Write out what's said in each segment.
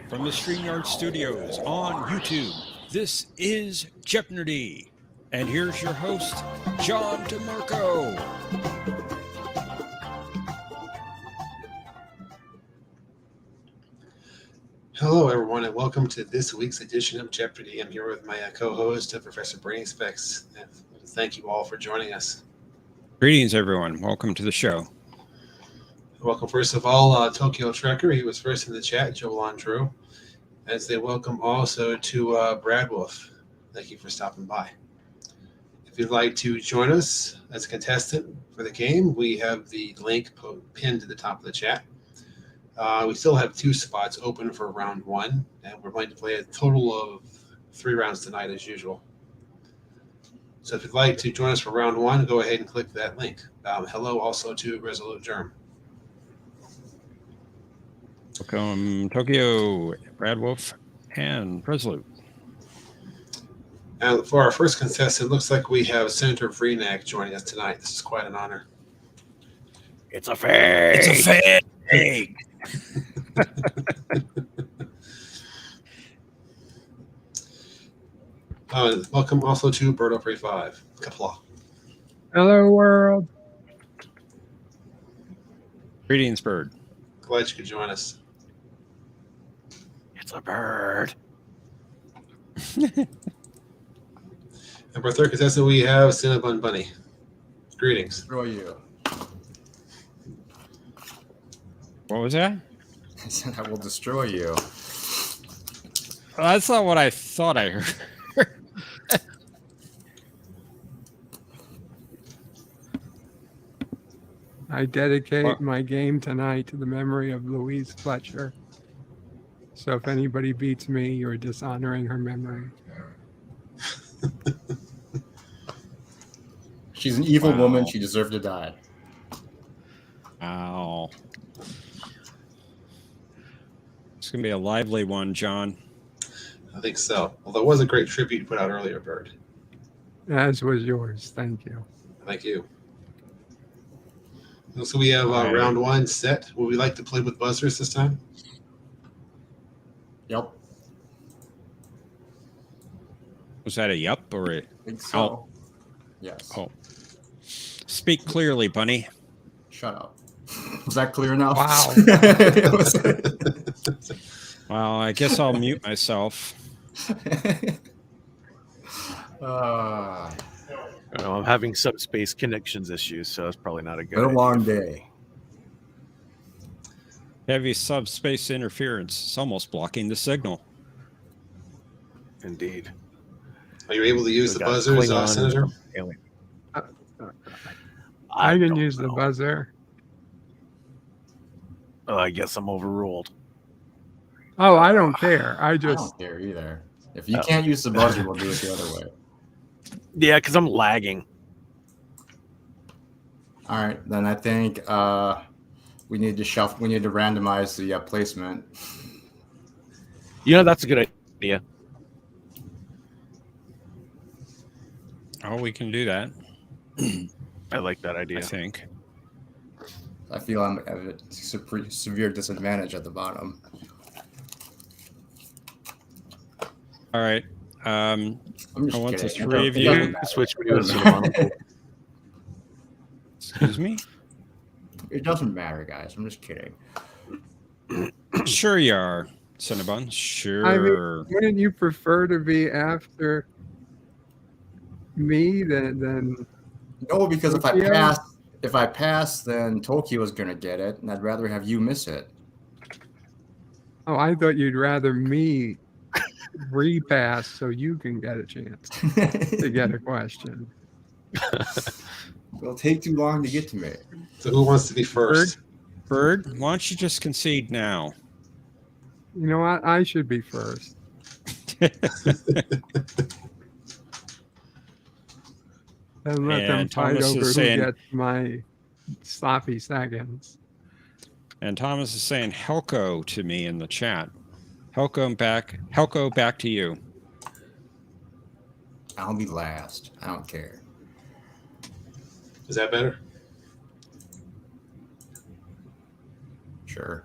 From the StreamYard studios on YouTube, this is Jeopnerdy. And here's your host, John DeMarco. Hello, everyone, and welcome to this week's edition of Jeopardy! I'm here with my co-host, Professor Brainy Specs. And thank you all for joining us. Greetings, everyone. Welcome to the show. Welcome, first of all, Tokyo Trekker. He was first in the chat, Joel Andrew. As they welcome also to Brad Wolf. Thank you for stopping by. If you'd like to join us as a contestant for the game, we have the link pinned to the top of the chat. We still have 2 spots open for round 1, and we're going to play a total of 3 rounds tonight as usual. So if you'd like to join us for round 1, go ahead and click that link. Hello also to Resolute Germ. Welcome, Tokyo, Brad Wolf, and Resolute. And for our first contestant, it looks like we have Senator Vreenak joining us tonight. This is quite an honor. It's a fake. It's a fake. Welcome also to Birdo Prey 5. Kapla. Hello, world. Greetings, Bird. Glad you could join us. It's a bird. And for our third contestant, we have Cinnabon Bunny. Greetings. Destroy you. What was that? I said I will destroy you. Well, that's not what I thought I heard. I dedicate my game tonight to the memory of Louise Fletcher. So if anybody beats me, you're dishonoring her memory. She's an evil woman. She deserved to die. Wow. It's going to be a lively one, John. I think so. Well, that was a great tribute you put out earlier, Bird. As was yours. Thank you. Thank you. So we have round 1 set. Would we like to play with buzzers this time? Yep. Was that a yup or a... I think so. Oh. Yes. Oh. Speak clearly, Bunny. Shut up. Was that clear enough? Wow. Well, I guess I'll mute myself. I'm having subspace connections issues, so it's probably not a good Been a idea. long day. Heavy subspace interference. It's almost blocking the signal. Indeed. Are you able to use the buzzers, Senator? I can use the buzzer. I guess I'm overruled. Oh, I don't care. I I just... don't care either. If you can't use the buzzer, we'll do it the other way. Yeah, because I'm lagging. All right, then I think we need to shuffle. We need to randomize the placement. That's a good idea. Oh, we can do that, I like that idea. I think. I feel I'm at a severe disadvantage at the bottom. All right. I'm just I want the kidding. 3 of It you. doesn't matter. Switch me to Cinnamon. Excuse me? It doesn't matter, guys. I'm just kidding. Sure you are, Cinnabon. Sure. I mean, wouldn't you prefer to be after me than... No, because if Yeah. I pass, then Tokyo's gonna get it, and I'd rather have you miss it. Oh, I thought you'd rather me repass so you can get a chance to get a question. It'll take too long to get to me. So who wants to be first? Bird, why don't you just concede now? You know what? I should be first. And let them And fight Thomas over is who saying- gets my sloppy seconds. And Thomas is saying Helco to me in the chat. Helco, back to you. I'll be last. I don't care. Is that better? Sure.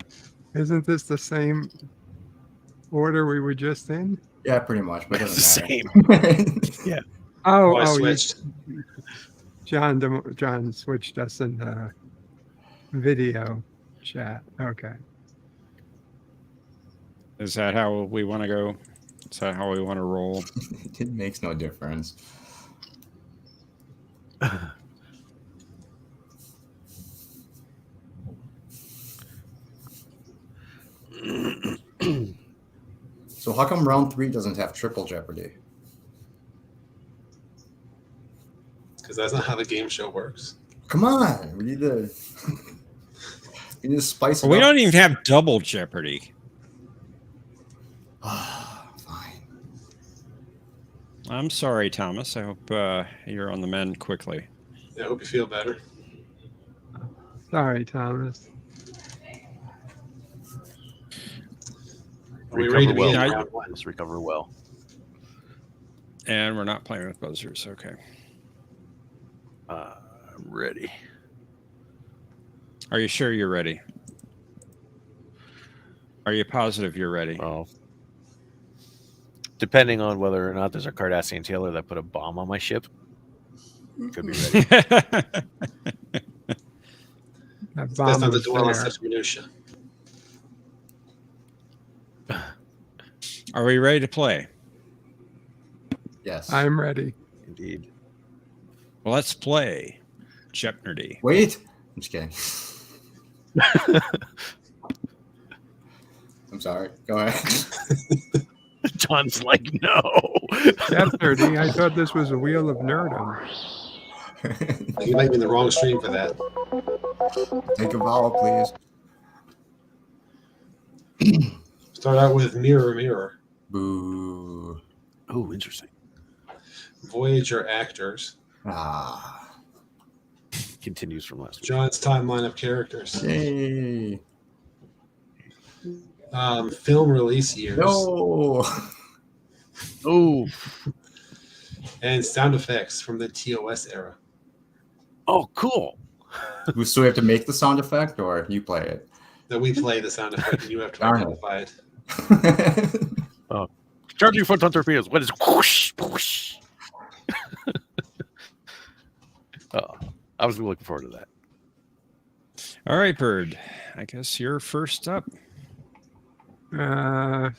Isn't this the same order we were just in? Yeah, pretty much, but it It's the doesn't matter. Yeah. Oh, I oh, switched. John switched us in the video chat. Okay. Is that how we want to go? Is that how we want to roll? It makes no difference. So how come round 3 doesn't have triple Jeopardy? Because that's not how the game show works. Come on, we need to spice it We up. don't even have double Jeopardy. Fine. I'm sorry, Thomas. I hope you're on the mend quickly. Yeah, I hope you feel better. Sorry, Thomas. Are we ready to Recover begin well. round 1? Let's recover well. And we're not playing with buzzers. Okay. I'm ready. Are you sure you're ready? Are you positive you're ready? Well, depending on whether or not there's a Cardassian tailor that put a bomb on my ship, could be ready. That That's bomb not the was dwell on there. such minutia. Are we ready to play? Yes. I'm ready. Indeed. Well, let's play Jeopnerdy. Wait. I'm just kidding. I'm sorry. Go ahead. John's like, no. Jeopnerdy. I thought this was a Wheel of Nerdum. You might be in the wrong stream for that. Take a vowel, please. Start out with Mirror, Mirror. Boo. Oh, interesting. Voyager actors. Ah. Continues from last week. John's timeline of characters. Yay. Film release years. No. Oh, And sound effects from the TOS era. oh, cool. So we have to make the sound effect, or you play it? That we play the sound effect and you have to Darn it. identify it. Charging photon torpedoes. What is whoosh, whoosh? I was looking forward to that. All right, Bird. I guess you're first up. I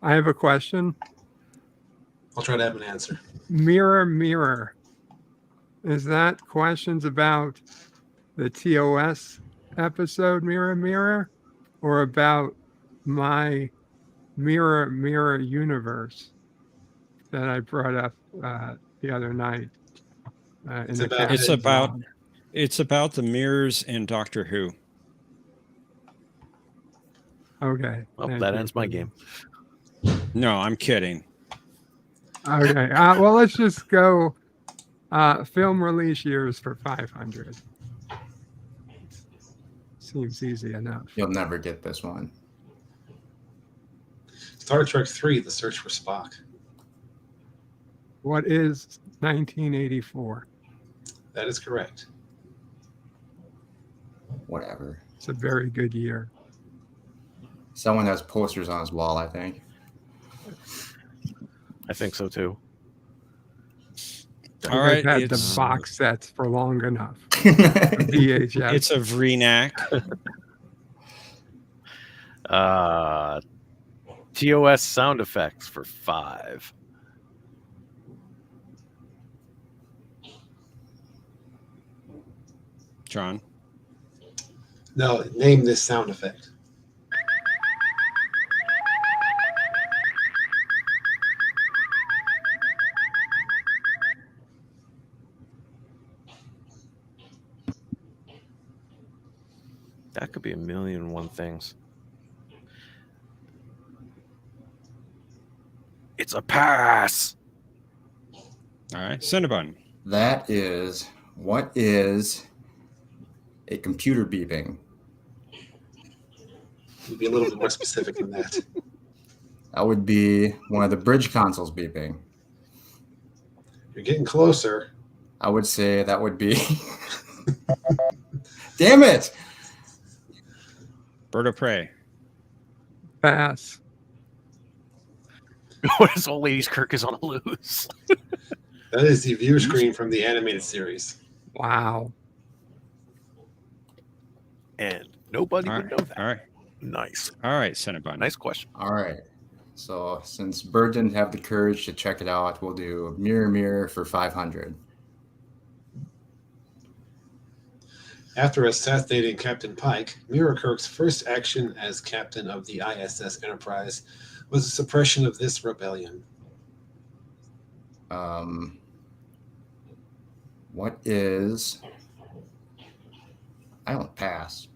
have a question. I'll try to have an answer. Mirror, mirror. Is that questions about the TOS episode Mirror, Mirror, or about my Mirror, Mirror universe that I brought up the other night? It's about- It's about it's about the mirrors in Doctor Who. Okay. Well, thank that you. ends my game. No, I'm kidding. Okay. Well, let's just go film release years for 500. Seems easy enough. You'll never get this one. Star Trek 3, The Search for Spock. What is 1984? That is correct. Whatever. It's a very good year. Someone has posters on his wall, I think. I think so too. All right, I've had it's- the box sets for long enough. VHS. It's a Vreenac. TOS sound effects for 5. John. No, name this sound effect. That could be a million and one things. It's a pass. All right, Cinnabon. That is, what is a computer beeping? You'd be a little bit more specific than that. That would be one of the bridge consoles beeping. You're getting closer. I would say that would be. Damn it! Bird of Prey. Pass. What is Old Ladies Kirk is on a loose? That is the view screen from the animated series. Wow. And nobody All would right. know that. All right. Nice. All right, Cinnabon. Nice question. All right. So since Bird didn't have the courage to check it out, we'll do Mirror Mirror for 500. After assassinating Captain Pike, Mirror Kirk's first action as captain of the ISS Enterprise was the suppression of this rebellion. What is... I don't pass.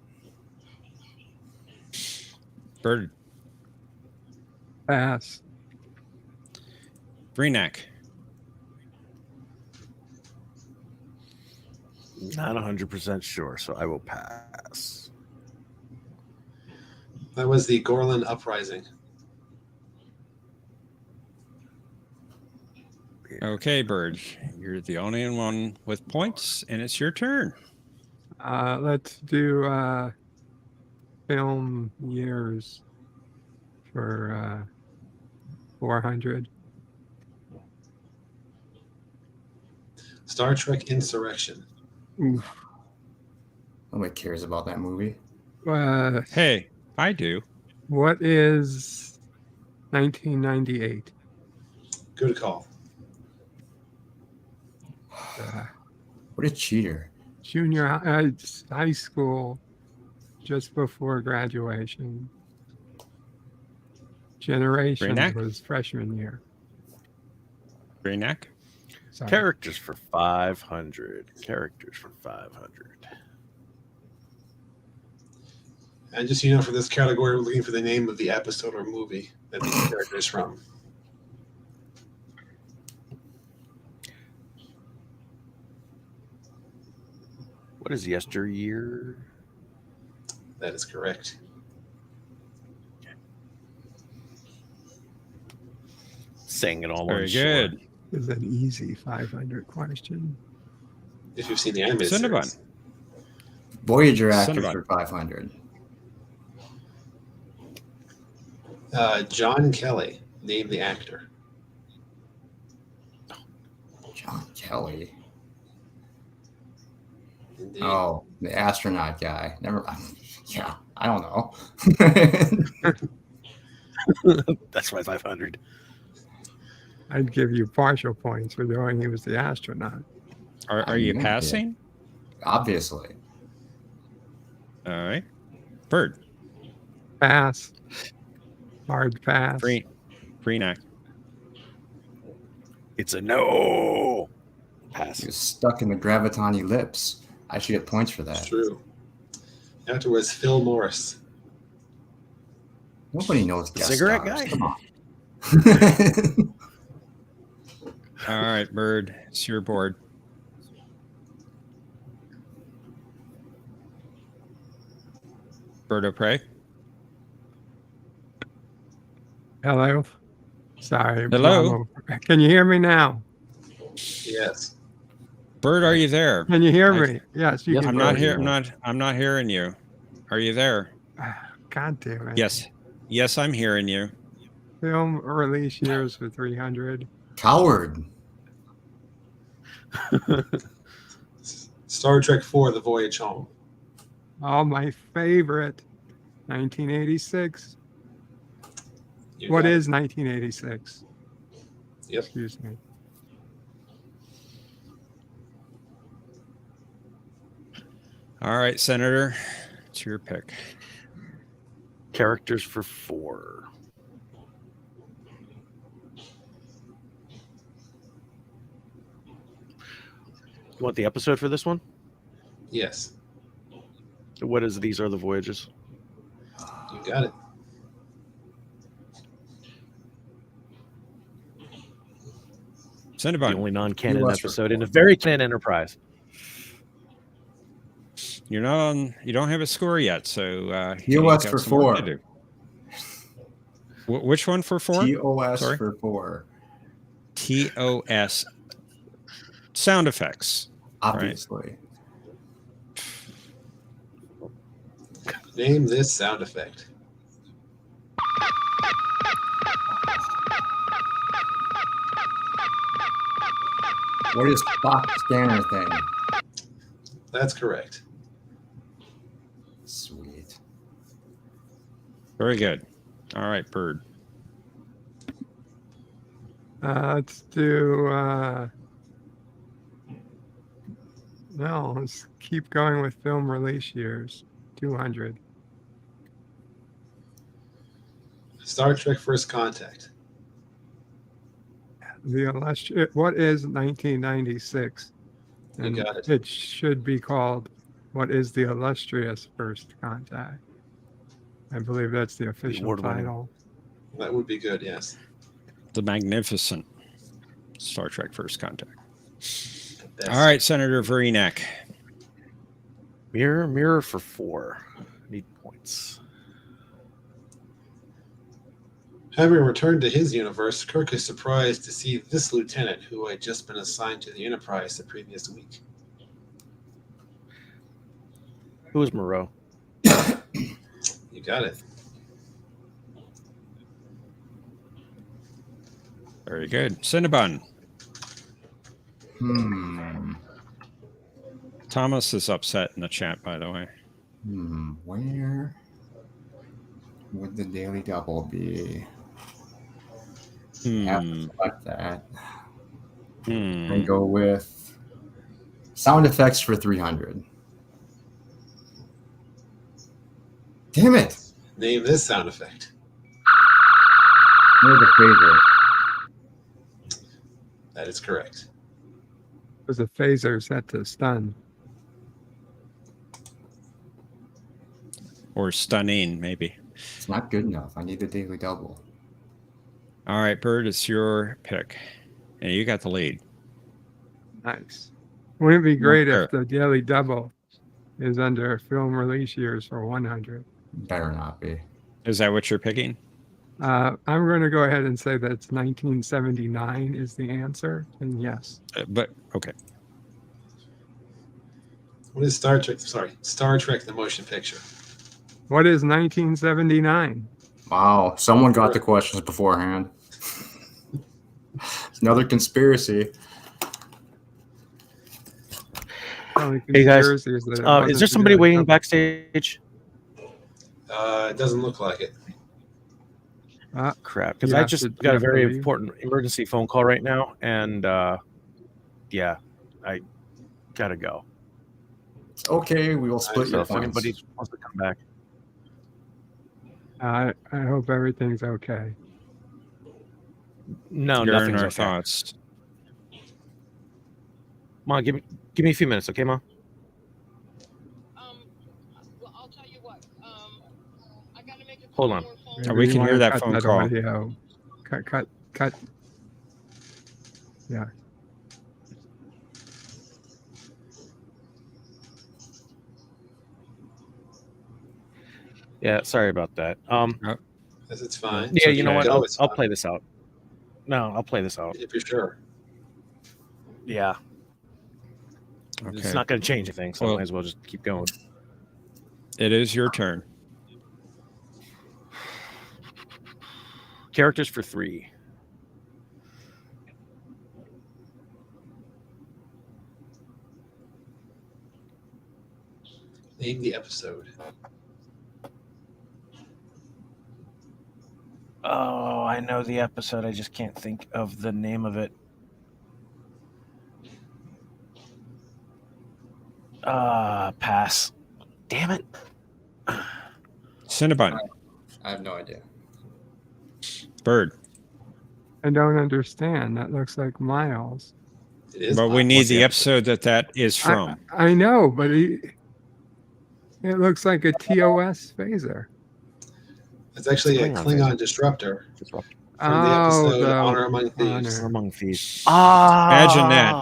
Bird. Pass. Breenack. Not 100% sure, so I will pass. That was the Gorlan Uprising. Okay, Bird. You're the only one with points, and it's your turn. Let's do film years for 400. Star Trek Insurrection. Oof. Nobody cares about that movie. Hey, I do. What is 1998? Good call. What a cheater. Junior high school, just before graduation. Generation Brainiac? was freshman year. Breenack. Sorry. Characters for 500. Characters for 500. And just so you know, for this category, we're looking for the name of the episode or movie that these characters from. What is yesteryear? That is correct. Saying it all Very on good. short. Is an easy 500 question. If you've seen the animated Cinnabon. series. Voyager actors Cinnabon. for 500. John Kelly, name the actor. John Kelly. Indeed. Oh, the astronaut guy. Never mind. Yeah, I don't know. That's my 500. I'd give you partial points for knowing he was the astronaut. Are you Yeah. passing? Obviously. All right. Bird. Pass. Hard pass. Breenack. It's a no. Pass. He was stuck in the graviton ellipse. I should get points for It's that. true. Actor was Phil Morris. Nobody knows guest Cigarette stars. guy? Come on. All right, Bird. It's your board. Bird of prey. Hello. Sorry. Hello? Mama. Can you hear me now? Yes. Bird, are you there? Can you hear me? Yes, you Yes, can. I'm not Bird. here. I'm not hearing you. Are you there? God damn it. Yes. Yes, I'm hearing you. Film release years for 300. Coward. Star Trek IV: The Voyage Home. Oh, my favorite. 1986. You What got it. is 1986? Yep. Excuse me. All right, Senator. It's your pick. Characters for 4. You want the episode for this one? Yes. What is These Are the Voyages? You got it. The Cinnabon. only non-canon US for episode in a 4. very canon enterprise. You're not on. You don't have a score yet, so TOS got for some work 4. to do. Which one for 4? TOS Sorry? for 4. TOS. Sound effects. Obviously. Name this sound effect. What is clock scanner thing? That's correct. Sweet. Very good. All right, Bird. Let's do. No, let's keep going with film release years. 200. Star Trek First Contact. What is 1996? You And got it. it should be called What is the Illustrious First Contact? I believe that's the official award-winning. title. That would be good, yes. The magnificent Star Trek First Contact. That's All right, Senator Varinek. Mirror for 4. Need points. Having returned to his universe, Kirk is surprised to see this lieutenant who had just been assigned to the Enterprise the previous week. Who is Moreau? You got it. Very good. Cinnabon. Thomas is upset in the chat, by the way. Where would the Daily Double be? Have to select that. And go with sound effects for 300. Damn it! Name this sound effect. Near the favorite. That is correct. It was a phaser set to stun. Or stunning, maybe. It's not good enough. I need the Daily Double. All right, Bird, it's your pick. And you got the lead. Nice. Wouldn't it be great Sure. if the Daily Double is under film release years for 100? Better not be. Is that what you're picking? I'm going to go ahead and say that it's 1979 is the answer, and yes. But, okay. What is Star Trek? Sorry, Star Trek: The Motion Picture. What is 1979? Wow, someone got the questions beforehand. It's another conspiracy. Hey guys, Conspiracy is that it is wasn't there the somebody Daily waiting Double. backstage? It doesn't look like it. Crap, because You I have just to- got you a have to very leave? important emergency phone call right now, and yeah, I gotta go. It's okay, we will split So your if funds. anybody wants to come back, I hope everything's okay. no, You're in nothing's our okay. thoughts. Mom, give me a few minutes, okay, Mom? Well, I'll tell you what. I gotta make a Hold couple on. more phone Maybe we you can wanna hear that cut phone call. Audio. Cut. Yeah. Yeah, sorry about that. Yes, it's fine. Yeah, So you know if what? go, it's I'll fine, play this out. No, I'll play this out. if you're sure. Yeah, Okay. it's not going to change anything, so I Well- might as well just keep going. It is your turn. Characters for 3. Name the episode. Oh, I know the episode. I just can't think of the name of it. Pass. Damn it. Cinnabon. I have no idea. Bird. I don't understand. That looks like Miles. It is. But we Miles. need What's the episode that is from. I know, but it looks like a TOS phaser. It's actually a Klingon Klingon disruptor Disrupt from the episode the Honor Among Thieves. Honor. among thieves. Ah, Imagine that. I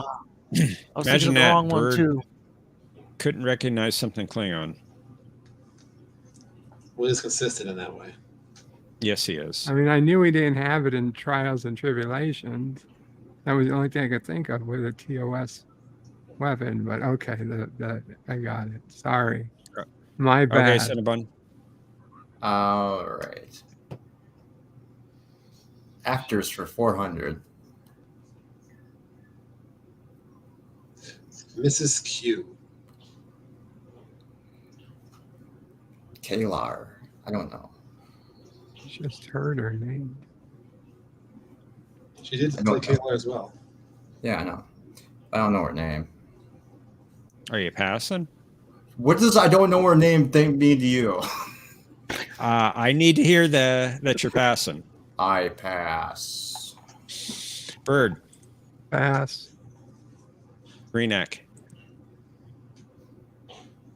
was Imagine thinking of the that, wrong Bird. one too. Couldn't recognize something Klingon. Well, it's consistent in that way. Yes, he is. I mean, I knew he didn't have it in Trials and Tribulations. That was the only thing I could think of with a TOS weapon. But okay, I got it. Sorry, my Okay, bad. Cinnabon. All right. Actors for 400. Mrs. Q. Kalar. I don't know. Just heard her name. She did I play don't know. Kayla as well. Yeah, I know. I don't know her name. Are you passing? What does I don't know her name thing mean to you? I need to hear that you're passing. I pass. Bird, Pass. Greenack,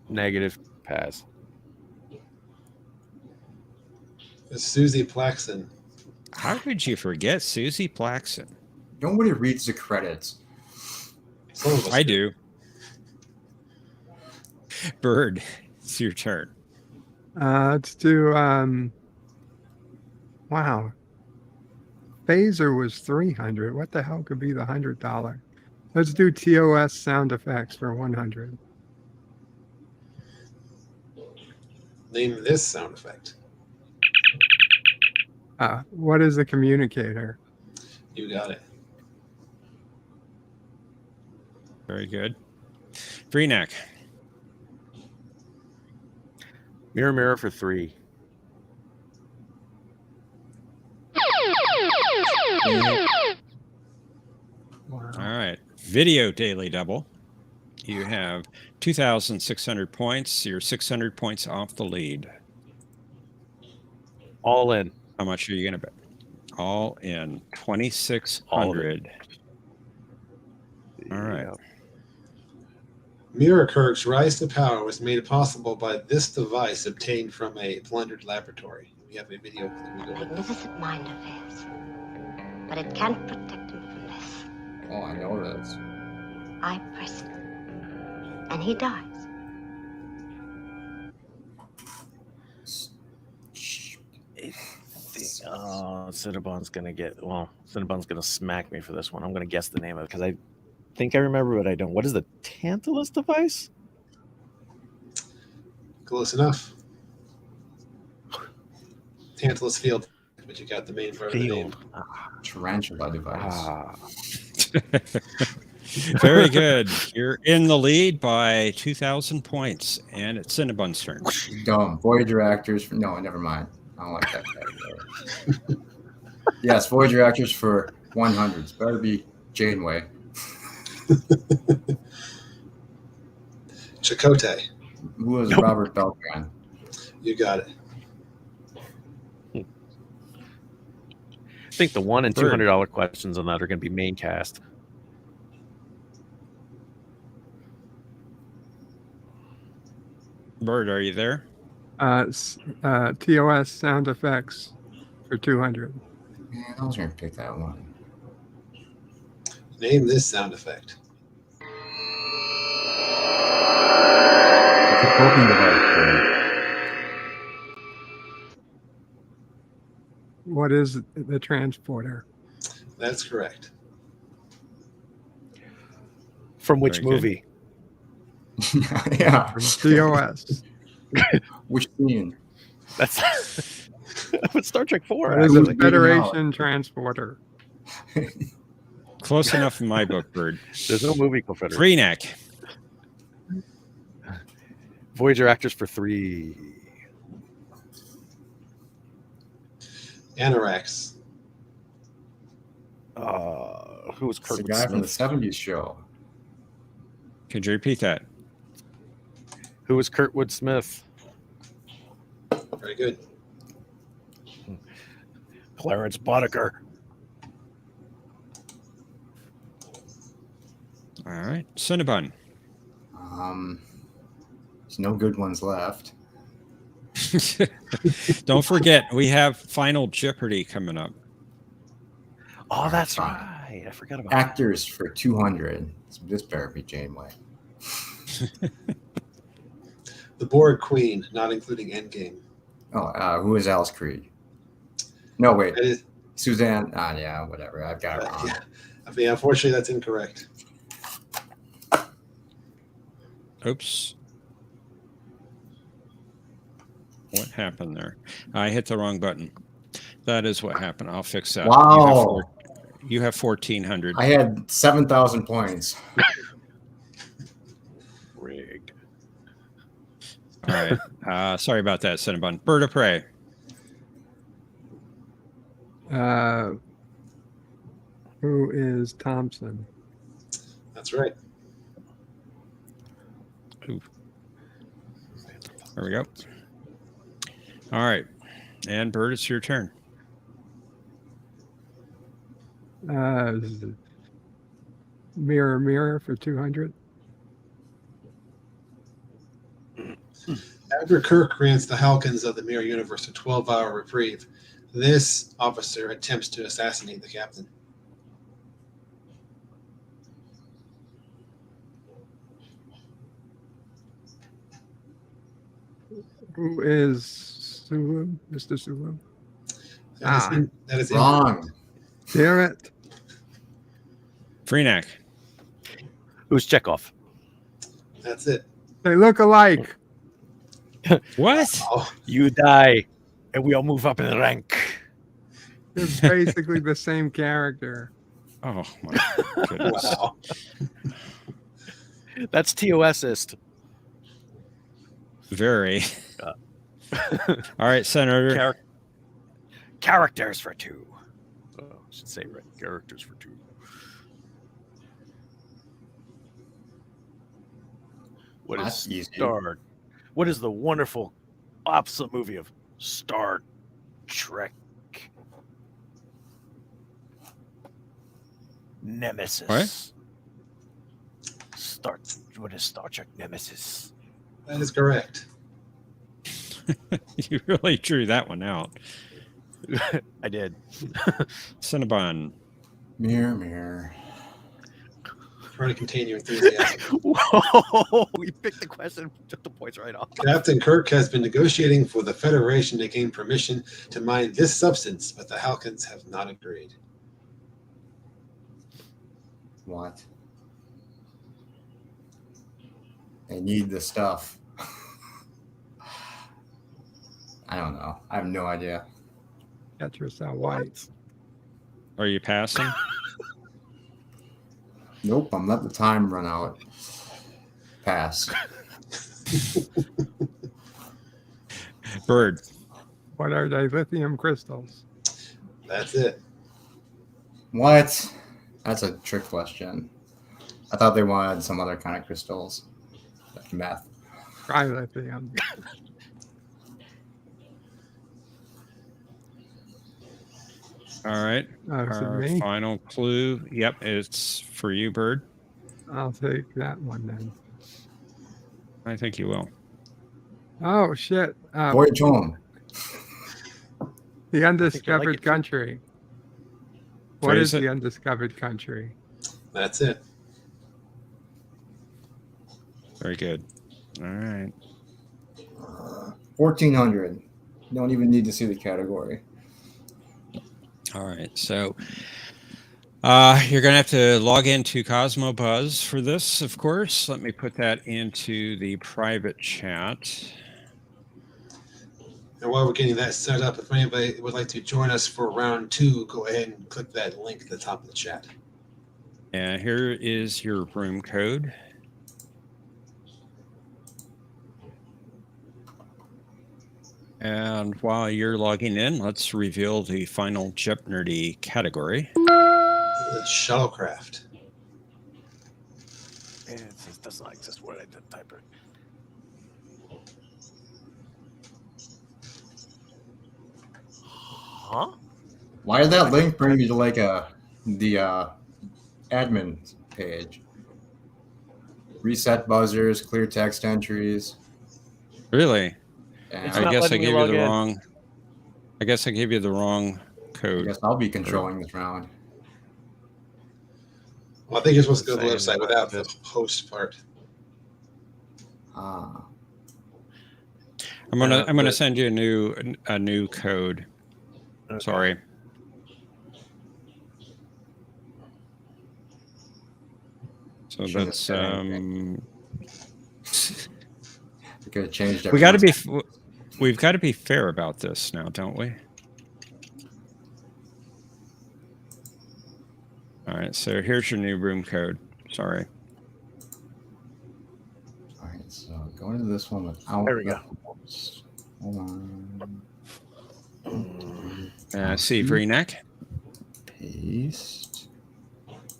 Negative. Pass. It's Susie Plaxton. how could you forget Susie Plaxton? Nobody reads the credits. Some of us I do. Bird, it's your turn. Let's do. Wow. Phaser was 300. What the hell could be the $100? Let's do TOS sound effects for 100. Name this sound effect. What is the communicator? You got it. Very good. Greenack, Mirror, mirror for 3. Wow. all right. Video daily double. You have 2,600 points. You're 600 points off the lead. All in. How much are you going to bet? All in. All of 2,600. All right. Yeah. Mirror Kirk's rise to power was made possible by this device obtained from a plundered laboratory. We have a video clip we go with. Magnificent mind of his. But it can't protect him from this. Oh, I know this. I press him. And he dies. Cinnabon's gonna Cinnabon's gonna smack me for this one. I'm gonna guess the name of it because I think I remember, but I don't. What is the Tantalus device? Close enough. Tantalus Field, but you got the main part of the name. Field. Tarantula device. Ah, Very good. You're in the lead by 2,000 points, and it's Cinnabon's turn. Dumb. Voyager actors. No, never mind. I don't like that category. Yes, Voyager actors for 100s. Better be Janeway. Chakotay. Who was Robert Beltran? You got it. I think the $1 and $200 questions on that are going to be main cast. Bird, are you there? TOS sound effects for 200. Man, I was going to pick that one. Name this sound effect. It's a coping device. What is the transporter? That's correct. From which Very good. movie? Yeah. TOS. Which scene? That's with Star Trek 4. What is a actually. Federation transporter? Close enough in my book, Bird. There's no movie called Federation. Greenack, Voyager actors for 3. Anorax. Who was It's the Kirkwood guy from the Smith? 70s show. could you repeat that? Who was Kurtwood Smith? Very good. Clarence Boddicker. All right. Cinnabon. There's no good ones left. Don't forget, we have Final Jeopardy coming up. Oh, that's Fine. right. I forgot about that. Actors for 200. So this better be Janeway. The Borg Queen, not including Endgame. Oh, who is Alice Creed? No, wait. That is, Suzanne. Yeah, whatever. I've got it wrong. yeah. I mean, unfortunately, that's incorrect. Oops. What happened there? I hit the wrong button. That is what happened. I'll fix that. Wow. You have 1,400. I had 7,000 points. All right. Sorry about that, Cinnabon. Bird of prey. Who is Thompson? That's right. Ooh. There we go. All right. And Bird, it's your turn. Mirror, mirror for 200. After Kirk grants the Halkins of the Mirror Universe a 12-hour reprieve, this officer attempts to assassinate the captain. Who is Sulu? Mr. Sulu? That is Wrong. Damn it. Freenac. Who's Chekhov? That's it. They look alike. What? Oh, You die, and we all move up in the rank. They're basically the same character. Oh, my goodness. wow. That's TOSist. Very. All right, Senator. Characters for 2. Oh, I should say right. Characters for 2. What That's is easy. Star? What is the wonderful opposite movie of Star Trek? Nemesis. What? What is Star Trek Nemesis? That is correct. You really drew that one out. I did. Cinnabon. Mirror, mirror. Trying to contain your enthusiasm. Whoa! We picked the question, took the points right off. Captain Kirk has been negotiating for the Federation to gain permission to mine this substance, but the Halkins have not agreed. What? They need the stuff. I don't know. I have no idea. Got yourself white. Are you passing? Nope, I'm letting the time run out. Pass. Bird. What are they? Lithium crystals. That's it. What? That's a trick question. I thought they wanted some other kind of crystals. Like meth. Try lithium. All right. Oh, is it Our me? final clue. Yep, it's for you, Bird. I'll take that one then. I think you will. Oh, shit. Voyage home. The undiscovered it too. country. What Phrase is it. the undiscovered country? That's it. Very good. All right. 1,400. Don't even need to see the category. All right. So you're going to have to log into Cosmo Buzz for this, of course. Let me put that into the private chat. And while we're getting that set up, if anybody would like to join us for round 2, go ahead and click that link at the top of the chat. And here is your room code. And while you're logging in, let's reveal the final Jeopnerdy category. The shuttlecraft. It does not exist. What I did type it. Huh? Why did that link bring me to like the admin page? Reset buzzers, clear text entries. Really? And It's I not guess I letting me gave you log the in. wrong. I guess I gave you the wrong I code. guess I'll be controlling this round. Well, I think you're supposed to go to the Saying website that without the host part. Ah, I'm gonna but- send you a new code. Okay. Sorry. So Shouldn't have that's said anything. we could have changed. we got to everyone's- be we've got to be fair about this now, don't we? All right, so here's your new room code. Sorry. All right, So going to this one without There we the go. host. Hold on. See V-neck. Paste.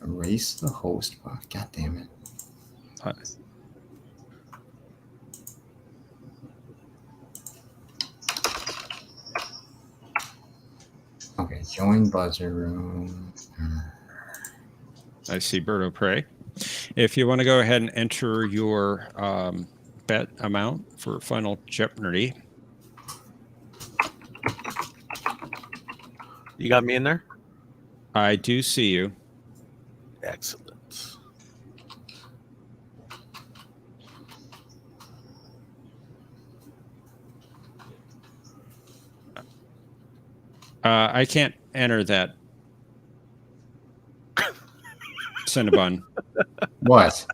Erase the host bar. God damn it. Okay, join buzzer room. I see Birdo Prey. If you want to go ahead and enter your bet amount for Final Jeopardy. You got me in there? I do see you. Excellent. I can't enter that. Cinnabon. What?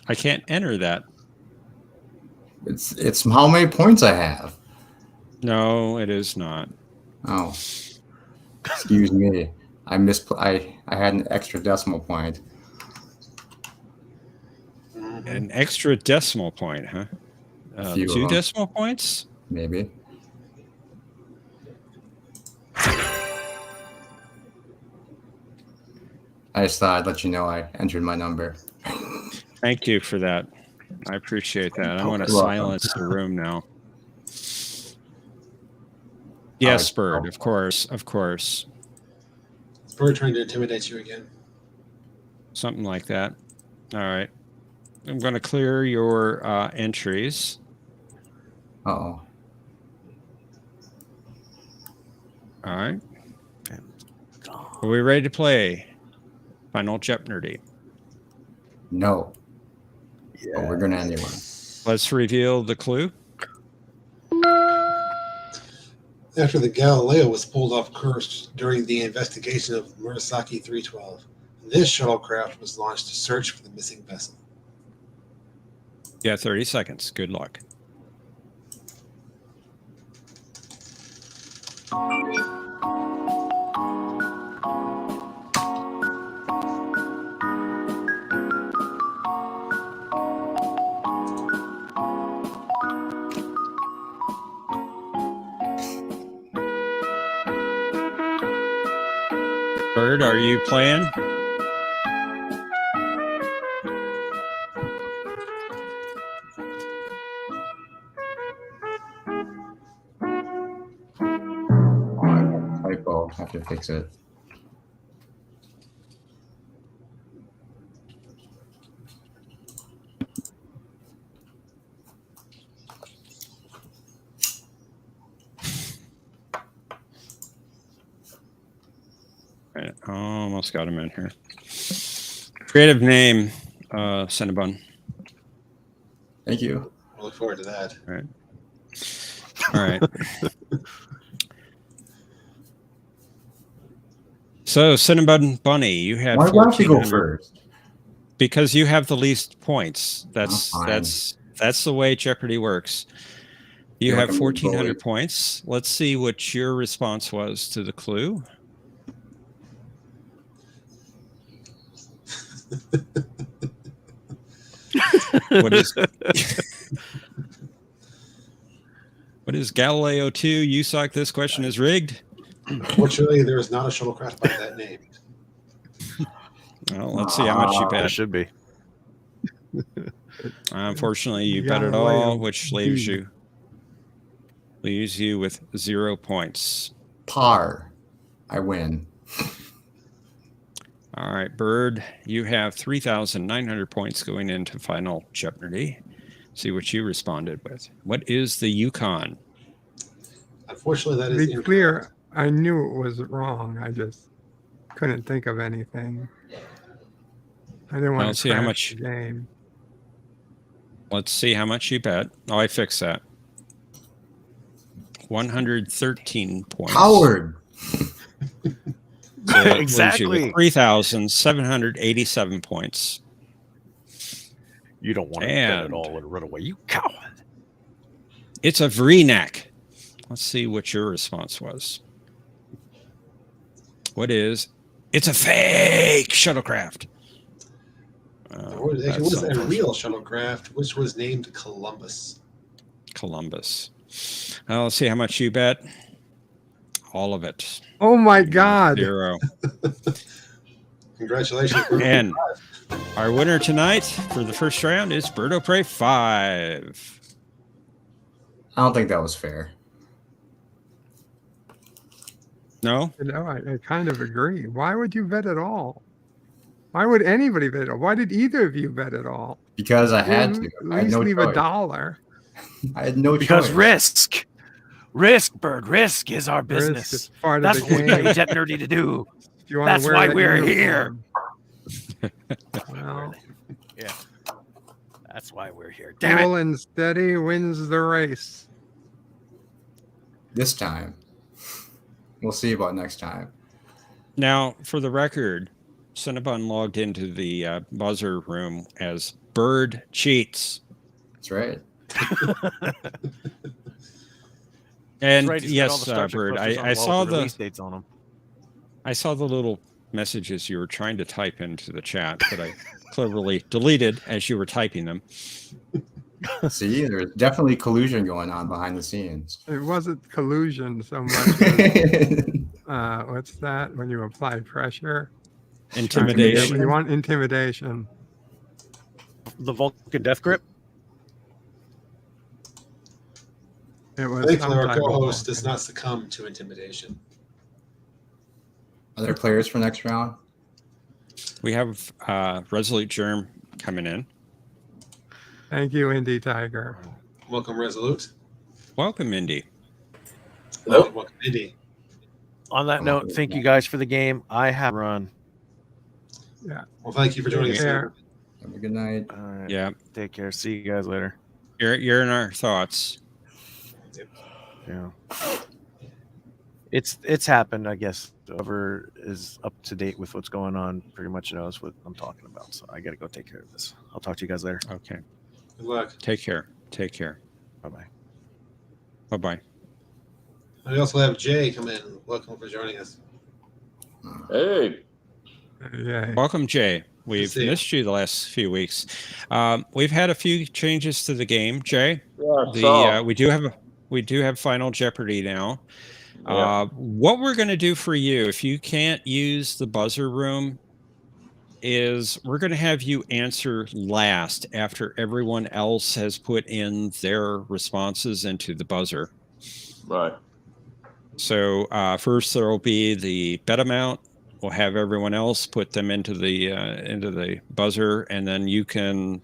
I can't enter that. It's how many points I have. No, it is not. Oh. Excuse me. I had an extra decimal point. An extra decimal point, huh? A few of 2 them. decimal points? Maybe. I just thought I'd let you know I entered my number. Thank you for that. I appreciate that. I'm going to You're welcome. silence the room now. Yes, Bird, of course, of course. Is Bird trying to intimidate you again? Something like that. All right. I'm going to clear your entries. Uh-oh. All right. Are we ready to play Final Jeopardy? No. Yeah. But we're going to anyway. Let's reveal the clue. After the Galileo was pulled off course during the investigation of Murasaki 312, this shuttlecraft was launched to search for the missing vessel. Yeah, 30 seconds. Good luck. Bird, are you playing? Typo. Have to fix it. Right. Almost got him in here. Creative name, Cinnabon. Thank you. I look forward to that. All right. All right. So, Cinnabon Bunny, you had Why don't you go 1,400 first? because you have the least points. That's fine. That's the way Jeopardy works. You Feel have like I'm being 1,400 bullied. points. Let's see what your response was to the clue. What is Galileo 2? You suck. This question is rigged. Fortunately, there is not a shuttlecraft by that name. Well, let's see how much you There bet. should be. Unfortunately, you bet it all, Galileo which leaves B. you with 0 points. Par. I win. All right, Bird, you have 3,900 points going into Final Jeopardy. See what you responded with. What is the Yukon? Unfortunately, that To is be incorrect. clear, I knew it was wrong. I just couldn't think of anything. I didn't want Let's to see how crash much. the game. Let's see how much you bet. Oh, I fixed that. 113 points. Howard. So that leaves you Exactly. with 3,787 points. You don't want to bet And it all and run away. You coward. it's a V-neck. Let's see what your response was. What is? It's a fake shuttlecraft. Or actually, that's it was a unfortunate. real shuttlecraft, which was named Columbus. Columbus. Let's see how much you bet. All of it. Oh my God. 0. Congratulations, Bird. And our winner tonight for the first round is Bird of Prey 5. I don't think that was fair. No? You know, I kind of agree. Why would you bet at all? Why would anybody bet at all? Why did either of you bet at all? Because I had to. At I had least no leave choice. $1. I had no Because choice. risk, Bird, risk is our Risk business. is part That's of what the we pay game. Jeopnerdy to do. If you wanna That's wear why that we're uniform. Well, Well, yeah. That's why we're here. Damn it. cool and steady wins the race. This time. We'll see about next time. Now, for the record, Cinnabon logged into the buzzer room as Bird Cheats. That's right. And That's right, he's got all yes, the Star Trek Bird, posters on I the wall saw with the the release dates on them. I saw the little messages you were trying to type into the chat that I cleverly deleted as you were typing them. See, there's definitely collusion going on behind the scenes. It wasn't collusion so much as, what's that? When you apply pressure? Intimidation. You want intimidation. The Vulcan Death Grip? It was Thankfully, our some type of co-host does Vulcan. not succumb to intimidation. Are there players for next round? We have Resolute Germ coming in. Thank you, Indy Tiger. Welcome, Resolute. Welcome, Indy. Welcome, Indy. On that note, thank you guys for the game. I have run. Well, thank you for joining us. Yeah. Have a good night. All right. Yeah, Take care. See you guys later. you're in our thoughts. Yeah. It's happened, I guess. Whoever is up to date with what's going on pretty much knows what I'm talking about. So I got to go take care of this. I'll talk to you guys later. Okay. Good luck. Take care. Take care. Bye-bye. Bye-bye. And we also have Jay come in. Welcome for joining us. Hey, Yeah. Welcome, Jay. We've see you. missed you the last few weeks. We've had a few changes to the game, Jay. yeah, We do have Final Jeopardy now. Yeah. What we're going to do for you, if you can't use the buzzer room, is we're going to have you answer last after everyone else has put in their responses into the buzzer. right. So first there will be the bet amount. We'll have everyone else put them into the buzzer, and then you can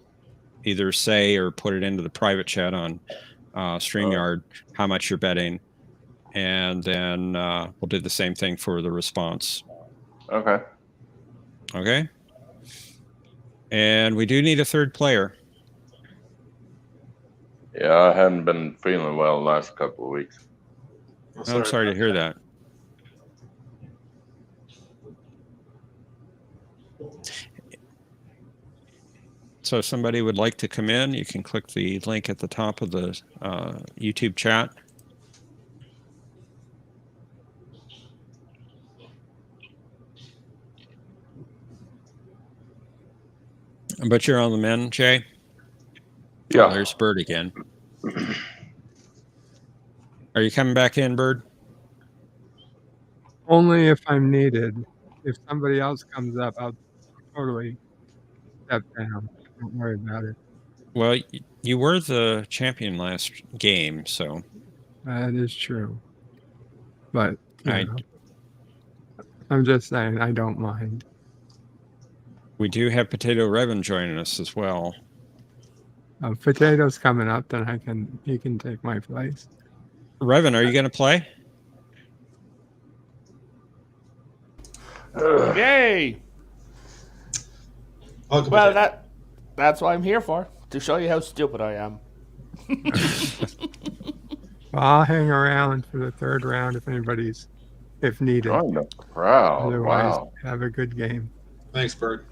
either say or put it into the private chat on StreamYard how much you're betting, and then we'll do the same thing for the response. Okay. Okay. And we do need a third player. Yeah, I hadn't been feeling well the last couple of weeks. I'm sorry to hear that. So if somebody would like to come in, you can click the link at the top of the YouTube chat. But you're on the men, Jay? Yeah. Oh, there's Bird again. Are you coming back in, Bird? Only if I'm needed. If somebody else comes up, I'll totally step down. Don't worry about it. Well, you were the champion last game, so That is true. But you I- know, I'm just saying I don't mind. we do have Potato Revan joining us as well. Potato's coming up, then he can take my place. Revan, are you going to play? Yay! Welcome, Well, Potato. that's what I'm here for, to show you how stupid I am. Well, I'll hang around for the third round if needed. Join the crowd. Otherwise, Wow. have a good game. Thanks, Bird.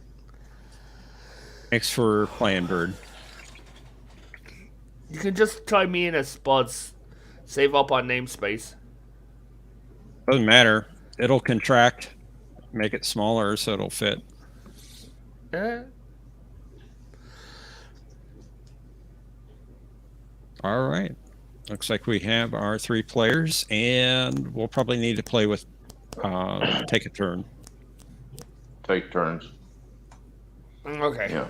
Thanks for playing, Bird. You can just try me in as Spuds. Save up on namespace. Doesn't matter. It'll contract, make it smaller so it'll fit. Eh, All right. Looks like we have our 3 players, and we'll probably need to play with take a turn. Take turns. Okay. Yeah.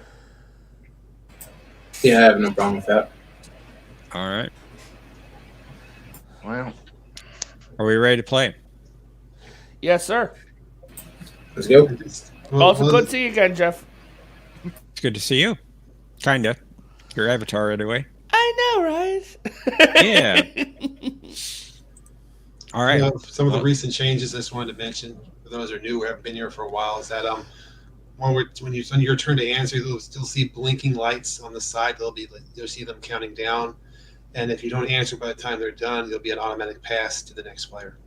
Yeah, I have no problem with that. All right. Well, Are we ready to play? Yes, sir. Let's go. Also, good to see you again, Jeff. It's good to see you. Kinda. Your avatar, anyway. I know, right? Yeah. All right. Some of the recent changes I just wanted to mention for those who are new or haven't been here for a while is that when it's on your turn to answer, you'll still see blinking lights on the side. You'll see them counting down, and if you don't answer by the time they're done, there'll be an automatic pass to the next player.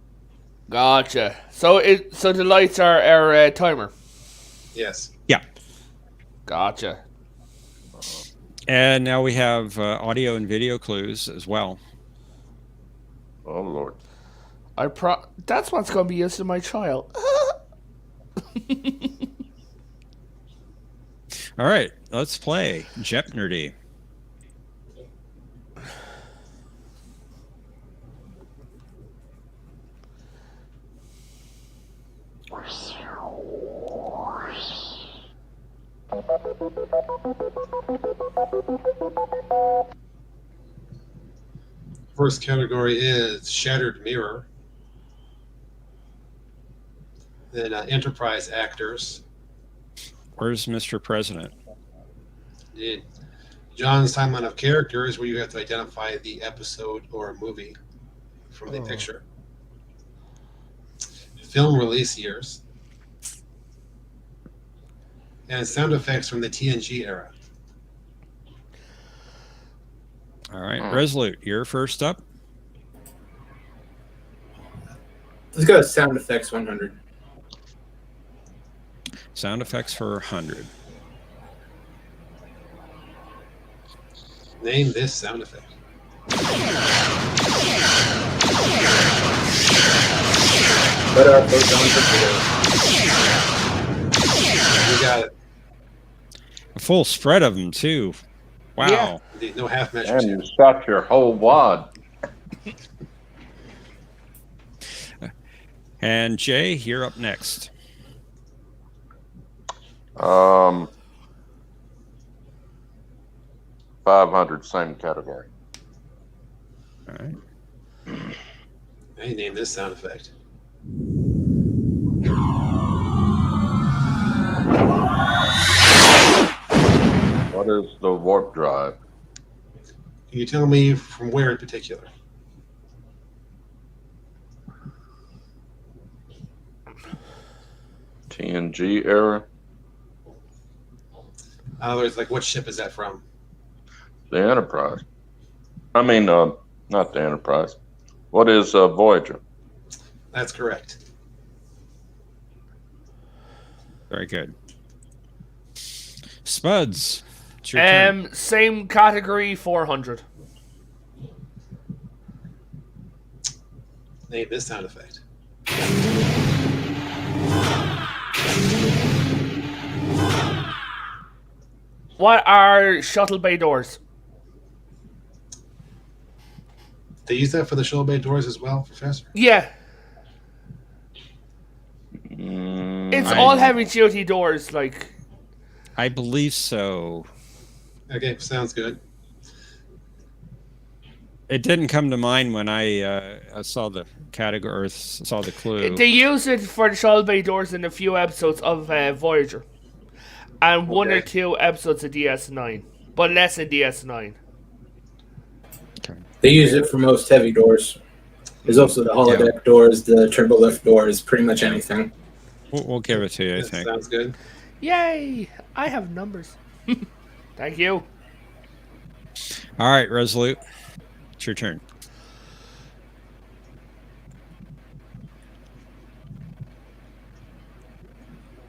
Gotcha. So the lights are our timer. Yes. Yeah. Gotcha. And now we have audio and video clues as well. oh Lord. That's what's going to be used in my trial. All right, let's play Jeopnerdy. First category is Shattered Mirror. Then Enterprise Actors. Where's Mr. President? Indeed. John's Timeline of Characters, where you have to identify the episode or movie from the picture. Film release years. And sound effects from the TNG era. All right, Resolute, you're first up. Let's go with sound effects 100. Sound effects for 100. Name this sound effect. What are photons You got it. A full spread of them, too. Wow. Yeah. Indeed, no half measures And here. you shot your whole wad. And Jay, you're up next. 500, same category. All right. Hey, name this sound effect. What is the warp drive? Can you tell me from where in particular? TNG era? In other words, like what ship is that from? The Enterprise. I mean, not the Enterprise. What is Voyager? That's correct. Very good. Spuds, it's your turn. Same category, 400. Name this sound effect. What are shuttle bay doors? They use that for the shuttle bay doors as well, Professor? Yeah, it's all heavy duty doors. Like, I believe so. Okay, sounds good. It didn't come to mind when I saw the category, or saw the clue. they use it for the shuttle bay doors in a few episodes of Voyager, and one or two episodes of DS9, but less in DS9. They use it for most heavy doors. There's also the holodeck doors, the turbo lift doors, pretty much anything. We'll give it to you, I think. Sounds good. Yay! I have numbers. Thank you. All right, Resolute, it's your turn.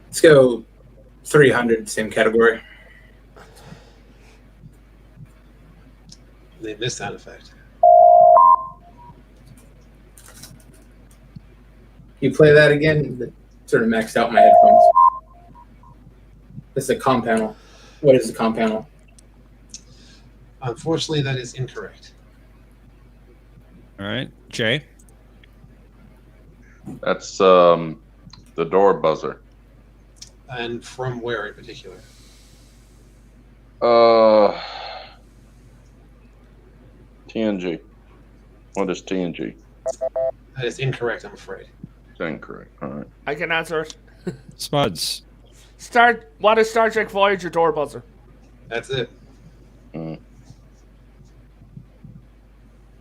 Let's go 300, same category. Name this sound effect. You play that again? That sort of maxed out my headphones. This is a comm panel. What is a comm panel? Unfortunately, that is incorrect. All right, Jay. That's the door buzzer. And from where in particular? TNG. What is TNG? That is incorrect, I'm afraid. It's incorrect. All right. I can answer it. Spuds. What is Star Trek Voyager door buzzer? That's it.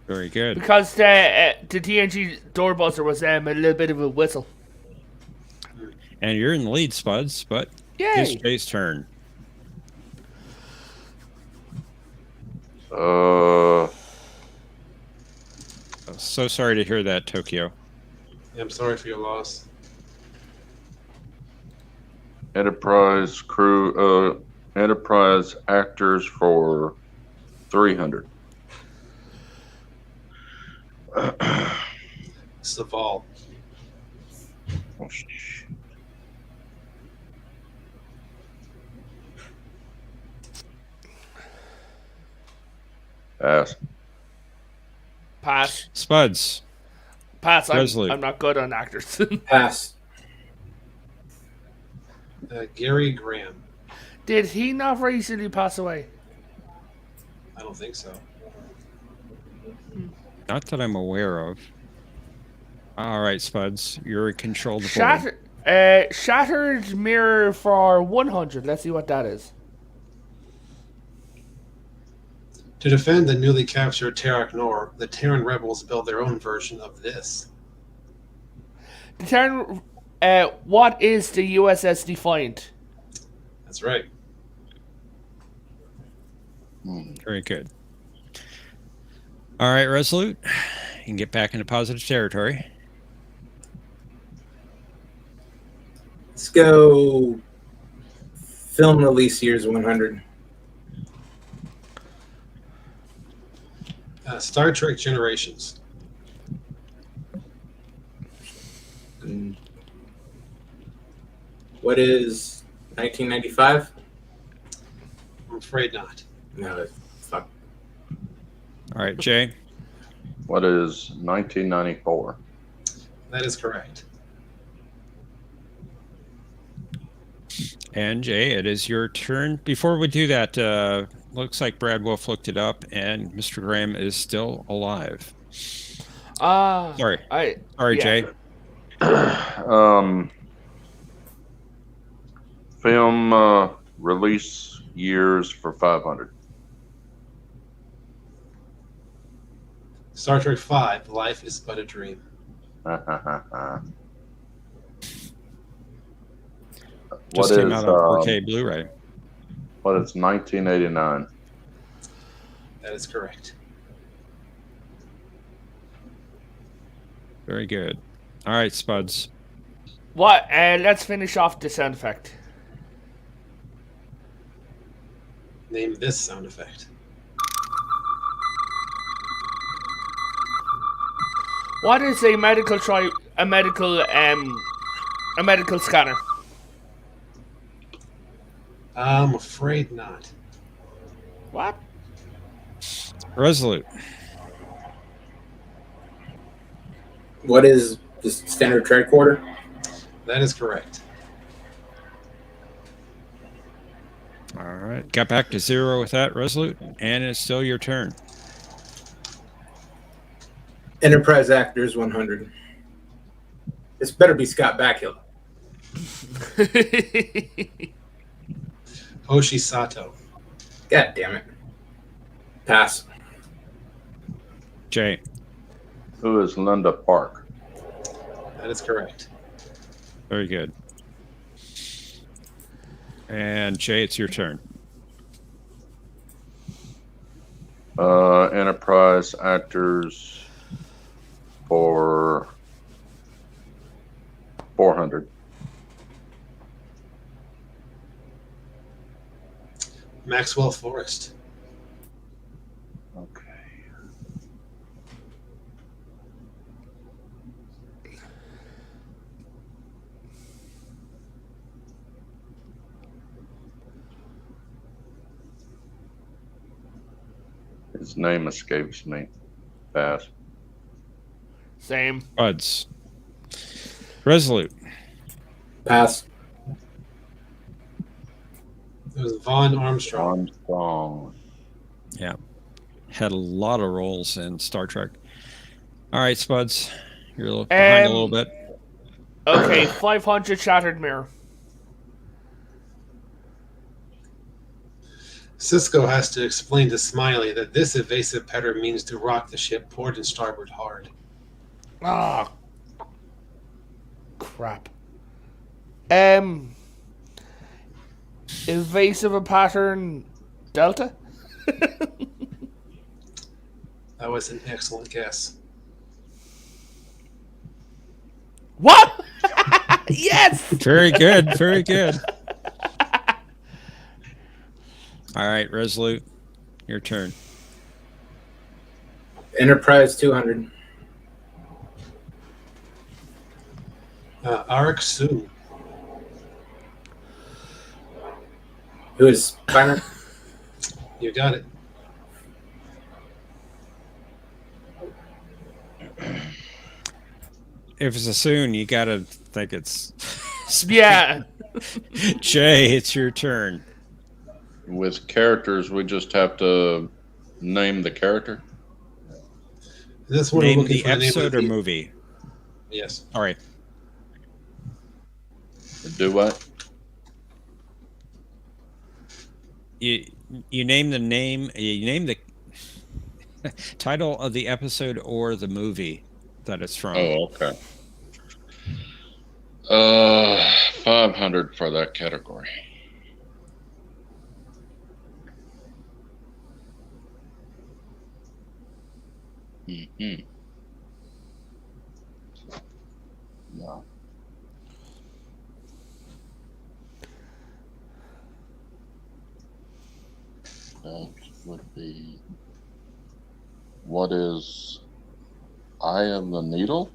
Very good. Because the TNG door buzzer was a little bit of a whistle. And you're in the lead, Spuds, but Yay! it's Jay's turn. So sorry to hear that, Tokyo. Yeah, I'm sorry for your loss. Enterprise crew, Enterprise actors for 300. Saval. Oh, shit. Pass. Pass. Spuds. Pass. Resolute. I'm not good on actors. Pass. Gary Graham. Did he not recently pass away? I don't think so. Not that I'm aware of. All right, Spuds. You're in control of the board. Shattered mirror for 100. Let's see what that is. To defend the newly captured Terrak Nor, the Terran rebels built their own version of this. The Terran. What is the USS Defiant? That's right. Very good. All right, Resolute. You can get back into positive territory. Let's go. Film release years 100. Star Trek Generations. What is 1995? I'm afraid not. No, fuck. All right, Jay. What is 1994? That is correct. And Jay, it is your turn. Before we do that, looks like Brad Wolf looked it up, and Mr. Graham is still alive. Sorry. Sorry, Jay. Film release years for 500. Star Trek V, Life is But a Dream. Just came out on 4K Blu-ray. What is 1989? That is correct. Very good. All right, Spuds. What? Let's finish off the sound effect. Name this sound effect. What is a medical scanner? I'm afraid not. What? Resolute. What is the standard tricorder? That is correct. All right. Got back to 0 with that, Resolute, and it's still your turn. Enterprise actors 100. This better be Scott Bakula. Hoshi Sato. God damn it. Pass. Jay. Who is Linda Park? That is correct. Very good. And Jay, it's your turn. Enterprise actors for 400. Maxwell Forrest. Okay. His name escapes me. Pass. Same. Buds. Resolute. Pass. It was Von Armstrong. Armstrong. Yeah. Had a lot of roles in Star Trek. All right, Spuds. You're a little behind a little bit. Okay, 500 Shattered Mirror. Cisco has to explain to Smiley that this evasive pattern means to rock the ship port and starboard hard. Ah, crap. Evasive a pattern Delta? That was an excellent guess. What? Yes! Very good. Very good. All right, Resolute. Your turn. Enterprise 200. Arik Su. Who is Spiner? You got it. If it's a soon, you got to think it's... Yeah. Jay, it's your turn. With characters, we just have to name the character. This one Name the episode or movie. Yes. All right. Do what? You name the name. You name the title of the episode or the movie that it's from. Oh, okay. 500 for that category. Mm-hmm. Yeah. That would be, what is Eye of the Needle?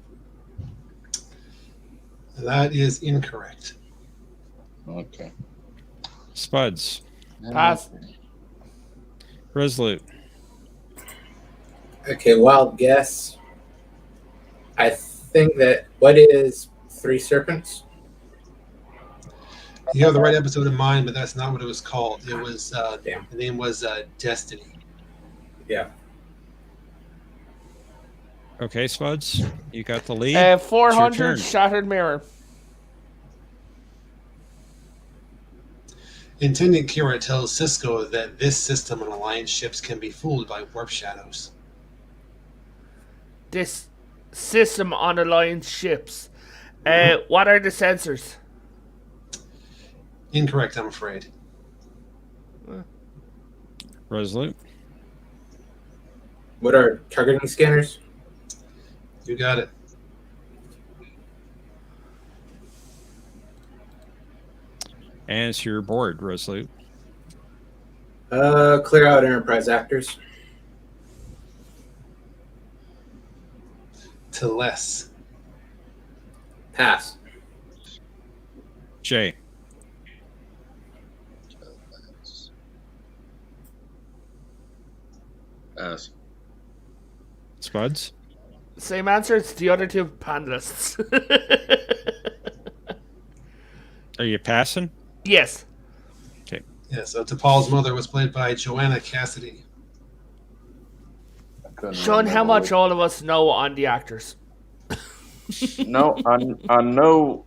That is incorrect. Okay. Spuds. Pass. Resolute. Okay, wild guess. I think that what is Three Serpents? You have the right episode in mind, but that's not what it was called. It was the name was Destiny. Yeah. Okay, Spuds. You got the lead. 400 Shattered Mirror. Intendant Kira tells Cisco that this system on Alliance ships can be fooled by warp shadows. This system on Alliance ships. What are the sensors? Incorrect, I'm afraid. Resolute. What are targeting scanners? You got it. And it's your board, Resolute. Clear out Enterprise actors. To less. Pass. Jay. Pass. Spuds. Same answer. It's the other two panelists. Are you passing? Yes. Okay. Yeah, so T'Pol's mother was played by Joanna Cassidy. Showing how much all of us know on the actors. No, I know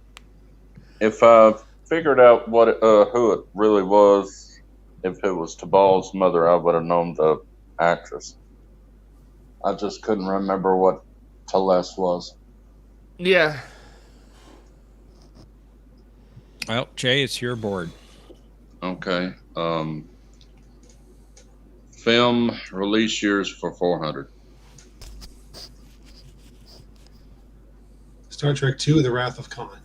if I figured out what who it really was, if it was T'Pol's mother, I would have known the actress. I just couldn't remember what Teles was. Yeah. Well, Jay, it's your board. Okay. Film release years for 400. Star Trek II, The Wrath of Khan.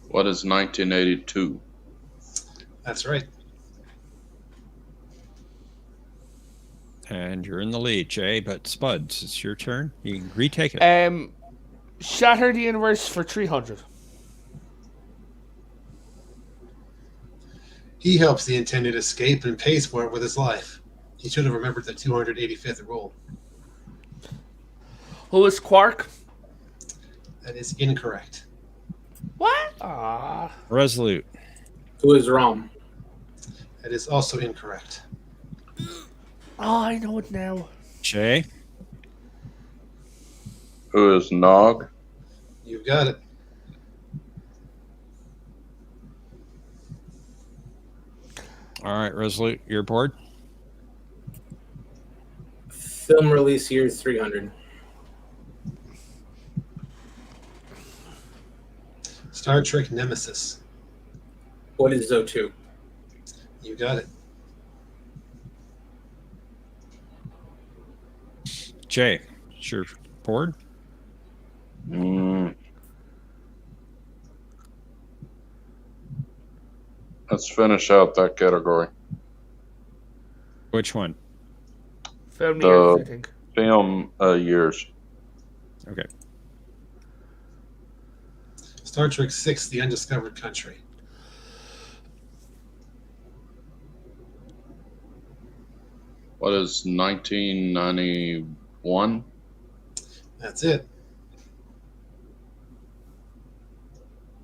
What is 1982? That's right. And you're in the lead, Jay, but Spuds, it's your turn. You can retake it. Shatter the Universe for 300. He helps the intended escape and pays for it with his life. He should have remembered the 285th rule. Who is Quark? That is incorrect. What? Ah. Resolute. Who is Rom? That is also incorrect. Oh, I know it now. Jay. Who is Nog? You've got it. All right, Resolute, your board. Film release year 300. Star Trek Nemesis. What is O2? You got it. Jay, it's your board. Let's finish out that category. Which one? Film The- years, I think. Film years. Okay. Star Trek 6, The Undiscovered Country. What is 1991? That's it.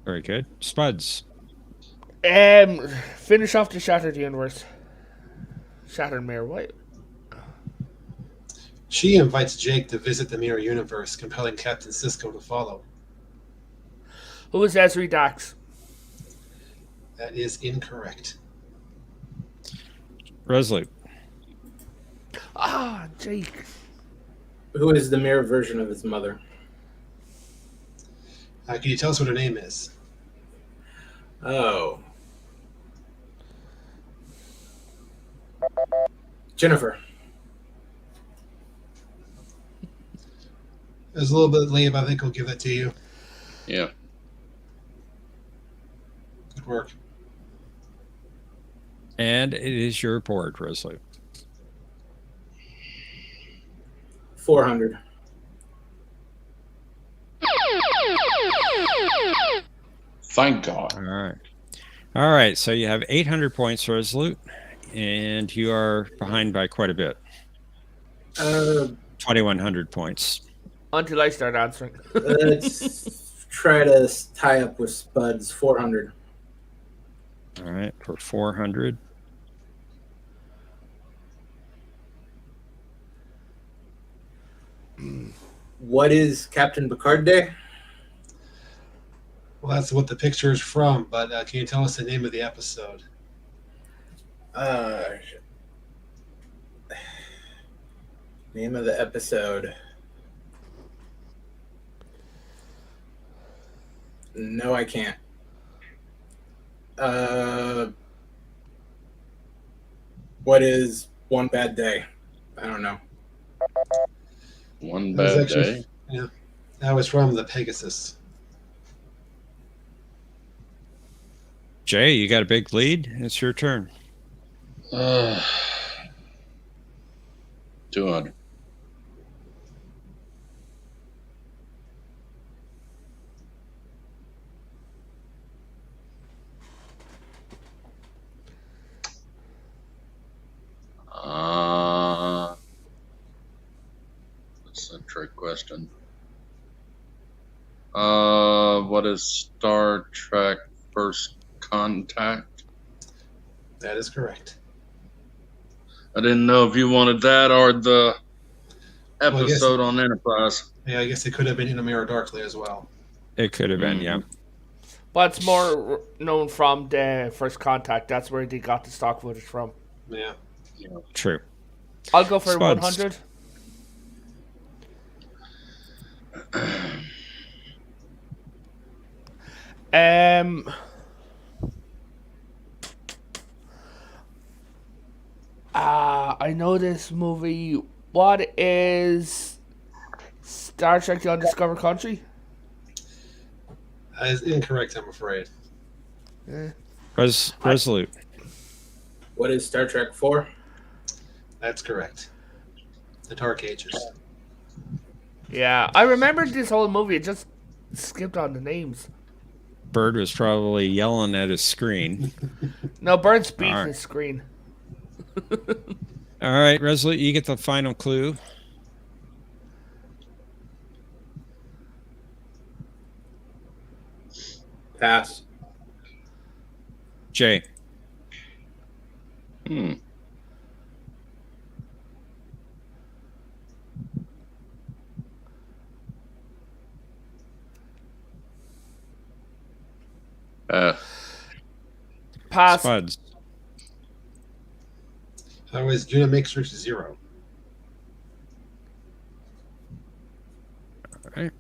Very good. Spuds. Finish off the Shattered Universe. Shattered Mirror. What? She invites Jake to visit the Mirror Universe, compelling Captain Sisko to follow. Who is Ezri Dax? That is incorrect. Resolute. Ah, Jake. Who is the mirror version of his mother? Can you tell us what her name is? Oh. Jennifer. It was a little bit late, but I think we'll give that to you. Yeah. Good work. And it is your board, Resolute. 400. Thank God. All right. All right. So you have 800 points, Resolute, and you are behind by quite a bit. 2,100 points. Until I start answering. Let's try to tie up with Spuds. 400. All right. For 400. What is Captain Picard Day? Well, that's what the picture is from, but can you tell us the name of the episode? Name of the episode. No, I can't. What is One Bad Day? I don't know. One That was bad actually- day. Yeah, that was from the Pegasus. Jay, you got a big lead. It's your turn. 200. That's a trick question. What is Star Trek First Contact? That is correct. I didn't know if you wanted that or the I guess- episode on Enterprise. Yeah, I guess it could have been In a Mirror Darkly as well. It could have been, yeah. But it's more known from the First Contact. That's where they got the stock footage from. Yeah. True. I'll go for Spuds. 100. I know this movie. What is Star Trek: The Undiscovered Country? That is incorrect, I'm afraid. Resolute. What is Star Trek 4? That's correct. The Dark Ages. Yeah, I remembered this whole movie. It just skipped on the names. Bird was probably yelling at his screen. No, Bird's beating Alright. his screen. All right, Resolute, you get the final clue. Pass. Jay. Pass. Spuds. Otherwise, do not make search 0. All right.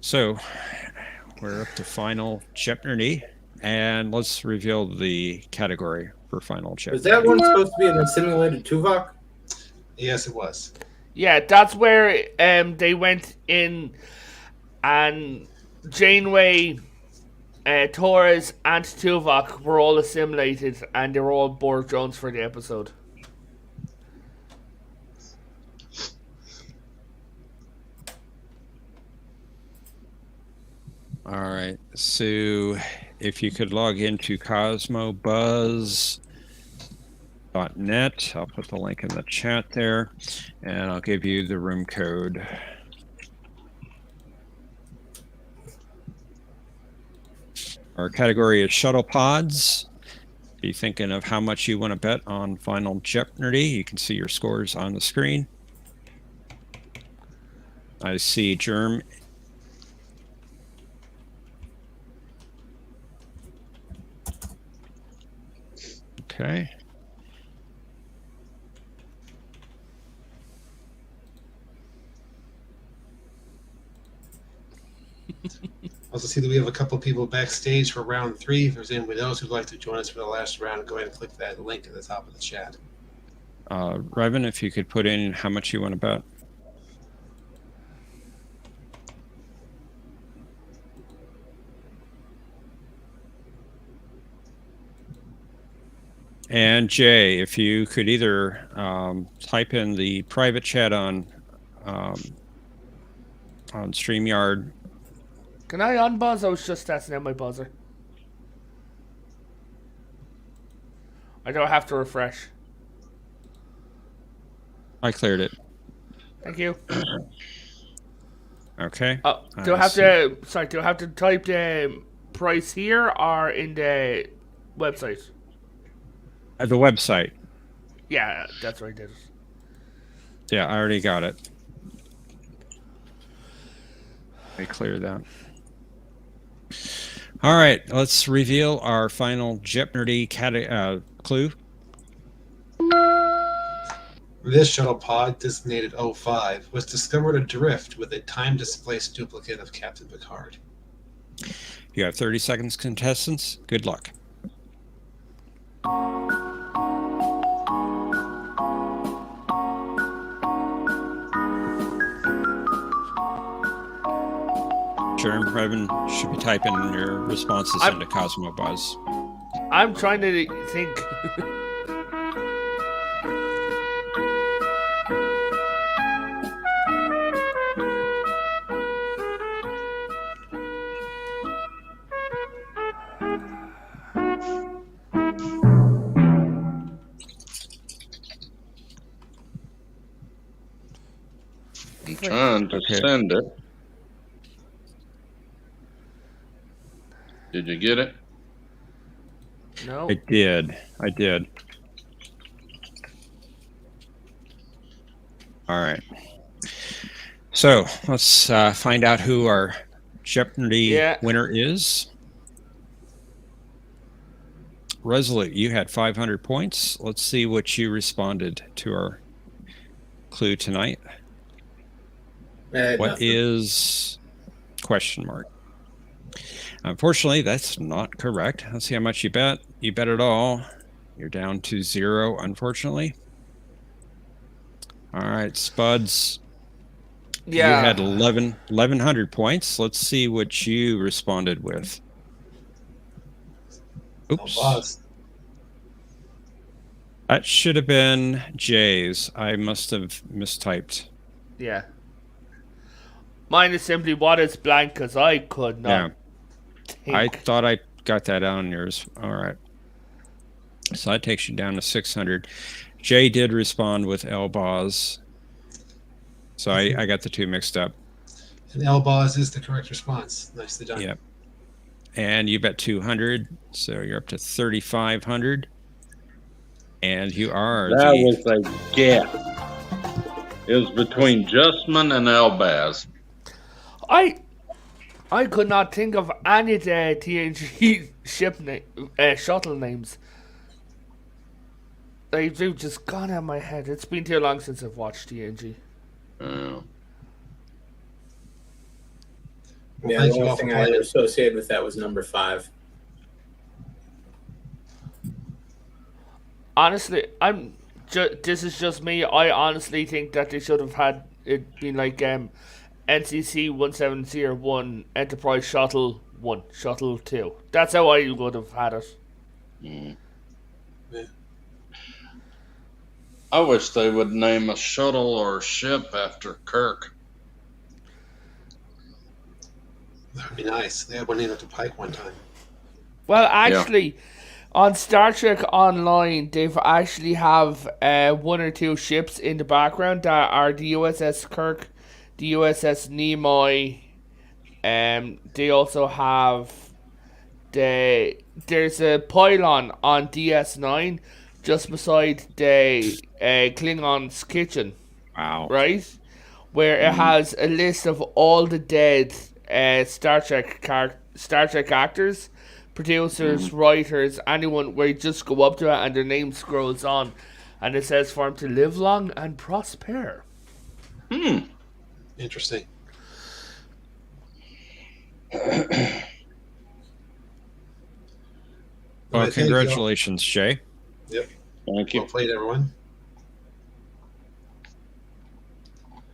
So we're up to final Jeopnerdy, and let's reveal the category for final Jeopnerdy. Was that one supposed to be in the simulated Tuvok? Yes, it was. Yeah, that's where they went in, and Janeway, Torres, and Tuvok were all assimilated, and they were all Borg drones for the episode. All right. So if you could log into cosmobuzz.net, I'll put the link in the chat there, and I'll give you the room code. Our category is shuttle pods. Be thinking of how much you want to bet on final Jeopnerdy. You can see your scores on the screen. I see Germ. Okay. Also see that we have a couple people backstage for round 3. If there's anyone else who'd like to join us for the last round, go ahead and click that link at the top of the chat. Revan, if you could put in how much you want to bet. And Jay, if you could either type in the private chat on StreamYard. Can I unbuzz? I was just testing out my buzzer. I don't have to refresh. I cleared it. Thank you. Okay. Do I have to? Sorry. Do I have to type the price here or in the website? The website. Yeah, that's what I did. Yeah, I already got it. I cleared that. All right, let's reveal our final Jeopnerdy clue. This shuttle pod, designated 05, was discovered adrift with a time-displaced duplicate of Captain Picard. You have 30 seconds, contestants. Good luck. Germ, Revan should be typing your responses into Cosmobuzz. I'm trying to think. I'm trying to send it. Did you get it? No. I did. All right. So let's find out who our Jeopardy winner is. Resolute, you had 500 points. Let's see what you responded to our clue tonight. What is question mark? Unfortunately, that's not correct. Let's see how much you bet. You bet it all. You're down to 0, unfortunately. All right, Spuds. Yeah. You had 1,100 points. Let's see what you responded with. Oops. That should have been Jay's. I must have mistyped. Yeah. Mine is simply what is blank because I could not. Yeah. I thought I got that on yours. All right. So that takes you down to 600. Jay did respond with Elbaz. So I got the two mixed up. And L-Boz is the correct response. Nicely done. Yep. And you bet 200, so you're up to 3,500. And you are That was a guess. It was between Justman and Elbaz. I could not think of any TNG shuttle names. They've just gone out of my head. It's been too long since I've watched TNG. Yeah, thank the you only all for thing I playing. associated with that was number 5. Honestly, this is just me. I honestly think that they should have had it been like NCC 1701, Enterprise Shuttle 1, Shuttle 2. That's how I would have had it. Mm. Yeah. I wish they would name a shuttle or ship after Kirk. That would be nice. They had one named after Pike one time. Well, actually, on Star Trek Online, they've actually have 1 or 2 ships in the background that are the USS Kirk, the USS Nimoy. They also have there's a pylon on DS9 just beside the Klingon's kitchen. Wow. Right? Where it has a list of all the dead Star Trek actors, producers, writers, anyone, where you just go up to it and their name scrolls on and it says for them to live long and prosper. Interesting. Well, congratulations, Jay. Yep. Thank you. Well played, everyone.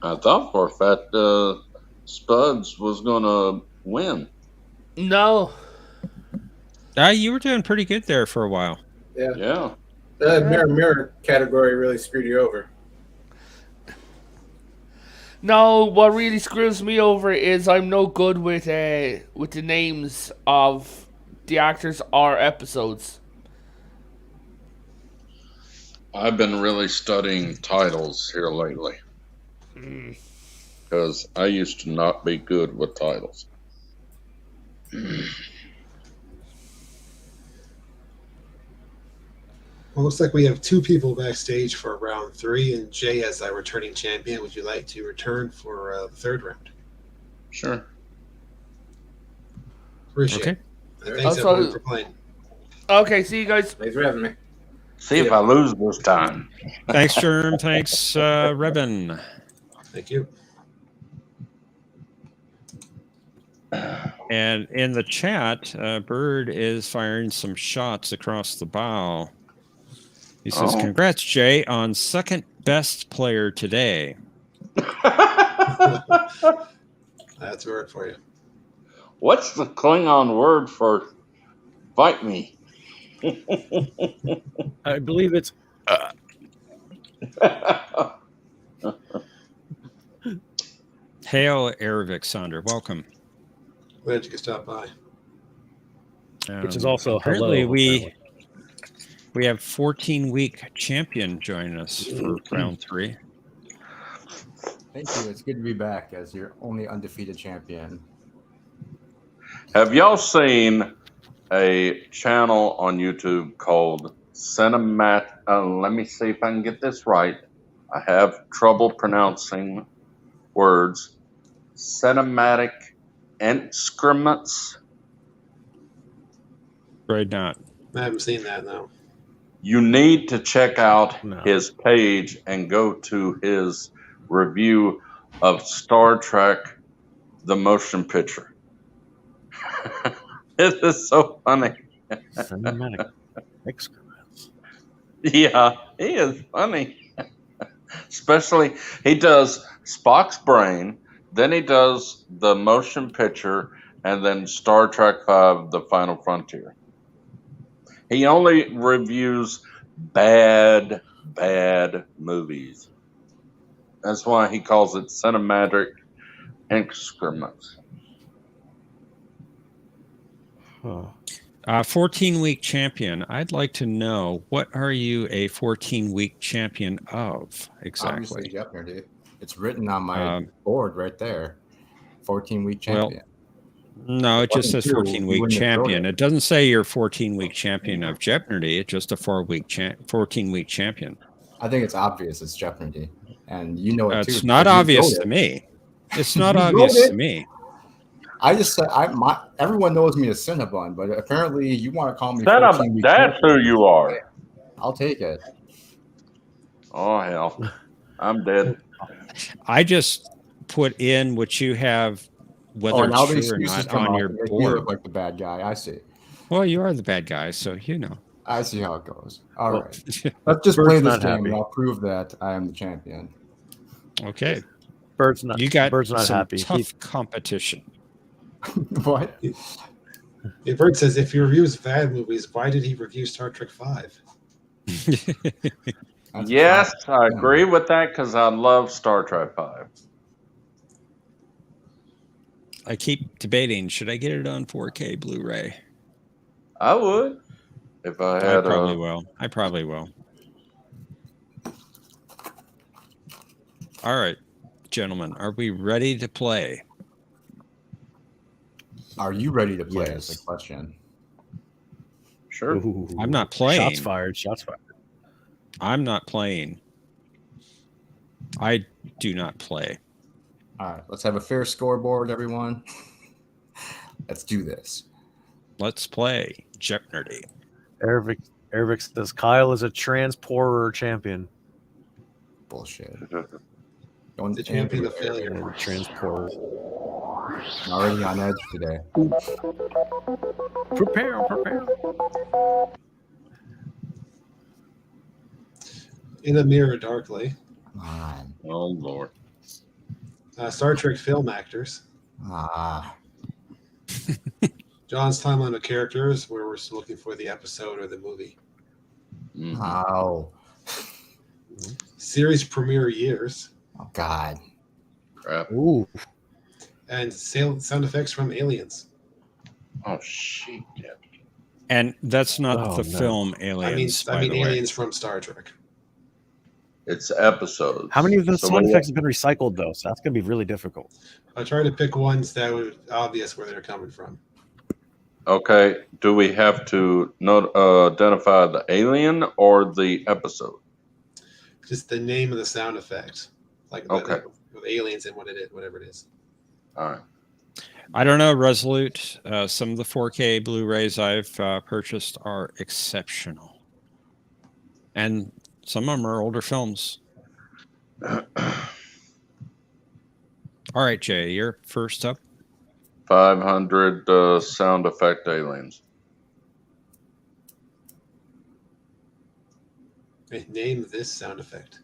I thought for a fact Spuds was going to win. No. You were doing pretty good there for a while. Yeah. The mirror category really screwed you over. No, what really screws me over is I'm no good with the names of the actors or episodes. I've been really studying titles here lately. Because I used to not be good with titles. Well, looks like we have 2 people backstage for round 3, and Jay as our returning champion. Would you like to return for the 3rd round? Sure. Appreciate it. Okay. Thanks everyone for playing. Okay, see you guys. Thanks for having me. See if I lose this time. Thanks, Germ. Thanks, Rebin. Thank you. And in the chat, Bird is firing some shots across the bow. He says, congrats, Jay, on second best player today. That's a word for you. What's the Klingon word for fight me? I believe it's Hail, Erevik Sonder. Welcome. Glad you could stop by. which is also apparently hello. we have 14-week champion joining us for round 3. Thank you. It's good to be back as your only undefeated champion. Have y'all seen a channel on YouTube called Cinemat? Let me see if I can get this right. I have trouble pronouncing words. Cinematic Excrements. Right, not. I haven't seen that, no. You need to check out his page and go to his review of Star Trek, the motion picture. It is so funny. Cinematic excrements. Yeah, he is funny. Especially, he does Spock's brain, then he does the motion picture, and then Star Trek V, The Final Frontier. He only reviews bad movies. That's why he calls it Cinematic Excrements. Huh. 14-week champion. I'd like to know, what are you a 14-week champion of exactly? Obviously, Jeopnerdy. It's written on my board right there. 14-week Well, champion. No, it just wasn't says two, 14-week you wouldn't have thrown champion. it. It doesn't say you're 14-week champion of Jeopnerdy. It's just a 14-week champion. I think it's obvious it's Jeopnerdy, and you know it too. It's not because you obvious wrote to it. me. It's not You wrote obvious it. to me. I just said everyone knows me as Cinnabon, but apparently you want to call me Cinnabon, 14-week that's champion. who you are. I'll take it. Oh, hell. I'm dead. I just put in what you have, whether Oh, it's now the true or excuses not, come on out your to make me board. look like the bad guy. I see. Well, you are the bad guy, so you know. I see how it goes. All Well, right. Let's just Bert's play this not game, happy. and I'll prove that I am the champion. Okay. Bert's not. You got Bert's not some happy. tough competition. What? Bert says, if he reviews bad movies, why did he review Star Trek 5? That's a Yes, fact. I agree with that because I love Star Trek 5. I keep debating, should I get it on 4K Blu-ray? I would if I I had probably a. will. I probably will. All right, gentlemen, are we ready to play? Are you ready to play? Yes. Is the question. Sure. Ooh. I'm not playing. Shots fired. Shots fired. I'm not playing. I do not play. All right. Let's have a fair scoreboard, everyone. Let's do this. Let's play Jeopnerdy. Ervik says Kyle is a transporter champion. Bullshit. The champion of failure. Transporter. I'm already on edge today. Prepare. In a Mirror Darkly. Come on. Oh, Lord. Star Trek film actors. John's timeline of characters, where we're still looking for the episode or the movie. Mhm. How? Series premiere years. Oh, God. Crap. Ooh. And sound effects from Aliens. Oh, shit. Yeah. And that's not Oh, the no. film Aliens, I by mean the way. Aliens from Star Trek. It's episodes. How many of those So sound we- effects have been recycled though? So that's gonna be really difficult. I try to pick ones that were obvious where they're coming from. Okay. Do we have to identify the alien or the episode? Just the name of the sound effect. Like Okay. with Aliens and what it is, whatever it is. All right. I don't know, Resolute. Some of the 4K Blu-rays I've purchased are exceptional. And some of them are older films. All right, Jay, you're first up. 500 sound effect aliens. Okay, name this sound effect.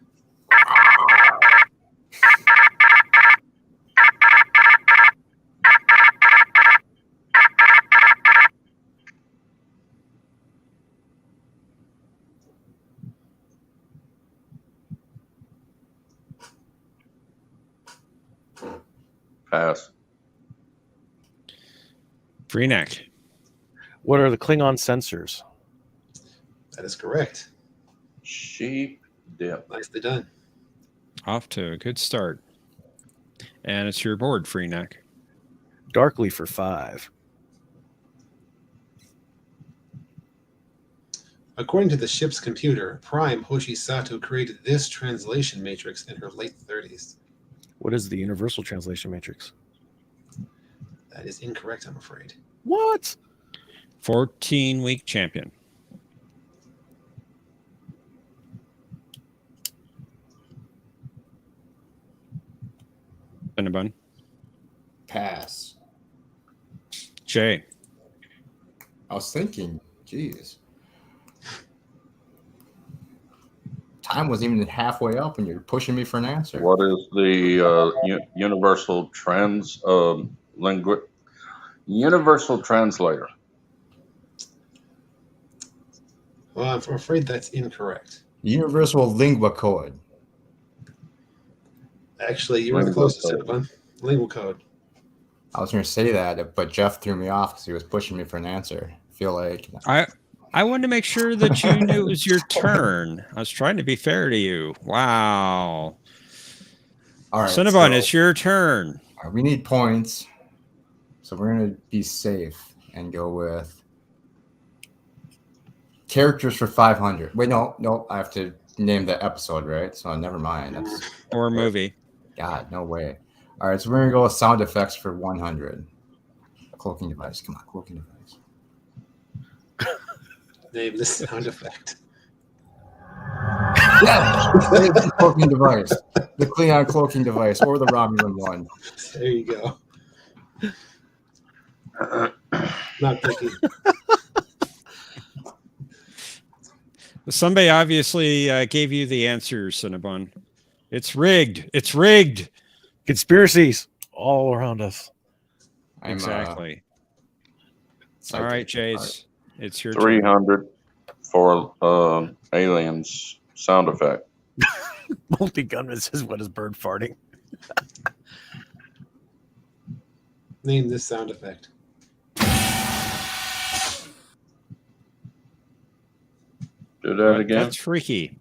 Pass. Freenack. What are the Klingon sensors? That is correct. Sheep dip. Nicely done. Off to a good start. And it's your board, Freenack. Darkly for 5. According to the ship's computer, Prime Hoshi Sato created this translation matrix in her late 30s. What is the Universal Translation Matrix? That is incorrect, I'm afraid. What? 14-week champion. Cinnabon. Pass. Jay. I was thinking, geez. Time wasn't even halfway up and you're pushing me for an answer. What is the universal universal translator? Well, I'm afraid that's incorrect. Universal Lingua Code. Actually, you were the Lingua closest, code. Cinnabon. Lingual code. I was going to say that, but Jeff threw me off because he was pushing me for an answer. I feel like I wanted to make sure that you knew it was your turn. I was trying to be fair to you. Wow. all right. Cinnabon, so- it's your turn. We need points, so we're gonna be safe and go with characters for 500. Wait, no, I have to name the episode, right? So never mind. That's Or movie. God, no way. All right, so we're gonna go with sound effects for 100. Cloaking device. Come on, cloaking device. Name this sound effect. Yeah, the cloaking device, the Klingon cloaking device, or the Romulan one. There you go. Not picky. Somebody obviously gave you the answer, Cinnabon. It's rigged. It's rigged. Conspiracies all around us. Exactly. All right, Jace. It's your 300 for aliens sound effect. Multi-gunman says, "What is bird farting?" Name this sound effect. Do that again. That's freaky.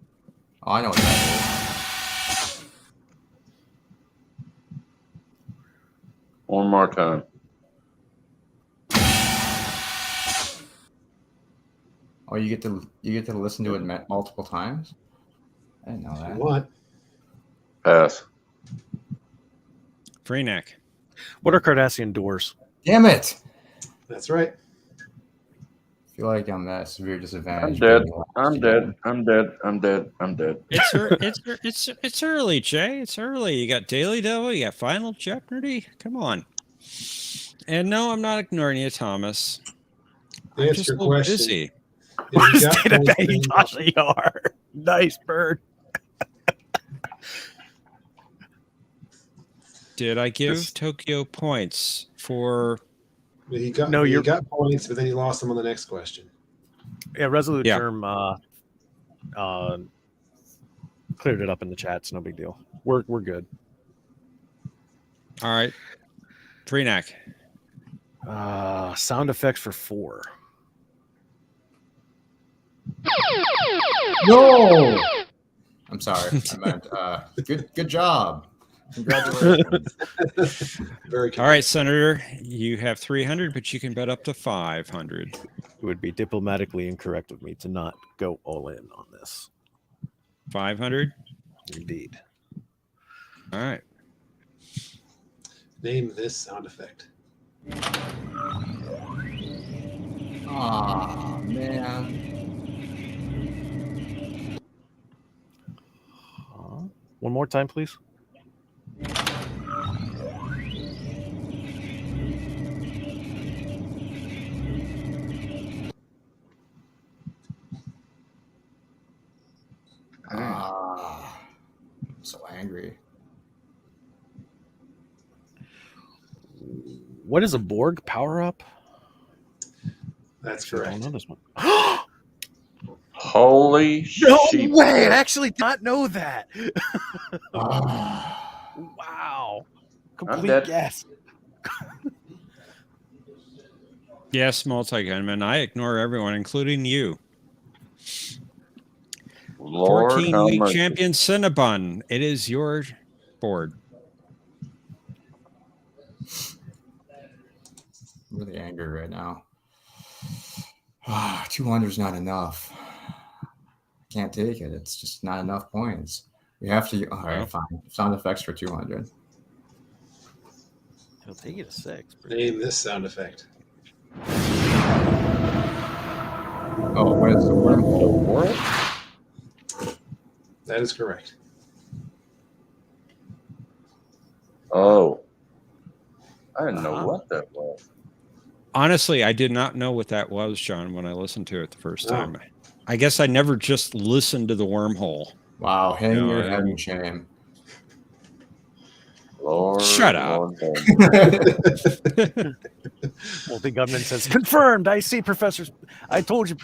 Oh, I know what that is. One more time. Oh, you get to listen to it multiple times. I didn't know that. What? Pass. Free neck. What are Cardassian doors? Damn it! That's right. I feel like I'm at a severe disadvantage. I'm dead. It's early, Jay. It's early. You got Daily Devil. You got Final Jeopardy. Come on. And no, I'm not ignoring you, Thomas. I'm Answer just your a little question. busy. If you got State of points, Banging then- Tasha Yar. Nice bird. Did I give Tokyo points for? He got No, you you're- got points, but then you lost them on the next question. Yeah, Resolute Yeah. Term cleared it up in the chat. It's no big deal. We're good. All right. Free neck. Sound effects for 4. No! I'm sorry. I meant good job. Congratulations. Very All right, Senator. You have 300, but you can bet up to 500. It would be diplomatically incorrect of me to not go all in on this. 500. Indeed. All right. Name this sound effect. Aw, man. One more time, please. I'm so angry. What is a Borg power-up? That's I don't correct. know this one. Holy No sheep. way! I actually did not know that. Ah. Wow. I'm Complete dead. guess. Yes, multi-gunman. I ignore everyone, including you. Lord, 14 how week mercy. champion Cinnabon. It is your board. I'm really angry right now. 200 is not enough. Can't take it. It's just not enough points. We have to. All right, fine. Sound effects for 200. He'll take it to 6. Name this sound effect. Oh, what is the wormhole? That is correct. Oh. I didn't know what that was. Honestly, I did not know what that was, John, when I listened to it the first Oh. time. I guess I never just listened to the wormhole. Wow, hang No, your I head in didn't. shame. Lord, Shut up. Lord, Lord. Multi-gunman says, confirmed. I see, Professor. I told you,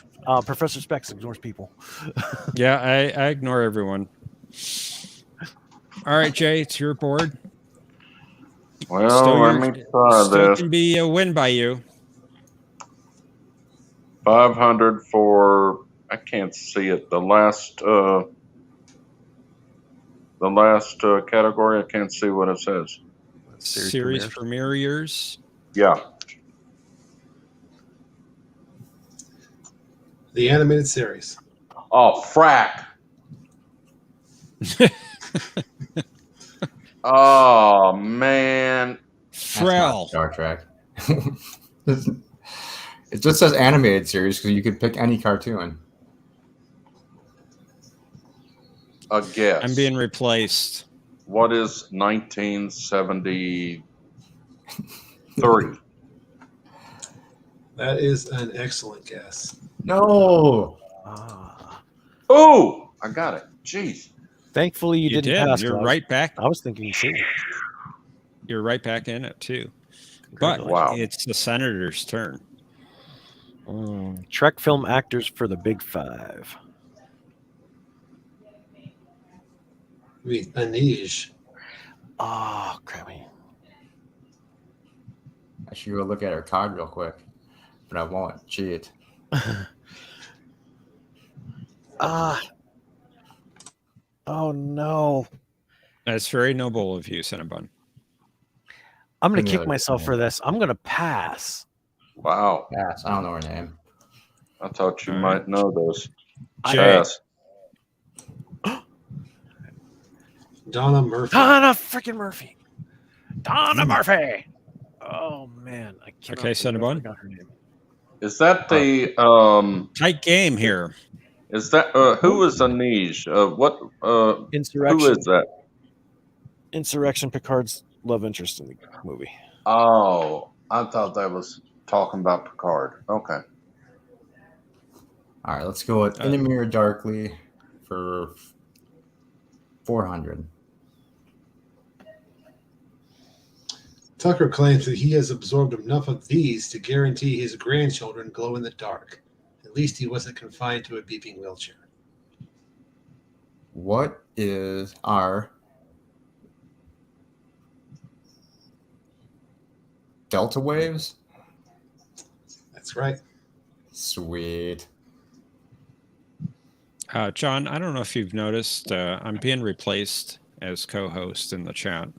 Professor Specs ignores people. Yeah, I ignore everyone. All right, Jay, it's your board. Well, let me try still this. can be a win by you. 500 for, I can't see it. The last category, I can't see what it says. Series premiere years. Yeah. The animated series. Oh, frack. Oh, man. That's not Frel. Star Trek. It just says animated series because you could pick any cartoon. A guess. I'm being replaced. What is 1973? That is an excellent guess. No. Oh, I got it. Jeez. Thankfully, you didn't pass. You're 'cause right back. I was thinking C. You're right back in it too. But Wow. it's the senator's turn. Trek film actors for the Big Five. Anij. Oh, crappy. I should go look at her card real quick, but I won't. Cheat. Oh no. That's very noble of you, Cinnabon. I'm gonna Any kick other myself name? for this. I'm gonna pass. Wow. Yes, I don't know her name. I thought you All might right. know this. Jay. Pass. Donna Murphy. Donna freaking Murphy. Donna Murphy. Oh man, I can't. Okay, Cinnabon. Got her name. Is that the Tight game here. Is that who is Anij? What who Insurrection. is that? Insurrection. Picard's love interest in the movie. Oh, I thought that was talking about Picard. Okay. All right, let's go with In a Mirror Darkly for 400. Tucker claims that he has absorbed enough of these to guarantee his grandchildren glow in the dark. At least he wasn't confined to a beeping wheelchair. What is our Delta Waves? That's right. Sweet. John, I don't know if you've noticed, I'm being replaced as co-host in the chat.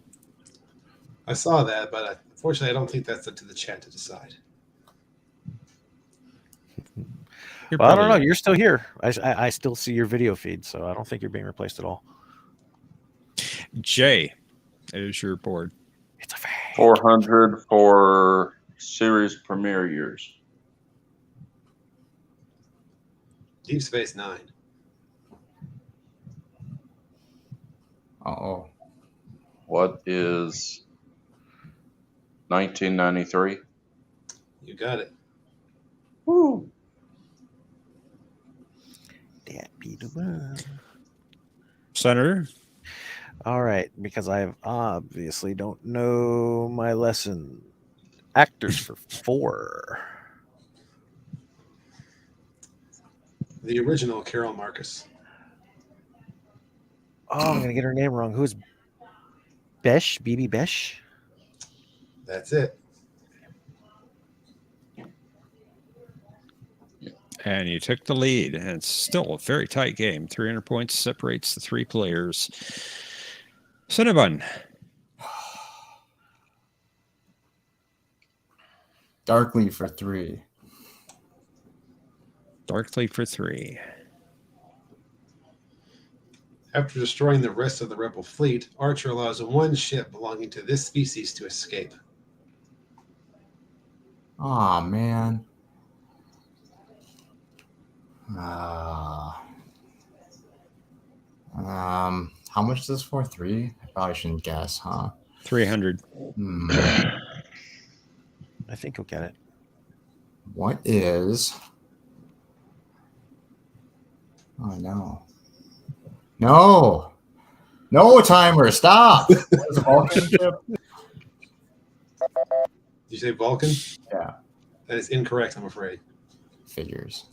I saw that, but unfortunately, I don't think that's up to the chat to decide. Well, I don't know. You're still here. I still see your video feed, so I don't think you're being replaced at all. Jay, it is your board. It's a fake. 400 for series premiere years. Deep Space Nine. Uh-oh. What is 1993? You got it. Woo. That be the one. Senator? All right, because I obviously don't know my lesson. Actors for 4. The original Carol Marcus. Oh, I'm going to get her name wrong. Who's Besh? BB Besh? That's it. And you took the lead, and it's still a very tight game. 300 points separates the three players. Cinnabon. Darkly for 3. Darkly for 3. After destroying the rest of the Rebel fleet, Archer allows one ship belonging to this species to escape. Oh man. How much is this for? 3? I probably shouldn't guess, huh? 300. I think you'll get it. What is? Oh no! No! No timer! Stop! What is a Vulcan ship? Did you say Vulcan? Yeah. That is incorrect, I'm afraid. Figures.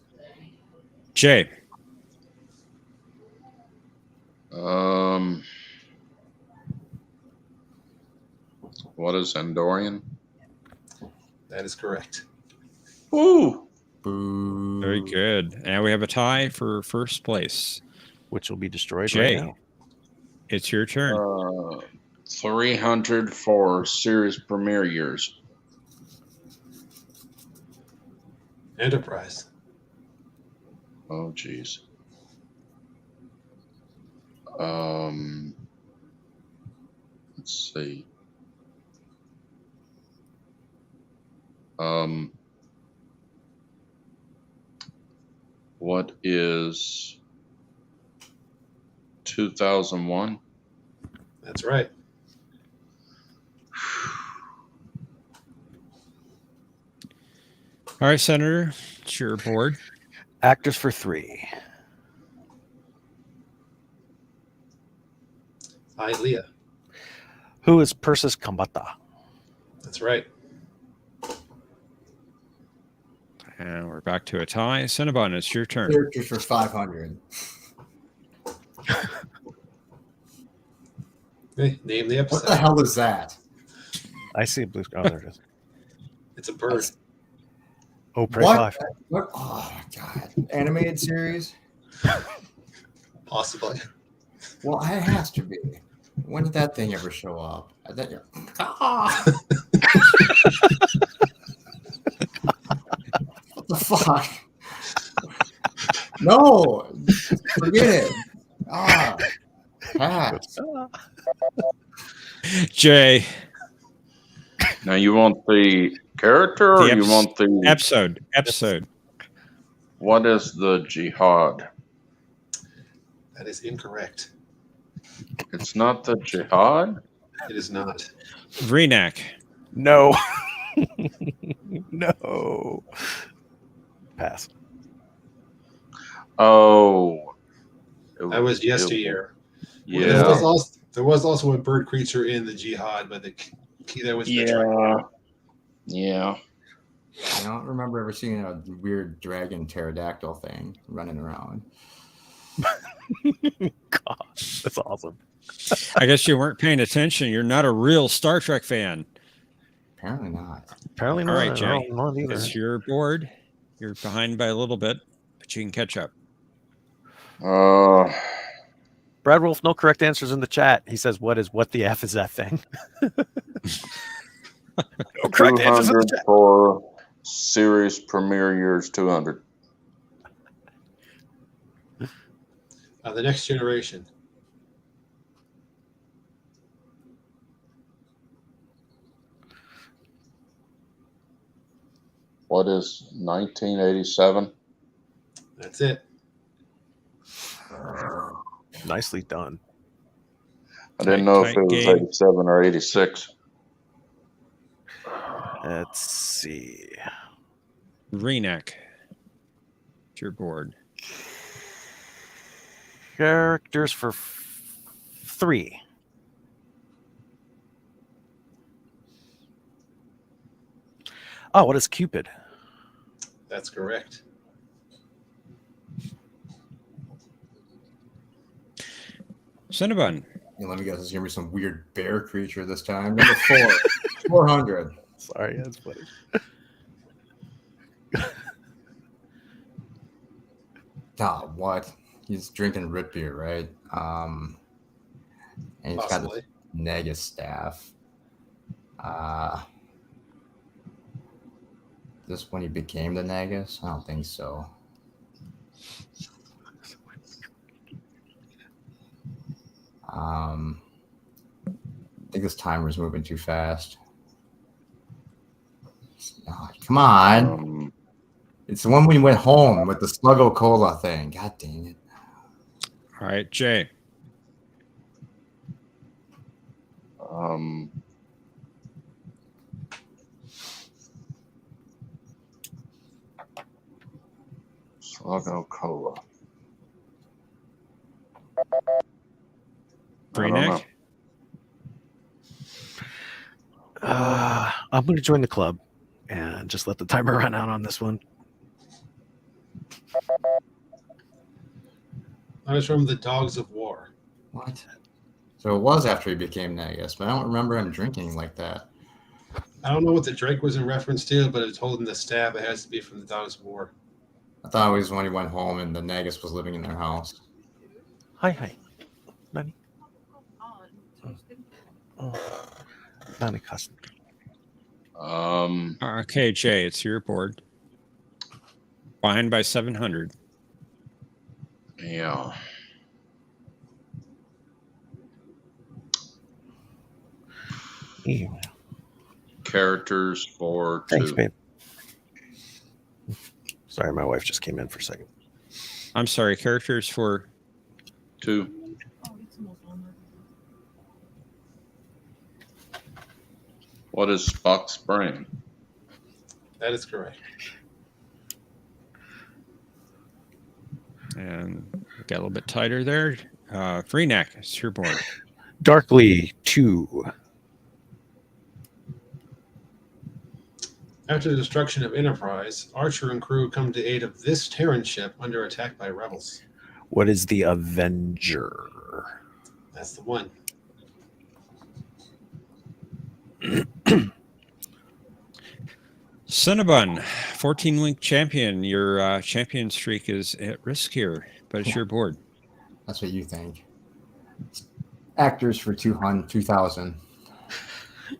Jay. What is Andorian? That is correct. Woo! Boo. Very good. And we have a tie for first place. Which will be destroyed Jay, right now. it's your turn. 300 for series premiere years. Enterprise. Oh, jeez. Let's see. What is 2001? That's right. All right, Senator, it's your board. Actors for 3. Leah. Who is Persis Kambata? That's right. And we're back to a tie. Cinnabon, it's your turn. Characters for 500. Hey, name the episode. What the hell is that? I see a blue. Oh, there it is. It's a bird. Oh, Prey What? 5. What? Oh, God. Animated series? Possibly. Well, it has to be. When did that thing ever show up? What the fuck? No, forget it. Pass. Jay. Now, you want the character or you want the episode? What is the jihad? That is incorrect. It's not the jihad? It is not. Vreenak. No. No. Pass. Oh. That was yesteryear. Yeah. There was also a bird creature in the jihad, but the key there was Yeah. I don't remember ever seeing a weird dragon pterodactyl thing running around. God, that's awesome. I guess you weren't paying attention. You're not a real Star Trek fan. Apparently not. Apparently not. All right, Jay. No, not either. It's your board. You're behind by a little bit, but you can catch up. Brad Wolf, no correct answers in the chat. He says, what the F is that thing? No correct answers in the 200 chat. for series premiere years, 200. The Next Generation. What is 1987? That's it. Nicely done. I didn't know if it was game. 87 or 86. Let's see. Vreenak. It's your board. Characters for 3. Oh, what is Cupid? That's correct. Cinnabon. Let me guess, it's going to be some weird bear creature this time. Number 4. 400. Sorry, that's funny. What? He's drinking root beer, right? And he's Possibly. got this Negus staff. This when he became the Negus? I don't think so. I think this timer's moving too fast. Come on. It's the one when we went home with the Sluggo Cola thing. God dang it. All right, Jay. Sluggo Cola. Vreenak. I'm going to join the club and just let the timer run out on this one. I was from the Dogs of War. What? So it was after he became Negus, but I don't remember him drinking like that. I don't know what the drink was in reference to, but it's holding the staff. It has to be from the Dogs of War. I thought it was when he went home and the Negus was living in their house. Hi. Nani? Not a custom. Okay, Jay, it's your board. Behind by 700. Yeah. Ew. Characters for Thanks, 2. babe. Sorry, my wife just came in for a second. I'm sorry, characters for 2. What is Spock's brain? That is correct. and get a little bit tighter there. Free neck, it's your board. Darkly 2. After the destruction of Enterprise, Archer and crew come to aid of this Terran ship under attack by rebels. What is the Avenger? That's the one. Cinnabon, 14-link champion. Your champion streak is at risk here, but it's your board. That's what you think. Actors for 2,000.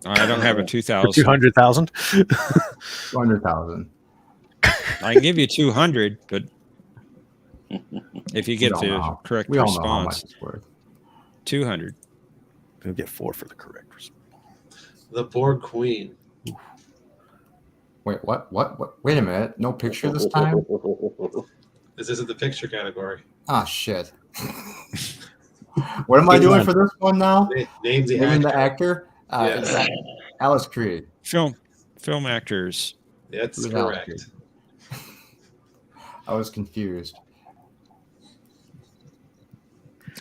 I don't have a 2,000. 200,000? 200,000. I can give you 200, but if you get the correct we all know how much response, it's worth. 200. You'll get 4 for the correct response. The Borg Queen. Wait, what? Wait a minute. No picture this time? This isn't the picture category. Ah, shit. What am I doing for this one now? Name the Naming actor. the actor? Yes. Alice Creed. Film actors. That's Who's Alice correct. Creed? I was confused.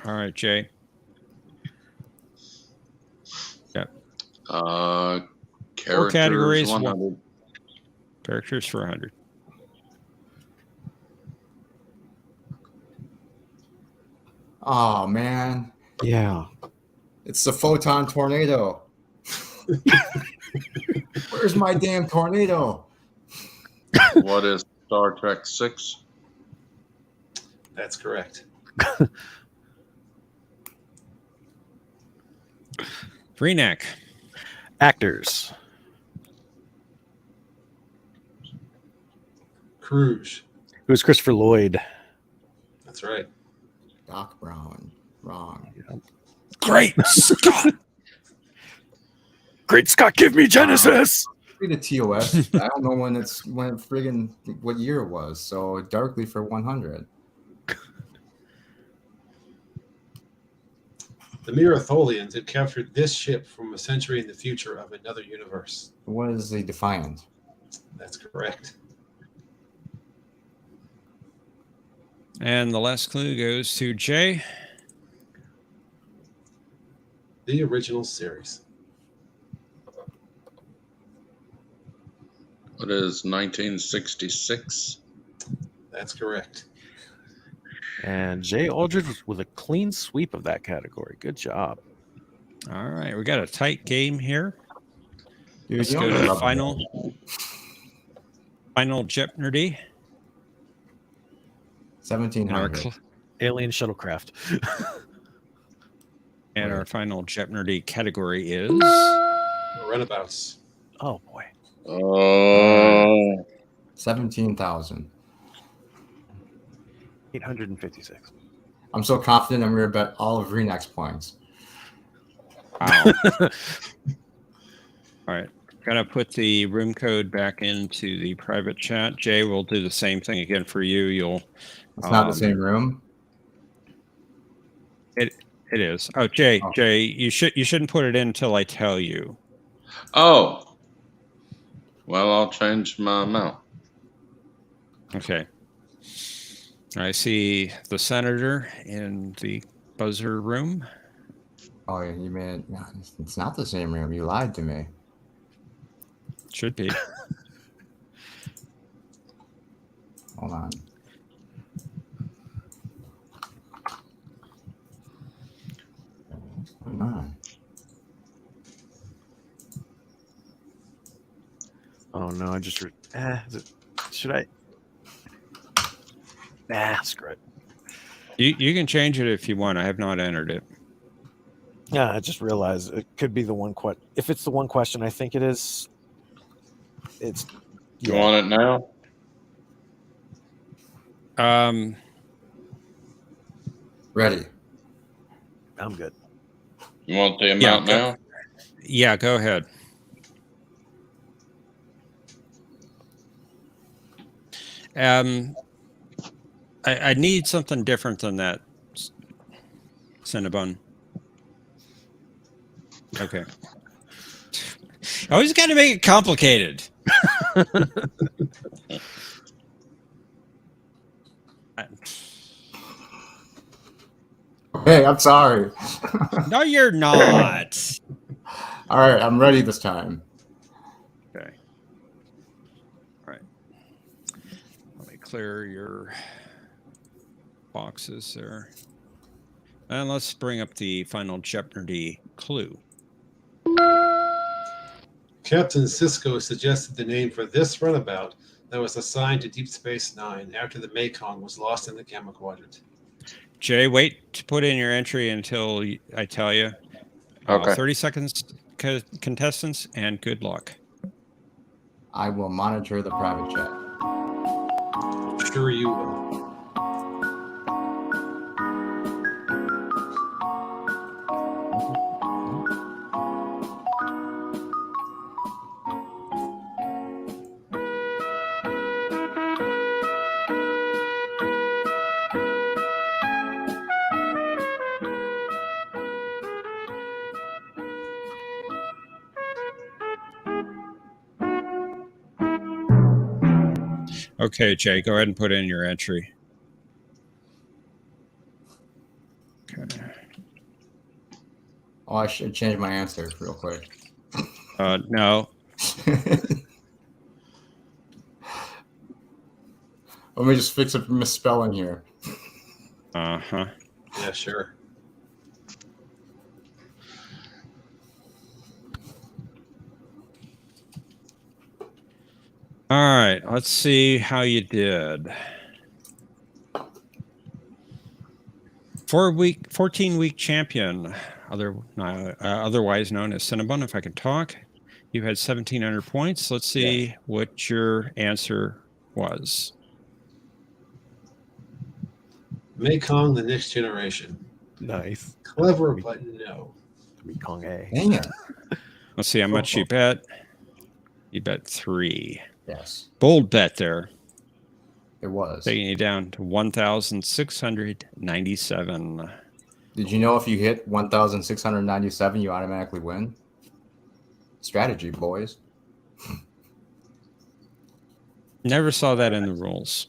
All right, Jay. Yep. Characters, categories, 100. Characters for 100. Oh, man. Yeah. It's the photon tornado. Where's my damn tornado? What is Star Trek 6? That's correct. Free neck. Actors. Cruz. Who's Christopher Lloyd? That's right. Doc Brown. Wrong. Great Scott! Great Scott, give me Genesis! Read the TOS. I don't know when friggin' what year it was. So Darkly for 100. The Miratholians had captured this ship from a century in the future of another universe. What is the Defiant? That's correct. And the last clue goes to Jay. The original series. What is 1966? That's correct. And Jay Aldridge with a clean sweep of that category. Good job. All right, we got a tight game here. Dude, Let's you go don't to the love final Jeopnerdy. 1700. Alien shuttlecraft. And our final Jeopnerdy category is Runabouts. Oh, boy. 17,000. 856. I'm so confident I'm going to bet all of Renek's points. wow. All right. Gotta put the room code back into the private chat. Jay will do the same thing again for you. You'll It's not the same room. It is. Oh, Jay, Oh. Jay, you shouldn't put it in until I tell you. Oh. Well, I'll change my amount. Okay. I see the senator in the buzzer room. Oh, yeah, you made it. No, it's not the same room. You lied to me. Should be. Hold on. What's going on? Oh, no. I just... should I... Nah, screw it. You can change it if you want. I have not entered it. Yeah, I just realized it could be the one question. If it's the one question, I think it is. It's. You want it now? Ready. I'm good. You want the amount now? Yeah, go ahead. I need something different than that, Cinnabon. Okay. I always got to make it complicated. Hey, I'm sorry. No, you're not. All right, I'm ready this time. Okay. All right. Let me clear your boxes there. And let's bring up the final Jeopnerdy clue. Captain Cisco suggested the name for this runabout that was assigned to Deep Space Nine after the Mekong was lost in the Gamma Quadrant. Jay, wait to put in your entry until I tell you. Okay. 30 seconds, contestants, and good luck. I will monitor the private chat. Sure you will. Okay, Jay, go ahead and put in your entry. Okay. Oh, I should change my answer real quick. No. Let me just fix a misspelling here. Uh-huh. Yeah, sure. All right, let's see how you did. 14-week champion, otherwise known as Cinnabon, if I can talk. You had 1,700 points. Let's see what your answer was. Mekong, the next generation. Nice. Clever, but no. Mekong A. Dang it. Let's see how much you bet. You bet 3. Yes. Bold bet there. It was. Taking you down to 1,697. Did you know if you hit 1,697, you automatically win? Strategy, boys. Never saw that in the rules.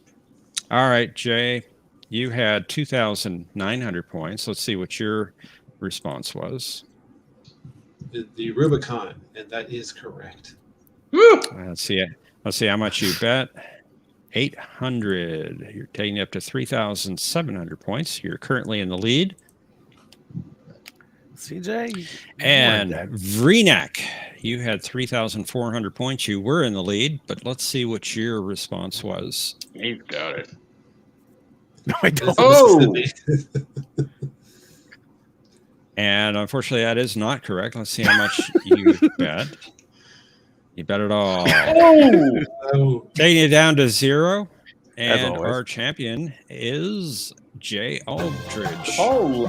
All right, Jay, you had 2,900 points. Let's see what your response was. The Rubicon, and that is correct. Let's see it. Let's see how much you bet. 800. You're taking up to 3,700 points. You're currently in the lead. CJ. And Vreenak, you had 3,400 points. You were in the lead, but let's see what your response was. He's got it. No, I don't. Oh! And unfortunately, that is not correct. Let's see how much you bet. You bet it all. Oh! Taking it down to 0. As And always. our champion is Jay Aldridge. Oh!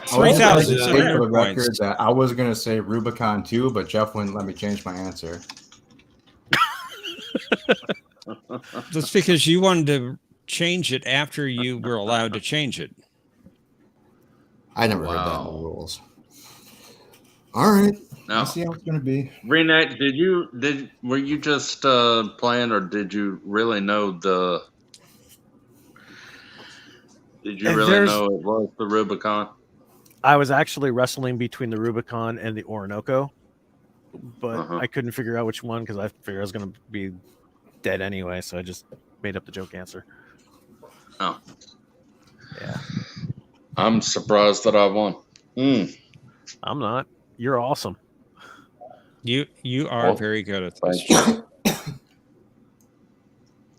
3,000 For the record, points. that I was going to say Rubicon too, but Jeff wouldn't let me change my answer. That's because you wanted to change it after you were allowed to change it. I never heard that in the rules. All right. Now, Let's see how it's going to be. Renat, were you just playing, or did you really know the? Did you really know it was the Rubicon? I was actually wrestling between the Rubicon and the Orinoco, but I couldn't figure out which one because I figured I was going to be dead anyway, so I just made up the joke answer. Oh. Yeah. I'm surprised that I won. I'm not. You're awesome. You are very good at this.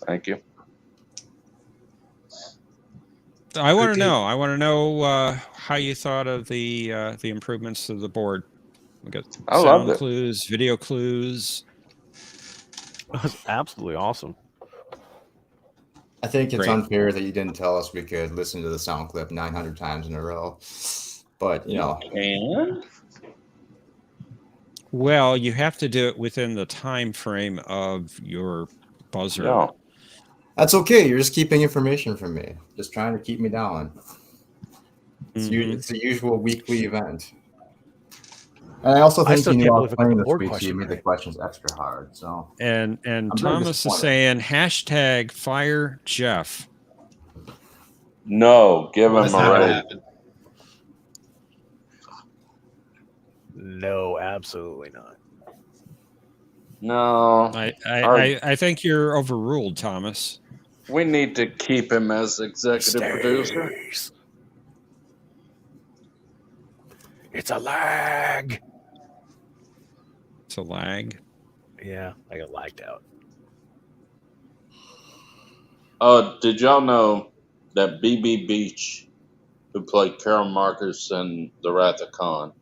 Thank you. I want to know how you thought of the improvements to the board. We got I loved sound it. clues, video clues. It was absolutely awesome. I think it's Great. unfair that you didn't tell us we could listen to the sound clip 900 times in a row. But, you know, And Well, you have to do it within the time frame of your buzzer. yeah, that's okay. You're just keeping information from me. Just trying to keep me down. It's the usual weekly event. And I also think still you knew can't I believe was I got playing the this board week, so you question made the right. questions extra hard. So And very Thomas is disappointed. saying hashtag fire Jeff. no, give Well, him that's a not gonna raise. happen. No, absolutely not. No, I think you're overruled, Thomas. we need to keep him as executive producer. Stays. It's a lag. It's a lag. Yeah, I got lagged out. Did y'all know that BB Beach, who played Carol Marcus in The Wrath of Khan,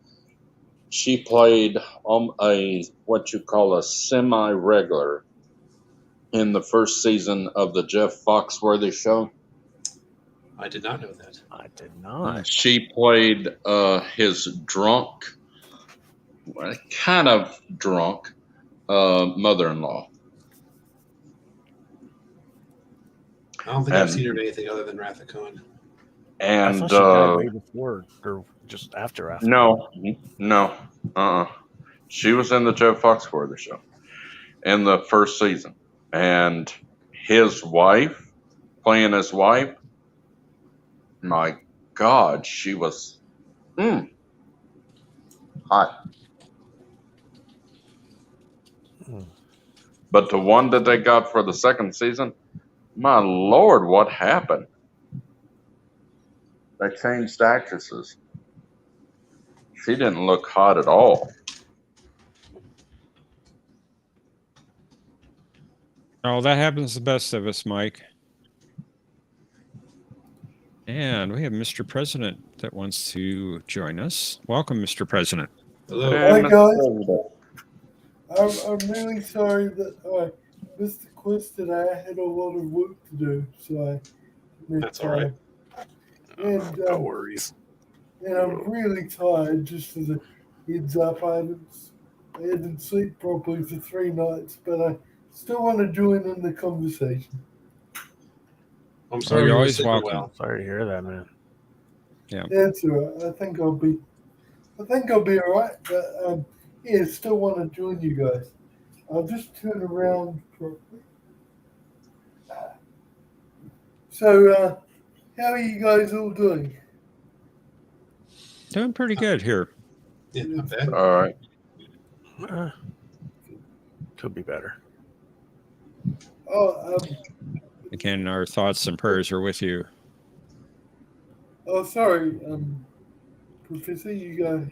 she played a what you call a semi-regular in the first season of the Jeff Foxworthy show. I did not know that. I did not. She played his drunk, kind of drunk, mother-in-law. I don't think I've seen her in anything other than Wrath of Khan. I And thought she died way before or just after. no. She was in the Jeff Foxworthy show in the first season, and his wife, playing his wife, my God, she was hot. But the one that they got for the second season, my Lord, what happened? They changed actresses. She didn't look hot at all. Oh, that happens to the best of us, Mike. And we have Mr. President that wants to join us. Welcome, Mr. President. Hello. Hi, Mr. guys. President. I'm really sorry that I missed the quiz today. I had a lot of work to do, so I missed That's all right. And, No worries. And I'm really tired, just as a heads up. I didn't sleep properly for 3 nights, but I still want to join in the conversation. I'm sorry. you're you were always sick or welcome. well. Sorry to hear that, man. That's all right. I think I'll be all right. But yeah, still want to join you guys. I'll just turn around properly. So, how are you guys all doing? Doing pretty good here. Yeah, not bad. All right. Could be better. Oh, Again, our thoughts and prayers are with you. sorry, Professor, you go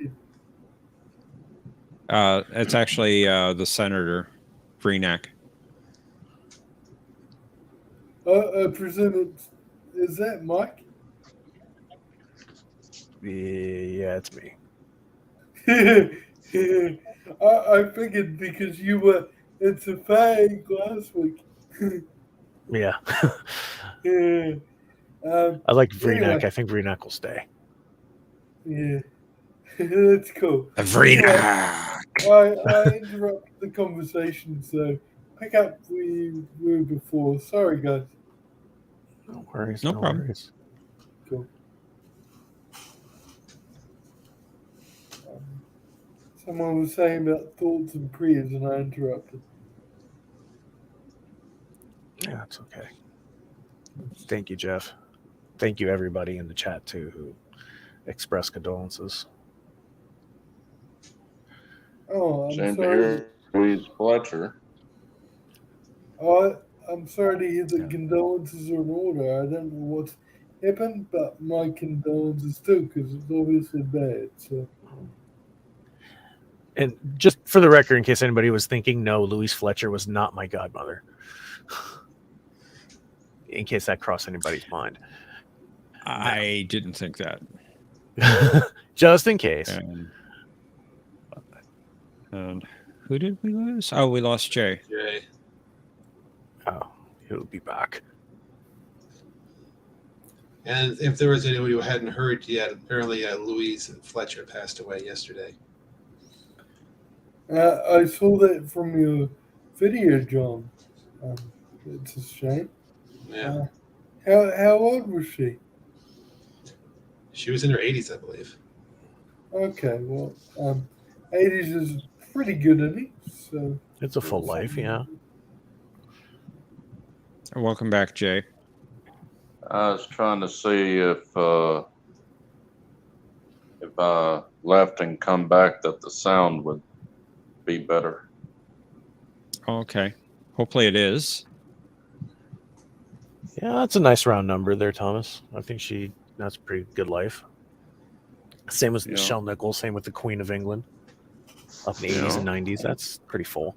ahead. It's actually the Senator Vreenak. I presume is that Mike? Yeah, it's me. I figured because you were it's a fake last week. Yeah. Yeah. I like Vreenak. Anyway. I think Vreenak will stay. Yeah. That's cool. Vreenak! I interrupted the conversation, so pick up where you were before. Sorry, guys. No worries. No problem. Worries. Cool. Someone was saying about thoughts and prayers, and I interrupted. Yeah, that's okay. Thank you, Jeff. Thank you, everybody in the chat, too, who expressed condolences. Oh, I'm Shame to sorry. hear Louise Fletcher. Oh, I'm sorry to hear that condolences are in order. I don't know what's happened, but my condolences too, because it's obviously bad. So. And just for the record, in case anybody was thinking, no, Louise Fletcher was not my godmother. In case that crossed anybody's mind. I didn't think that. Just in case. And who did we lose? Oh, we lost Jay. Jay. Oh, he'll be back. And if there was anybody who hadn't heard yet, apparently Louise Fletcher passed away yesterday. I saw that from your video, John. It's a shame. Yeah. How old was she? She was in her 80s, I believe. Okay, well, 80s is pretty good, isn't it? So it's a full life, yeah. Welcome back, Jay. I was trying to see if I left and come back that the sound would be better. Okay. Hopefully it is. Yeah, that's a nice round number there, Thomas. I think that's a pretty good life. Same as Michelle Nichols, same with the Queen of England. Up in the 80s and 90s. That's pretty full.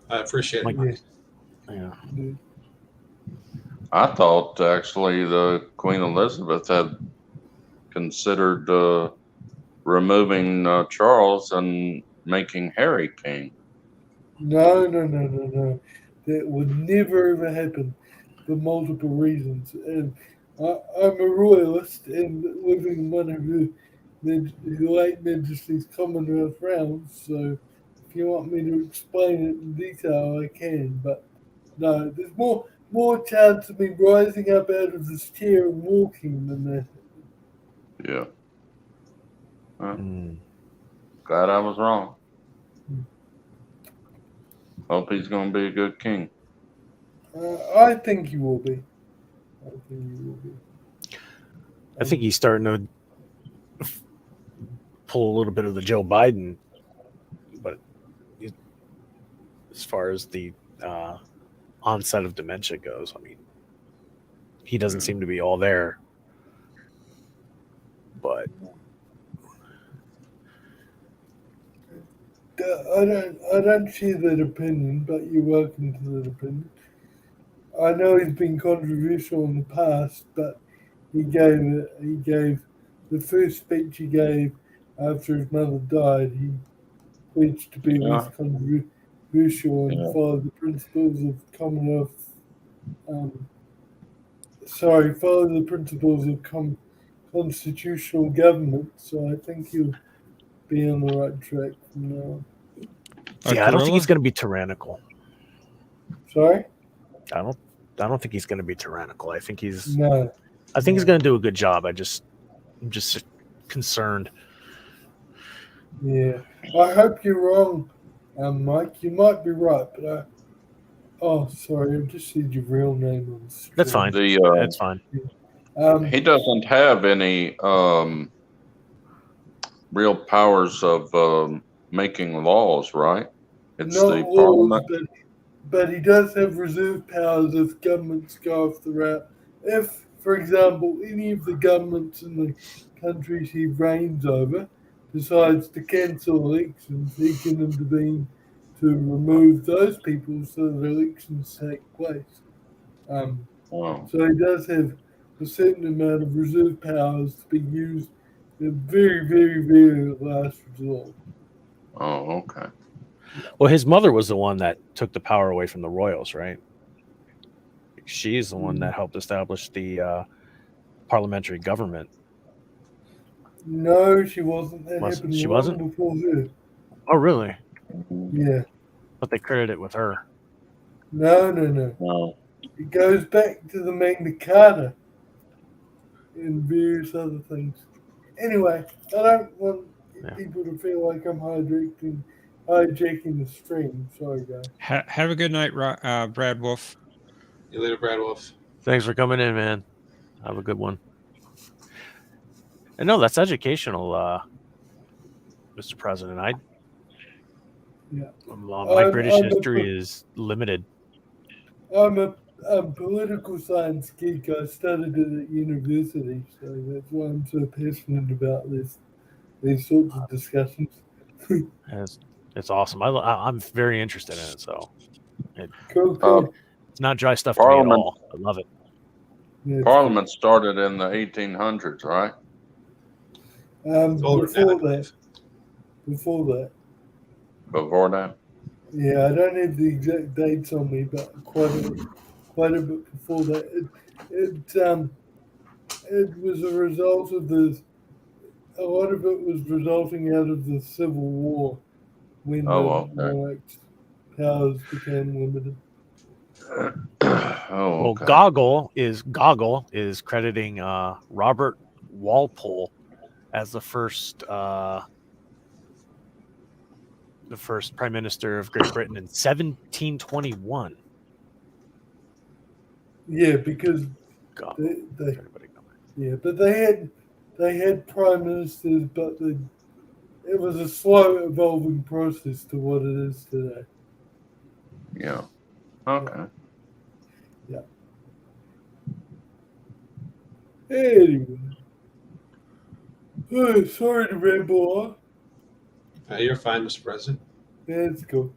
I appreciate it. Yeah. I thought actually the Queen Elizabeth had considered removing Charles and making Harry king. No. That would never ever happen for multiple reasons. And I'm a royalist and living one of her late Majesty's Commonwealth realms, so if you want me to explain it in detail, I can. But no, there's more chance of me rising up out of this chair and walking than that. Yeah. Glad I was wrong. Hope he's going to be a good king. I think he will be. I think he's starting to pull a little bit of the Joe Biden, but as far as the onset of dementia goes, I mean, he doesn't seem to be all there. But I don't share that opinion, but you're welcome to that opinion. I know he's been controversial in the past, but he gave the first speech he gave after his mother died. He pledged to be less controversial and follow the principles of follow the principles of constitutional government. So I think he'll be on the right track from now on. Yeah, I don't think he's going to be tyrannical. Sorry? I don't think he's going to be tyrannical. I think he's No. I think he's going to do a good job. I'm just concerned. Yeah. I hope you're wrong, Mike. You might be right, but sorry, I just said your real name on the screen. That's fine. That's fine. He doesn't have any real powers of making laws, right? It's Not the laws, parliament. but he does have reserve powers if governments go off the route. If, for example, any of the governments in the countries he reigns over decides to cancel elections, he can intervene to remove those people so that elections take place. So he does have a certain amount of reserve powers to be used in very, very, very last resort. Oh, okay. Well, his mother was the one that took the power away from the royals, right? She's the one that helped establish the parliamentary government. No, she wasn't. That happened She long wasn't? before her. Oh, really? Yeah. But they credit it with her. No. It goes back to the Magna Carta and various other things. Anyway, I don't want people to feel like I'm hijacking the stream. Sorry, guys. Have a good night, Brad Wolf. See you later, Brad Wolf. Thanks for coming in, man. Have a good one. And no, that's educational, Mr. President. My British history is limited. I'm a political science geek. I studied it at university, so that's why I'm so passionate about these sorts of discussions. It's awesome. I'm very interested in it. So cool. It's not dry stuff to me at all. I love it. Yeah, Parliament started in the 1800s, right? Older than that, I believe. Before that. Before that? Yeah, I don't have the exact dates on me, but quite a bit before that. It was a result of a lot of it was resulting out of the Civil War when the Oh, okay. monarch's powers became limited. Oh, Well, okay. Goggle is crediting Robert Walpole as the first prime minister of Great Britain in 1721. Yeah, because Goggle. but they had prime ministers, but it was a slow evolving process to what it is today. Yeah. Okay. Yeah. Anyway. Oh, sorry to ramble on. You're fine, Mr. President. That's cool.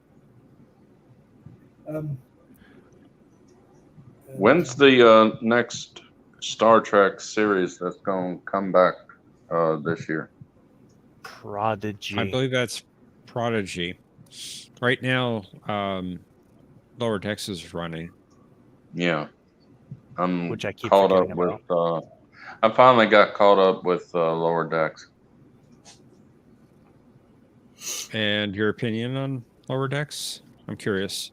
When's the next Star Trek series that's going to come back this year? Prodigy. I believe that's Prodigy. Right now, Lower Decks is running. Yeah. I'm Which I keep caught up forgetting with. about. I finally got caught up with Lower Decks. And your opinion on Lower Decks? I'm curious.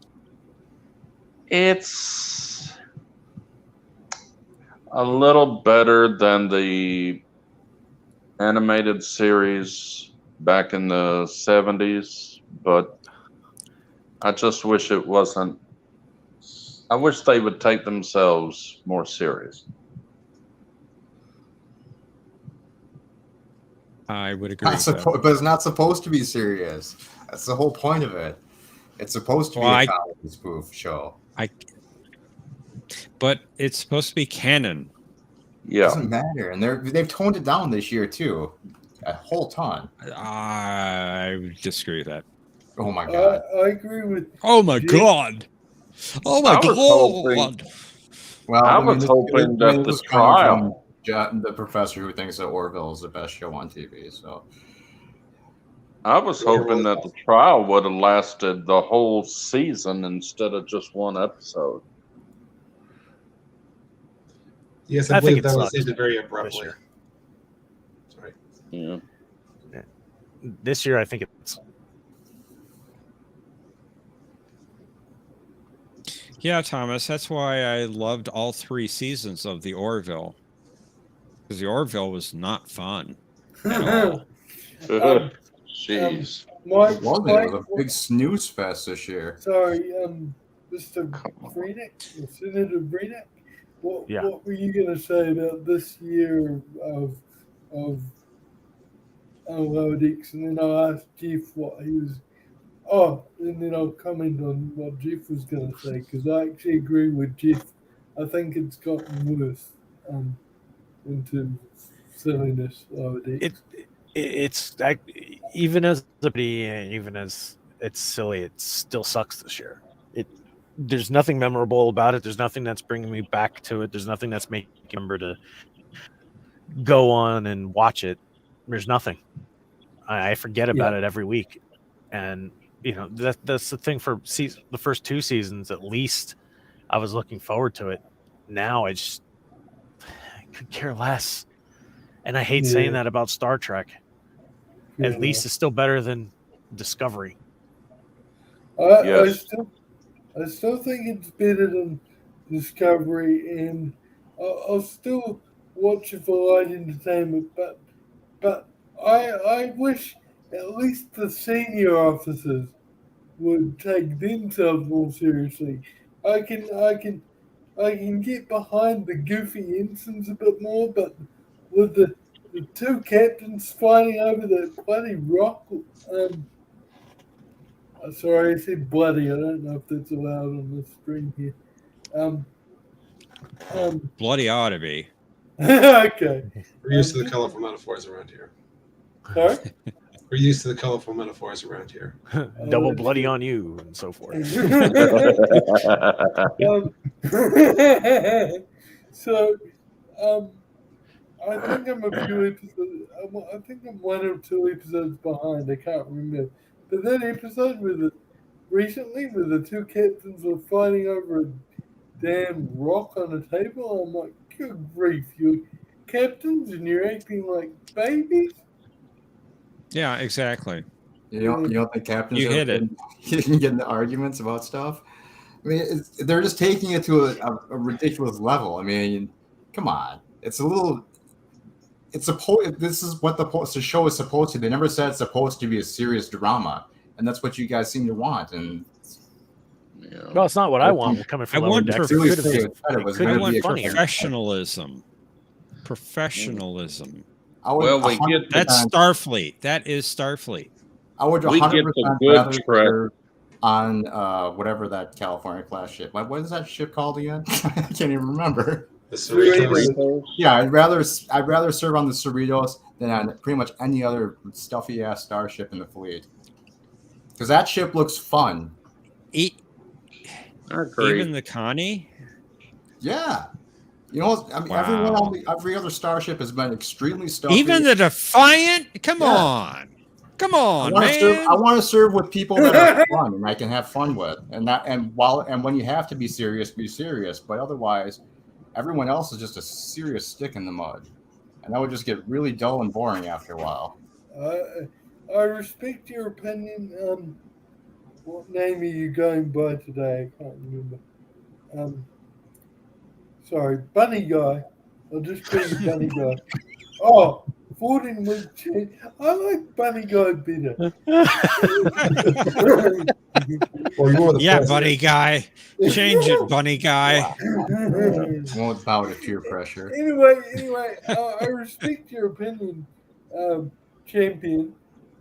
It's a little better than the animated series back in the 70s, but I just wish it wasn't. I wish they would take themselves more serious. I would agree. But it's not supposed to be serious. That's the whole point of it. It's supposed to be a comedy spoof show. But it's supposed to be canon. Yeah, doesn't matter, and they've toned it down this year too, a whole ton. I disagree with that. Oh my god! I agree with. Oh my god! Oh my god! Well, I was hoping that the trial. The professor who thinks that Orville is the best show on TV. So I was hoping that the trial would have lasted the whole season instead of just one episode. Yes, I believe that was ended very abruptly. Sorry. Yeah. This year, I think it's. Yeah, Thomas, that's why I loved all 3 seasons of the Orville. Because the Orville was not fun at all. Jeez. It was a big snooze fest this year. Sorry, Mr. Brainy, Senator Brainy, what were you going to say about this year of Lower Decks? And then I'll ask Jeff what he was. Oh, and then I'll comment on what Jeff was going to say, because I actually agree with Jeff. I think it's gotten worse into silliness, Lower Decks. It's even as it's silly, it still sucks this year. There's nothing memorable about it. There's nothing that's bringing me back to it. There's nothing that's making me remember to go on and watch it. There's nothing. I forget about it every week, and that's the thing for the first 2 seasons. At least I was looking forward to it. Now I could care less. And I hate saying that about Star Trek. At least it's still better than Discovery. I still think it's better than Discovery, and I'll still watch it for light entertainment. But I wish at least the senior officers would take themselves more seriously. I can get behind the goofy ensigns a bit more, but with the 2 captains fighting over that bloody rock. Sorry, I said bloody. I don't know if that's allowed on the screen here. Bloody ought to be. Okay. We're used to the colorful metaphors around here. Sorry? We're used to the colorful metaphors around here. Double bloody on you and so forth. So, I think I'm a few episodes. I think I'm 1 or 2 episodes behind. I can't remember. But that episode recently, where the two captains were fighting over a damn rock on a table, I'm like, good grief, you're captains and you're acting like babies. Yeah, exactly. You don't think captains You are hit it. getting into arguments about stuff? I mean, they're just taking it to a ridiculous level. I mean, come on. It's a little. It's supposed. This is what the show is supposed to. They never said it's supposed to be a serious drama, and that's what you guys seem to want. And No, it's not what I want. Coming from Lower Decks, it could have been funnier. Professionalism. Professionalism. Well, we get that's Starfleet. That is Starfleet. I would 100% rather serve on whatever that California class ship. What is that ship called again? I can't even remember. The Cerritos. Yeah, I'd rather serve on the Cerritos than on pretty much any other stuffy ass starship in the fleet. Because that ship looks fun. Even the Connie? Yeah. You know, I mean, every other starship has been extremely stuffy. Even the Defiant? Come on. Come on, man. I want to serve with people that are fun and I can have fun with. And when you have to be serious, be serious. But otherwise, everyone else is just a serious stick in the mud. And that would just get really dull and boring after a while. I respect your opinion. What name are you going by today? I can't remember. Sorry, Bunny Guy. I'll just call you Bunny Guy. Oh, 14-week change. I like Bunny Guy better. Yeah, Bunny Guy. Change it, Bunny Guy. Won't bow to peer pressure. Anyway, I respect your opinion, champion,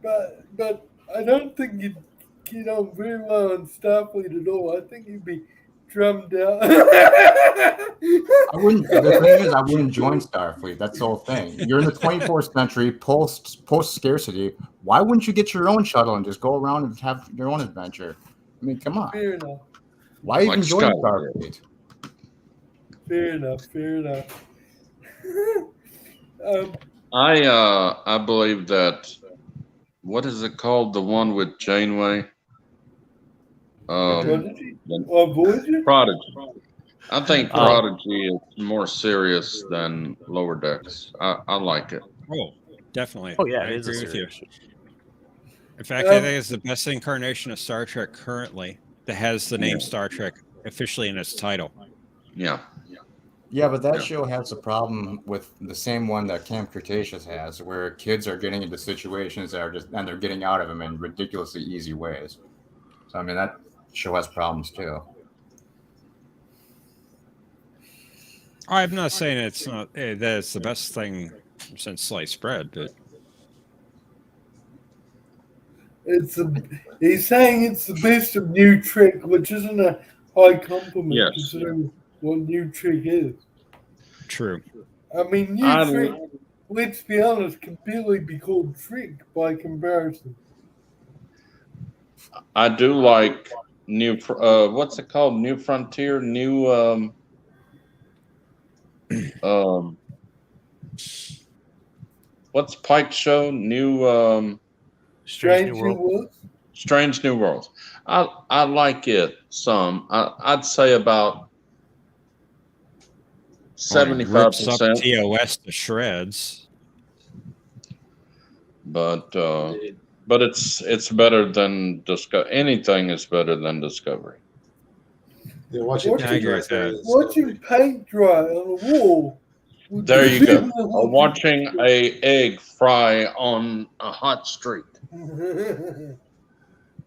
but I don't think you'd get on very well in Starfleet at all. I think you'd be drummed out. The thing is, I wouldn't join Starfleet. That's the whole thing. You're in the 24th century, post scarcity. Why wouldn't you get your own shuttle and just go around and have your own adventure? I mean, come on. Fair enough. Why even join Starfleet? Fair enough. I believe that. What is it called? The one with Janeway. Prodigy? Prodigy. I think Prodigy is more serious than Lower Decks. I like it. Oh, definitely. Oh yeah, I it is agree with you. serious. In fact, I think it's the best incarnation of Star Trek currently that has the name Star Trek officially in its title. Yeah. Yeah, but that show has a problem with the same one that Camp Cretaceous has, where kids are getting into situations that are and they're getting out of them in ridiculously easy ways. So I mean, that show has problems too. I'm not saying it's not that it's the best thing since sliced bread, but he's saying it's the best of New Trek, which isn't a high compliment considering what New Trek is. True. I mean, New Trek, let's be honest, can barely be called Trek by comparison. I do like New. What's it called? New Frontier. New. What's Pike's show? New. Strange New Worlds. Strange New Worlds. I like it some. I'd say about 75%. TOS to shreds. But it's better than anything is better than Discovery. Yeah, watching paint dry on a wall. There you go. Watching a egg fry on a hot street.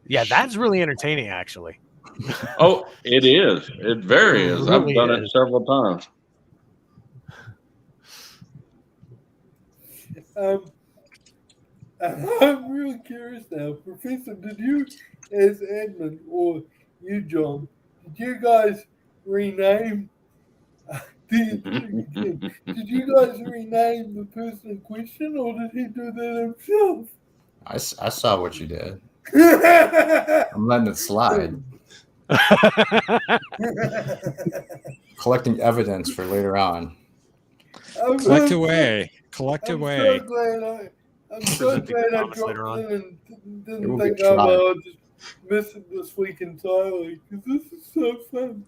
Yeah, that's really entertaining, actually. Oh, it is. It very is. I've done it several times. I'm really curious now. Professor, did you, as Edmund, or you, John, did you guys rename... Did you guys rename the person in question, or did he do that himself? I saw what you did. I'm letting it slide. Collecting evidence for later on. Collect away. Collect I'm away. so glad I'm so Presenting glad I promise dropped later on. in and It didn't will be think a try. I'll just miss it this week entirely because this is so fun.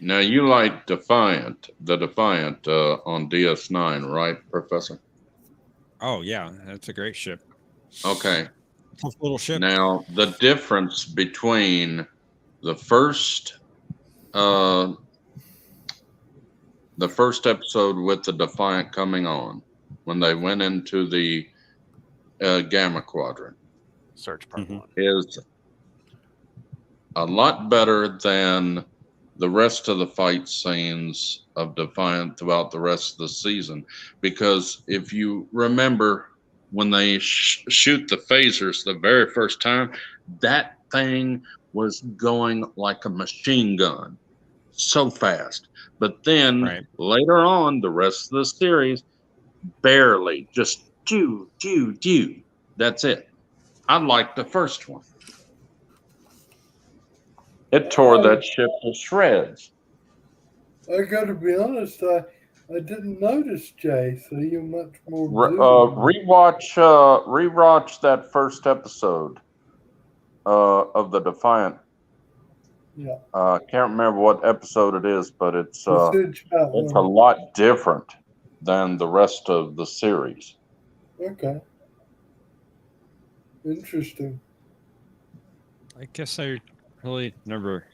Now you like the Defiant on DS9, right, Professor? Oh yeah, that's a great ship. Okay. Tough little ship. Now the difference between the first episode with the Defiant coming on when they went into the Gamma Quadrant Search part one. is a lot better than the rest of the fight scenes of Defiant throughout the rest of the season. Because if you remember when they shoot the phasers the very first time, that thing was going like a machine gun so fast. But then later on, the rest of the series, barely, just do. That's it. I like the first one. It tore that ship to shreds. I gotta be honest, I didn't notice, Jay, so you're much more Rewatch that first episode of the Defiant. Yeah. Can't remember what episode it is, but it's a one. lot different than the rest of the series. Okay. Interesting. I guess I really never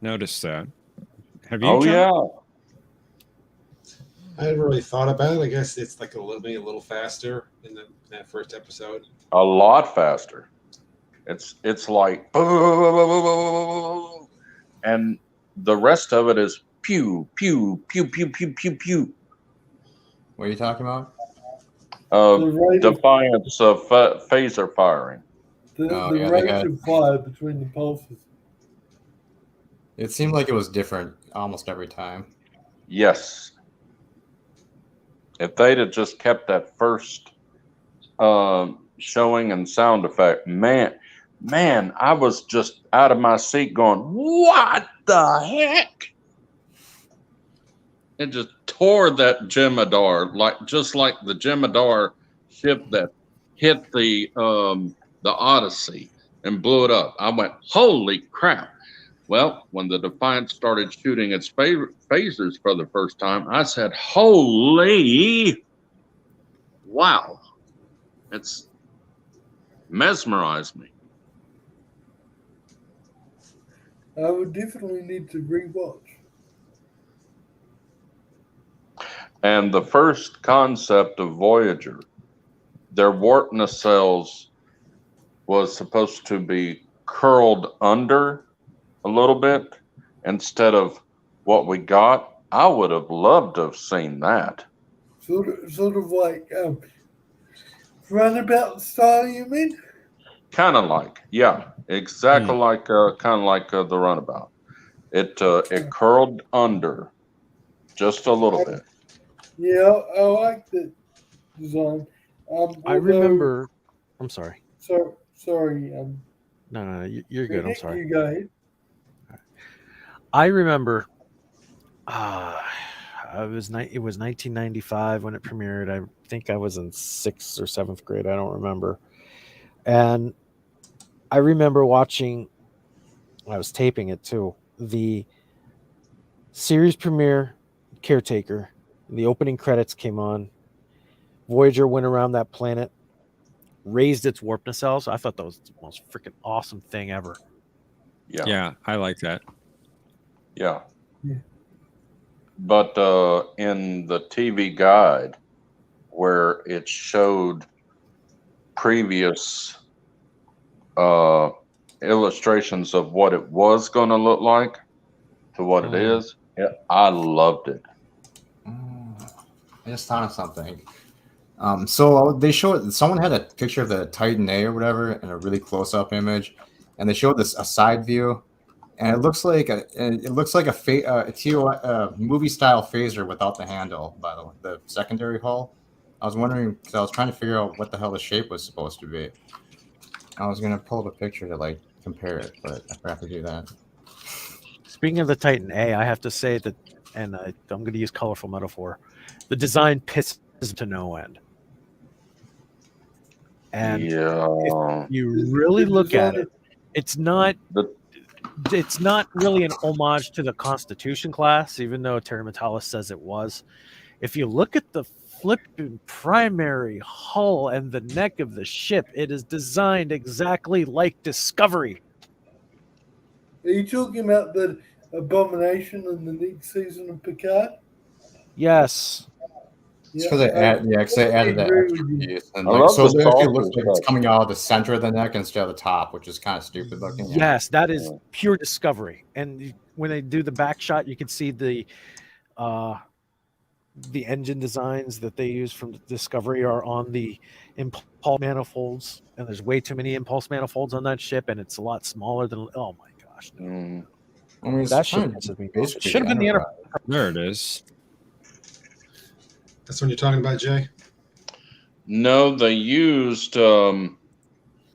noticed that. Have you? Oh John? yeah. I hadn't really thought about it. I guess it's like maybe a little faster in that first episode. A lot faster. It's like, and the rest of it is pew pew pew pew pew pew pew. What are you talking about? Defiance of phaser firing. The rate of fire between the pulses. It seemed like it was different almost every time. Yes. If they'd have just kept that first showing and sound effect, man, I was just out of my seat going, what the heck? It just tore that Jeopnerdy, just like the Jeopnerdy ship that hit the Odyssey and blew it up. I went, holy crap. Well, when the Defiant started shooting its phasers for the first time, I said, holy wow. It's mesmerized me. I would definitely need to rewatch. And the first concept of Voyager, their warp nacelles was supposed to be curled under a little bit instead of what we got. I would have loved to have seen that. Sort of like runabout style, you mean? Kind of like, yeah, exactly like the runabout. It curled under just a little bit. Yeah, I like the design. I remember. I'm sorry. Sorry. No, you're good. I'm sorry. You go ahead. I remember. It was 1995 when it premiered. I think I was in 6th or 7th grade. I don't remember. And I remember watching. I was taping it too. The series premiere, Caretaker. The opening credits came on. Voyager went around that planet, raised its warp nacelles. I thought that was the most freaking awesome thing ever. Yeah, I like that. Yeah. But in the TV guide, where it showed previous illustrations of what it was going to look like to what it is, I loved it. I just thought of something. So they showed someone had a picture of the Titan A or whatever in a really close-up image, and they showed this a side view, and it looks like a movie-style phaser without the handle, by the secondary hull. I was wondering because I was trying to figure out what the hell the shape was supposed to be. I was gonna pull up a picture to compare it, but I forgot to do that. Speaking of the Titan A, I have to say that, and I'm going to use colorful metaphor, the design pisses to no end. And Yeah. if you really look at it, it's not really an homage to the Constitution class, even though Terry Metalis says it was. If you look at the flipping primary hull and the neck of the ship, it is designed exactly like Discovery. Are you talking about the Abomination in the next season of Picard? Yes. It's because they added that agree extra with you. piece, and I like love so the it actually saucer looks like it's stuff. coming out of the center of the neck instead of the top, which is kind of stupid looking. Yeah. Yes, that is pure Discovery. And when they do the back shot, you can see the engine designs that they use from Discovery are on the impulse manifolds, and there's way too many impulse manifolds on that ship, and it's a lot smaller than. Oh my gosh! No. I mean, it's That ship kind of pisses me off. It basically should have been the Enterprise. There it is. That's what you're talking about, Jay? No, they used the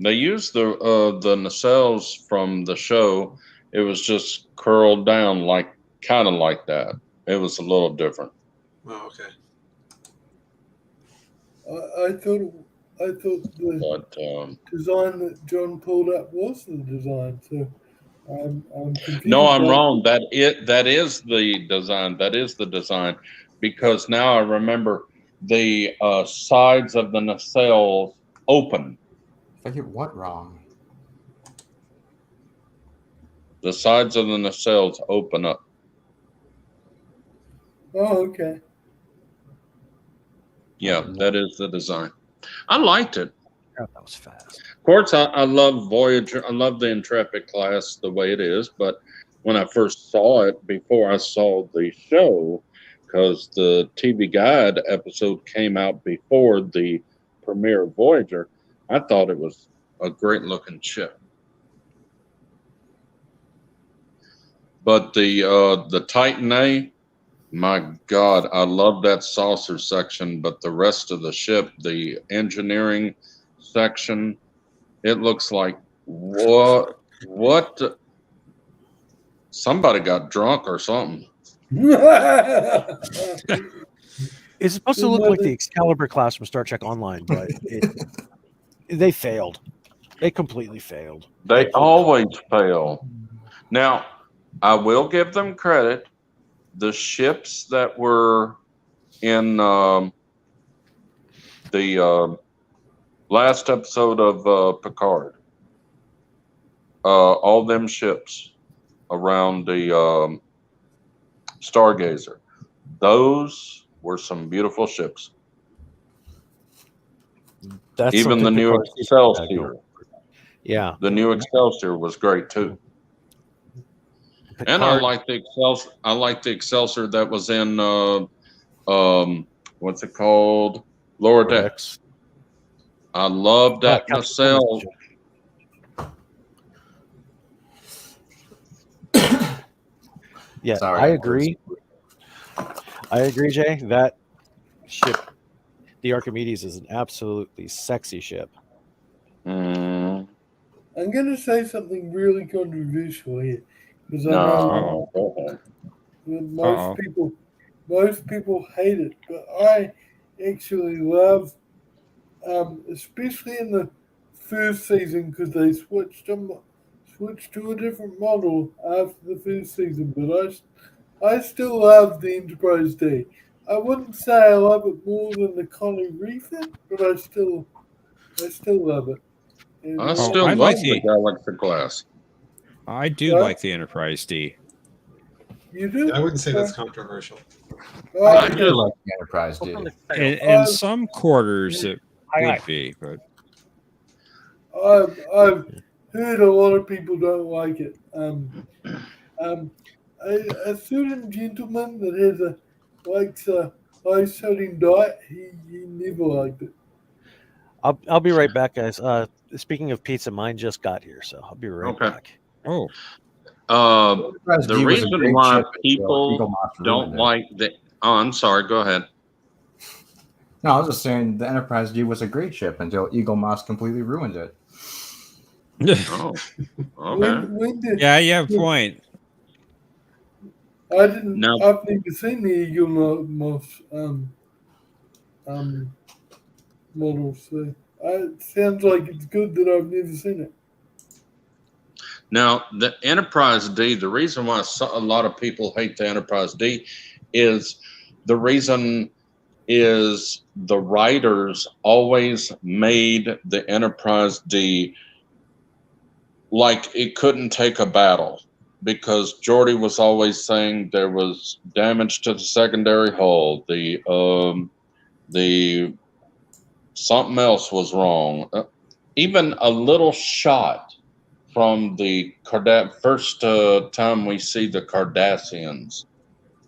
nacelles from the show. It was just curled down kind of like that. It was a little different. Oh, okay. I thought the design that John pulled up was the design. So I'm confused. No, I'm wrong. That is the design. That is the design, because now I remember the sides of the nacelles open. If I get what wrong? The sides of the nacelles open up. Oh, okay. Yeah, that is the design. I liked it. Oh, that was fast. Of course, I love Voyager. I love the Intrepid class the way it is. But when I first saw it, before I saw the show, because the TV Guide episode came out before the premiere of Voyager, I thought it was a great looking ship. But the Titan A, my God, I love that saucer section, but the rest of the ship, the engineering section, it looks like what somebody got drunk or something. It's supposed to look like the Excalibur class from Star Trek Online, but they failed. They completely failed. They always fail. Now, I will give them credit. The ships that were in the last episode of Picard, all them ships around the Stargazer, those were some beautiful ships. That's even the new Excelsior. Yeah, the new Excelsior was great too. And I like the Excelsior. I like the Excelsior that was in what's it called? Lower Decks. I love that nacelle. Yeah, Sorry, I agree. I agree, Jay. That ship, the Archimedes, is an absolutely sexy ship. I'm going to say something really controversial here, because I know most people hate it, but I actually love, especially in the first season, because they switched to a different model after the first season. But I still love the Enterprise D. I wouldn't say I love it more than the Connie refit, but I still love it. And I still love the Galaxy class. I do like the Enterprise D. You do? I wouldn't say that's controversial. I do like the Enterprise D. In some quarters, it would be, but I've heard a lot of people don't like it. A certain gentleman that likes a high sodium diet, he never liked it. I'll be right back, guys. Speaking of pizza, mine just got here, so I'll be right back. Oh. The reason why people don't like the... Oh, I'm sorry. Go ahead. No, I was just saying the Enterprise D was a great ship until Eagle Moss completely ruined it. Oh, okay. When did Yeah, you have a point. I didn't? Now, I've never seen the Eagle Moss model, so it sounds like it's good that I've never seen it. Now, the Enterprise D, the reason why a lot of people hate the Enterprise D is the reason is the writers always made the Enterprise D like it couldn't take a battle because Geordi was always saying there was damage to the secondary hull. The something else was wrong. Even a little shot from the first time we see the Cardassians,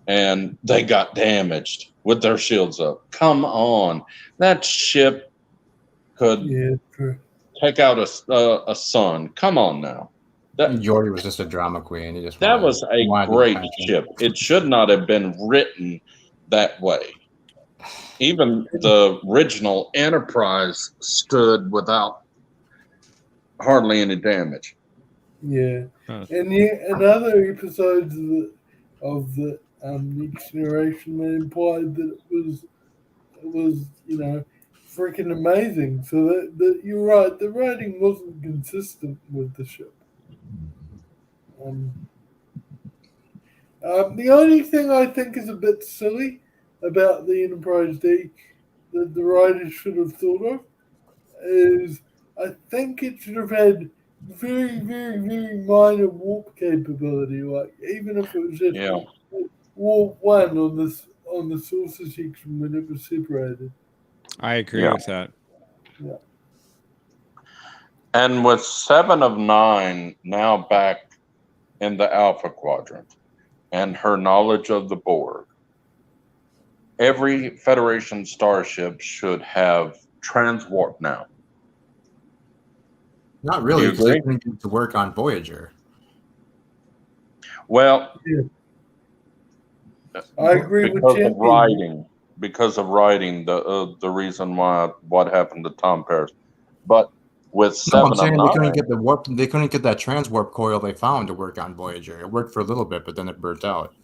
and they got damaged with their shields up. Come on, that ship could Yeah, true. take out a sun. Come on now. Jordy was just a drama queen. He just That was a great ship. It should not have been written that way. Even the original Enterprise stood without hardly any damage. Yeah, and other episodes of the Next Generation they implied that it was freaking amazing. So that you're right, the writing wasn't consistent with the ship. The only thing I think is a bit silly about the Enterprise D that the writers should have thought of is I think it should have had very, very, very minor warp capability. Like even if it was just warp 1 on the saucer section when it was separated. I agree with that. Yeah. And with 7 of 9 now back in the Alpha Quadrant and her knowledge of the Borg, every Federation starship should have transwarp now. Not really, because they couldn't get to work on Voyager. Well, I agree with because of writing. Because of writing, the reason why what happened to Tom Paris, but with 7 of 9, they couldn't get the warp. They couldn't get that transwarp coil they found to work on Voyager. It worked for a little bit, but then it burnt out.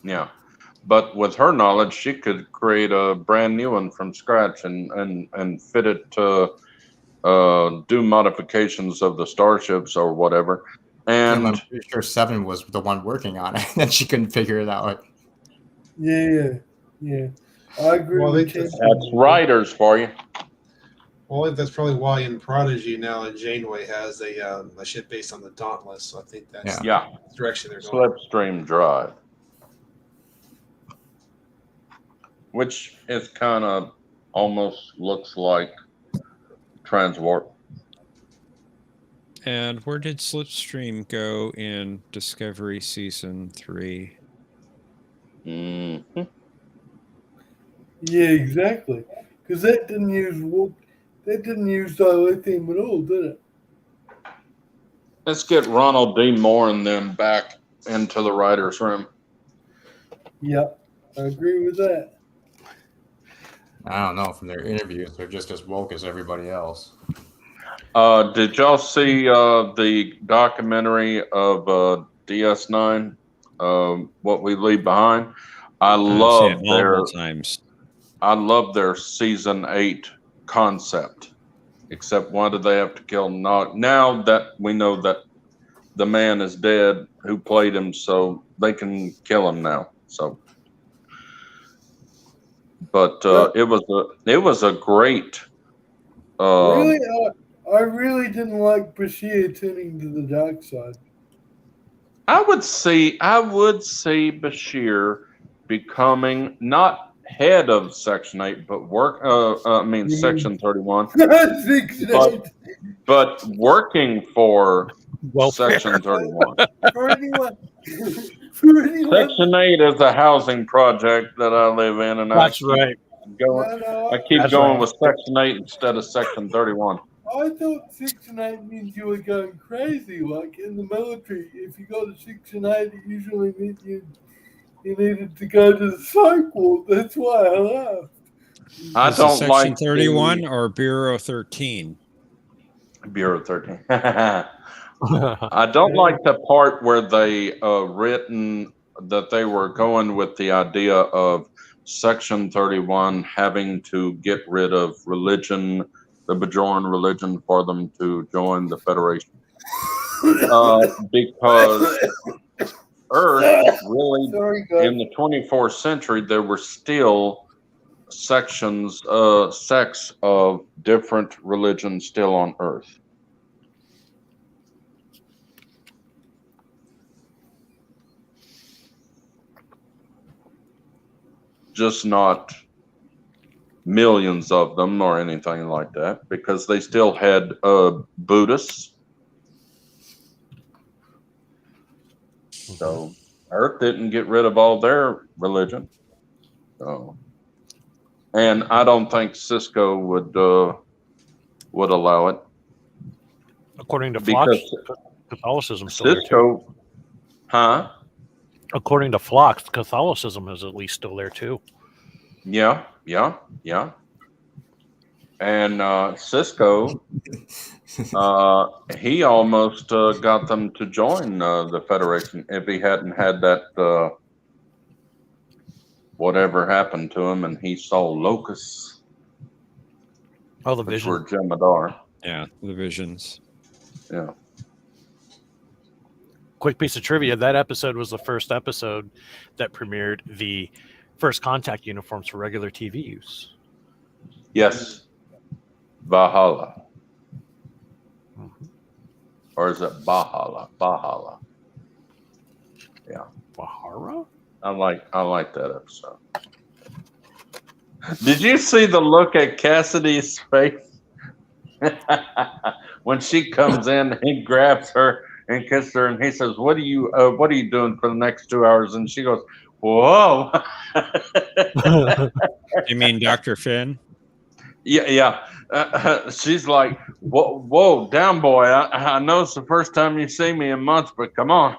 Yeah, but with her knowledge, she could create a brand new one from scratch and fit it to do modifications of the starships or whatever. And I'm pretty sure 7 was the one working on it, and she couldn't figure it out. Yeah. I agree. Well, that's writers for you. Well, that's probably why in Prodigy now Janeway has a ship based on the Dauntless. So I think that's the direction they're going. Slipstream drive, which is kind of almost looks like transwarp. And where did Slipstream go in Discovery Season 3? Mm-hmm. Yeah, exactly. Because that didn't use dilithium at all, did it? Let's get Ronald D. Moore and them back into the writer's room. Yep, I agree with that. I don't know. From their interviews, they're just as woke as everybody else. Did y'all see the documentary of DS9, What We Leave Behind? I love their season 8 concept. Except why did they have to kill Nog? Now that we know that the man is dead who played him, so they can kill him now. So, but it was a great. Really, I really didn't like Bashir turning to the dark side. I would see Bashir becoming not head of Section 8, but Section 31. but working for Section 31. For anyone. Section 8 is a housing project that I live in, and That's right. I keep going with Section 8 instead of Section 31. I thought Section 8 means you were going crazy. Like in the military, if you got a Section 8, it usually meant you needed to go to the psych ward. That's why I laughed. I don't like Section 31 or Bureau 13. Bureau 13. I don't like the part where they written that they were going with the idea of Section 31 having to get rid of religion, the Bajoran religion, for them to join the Federation. Because Earth, really, in the 24th century, there were still sections, sects of different religions still on Earth. Just not millions of them or anything like that, because they still had Buddhists. So Earth didn't get rid of all their religion. So, and I don't think Cisco would allow it. According to Phlox, Catholicism is still there too. Cisco, huh? According to Phlox, Catholicism is at least still there too. Yeah. And Cisco, he almost got them to join the Federation if he hadn't had that whatever happened to him, and he saw locusts. Oh, the which vision. were Jeopnerdy. Yeah, the visions. Yeah. Quick piece of trivia: that episode was the first episode that premiered the first contact uniforms for regular TV use. Yes. Valhalla. Or is it Bahala? Bahala. Yeah. Bahara? I like that episode. Did you see the look at Cassidy's face? When she comes in, he grabs her and kisses her, and he says, what are you doing for the next 2 hours? And she goes, whoa. You mean Dr. Finn? Yeah. She's like, whoa, down, boy. I know it's the first time you see me in months, but come on.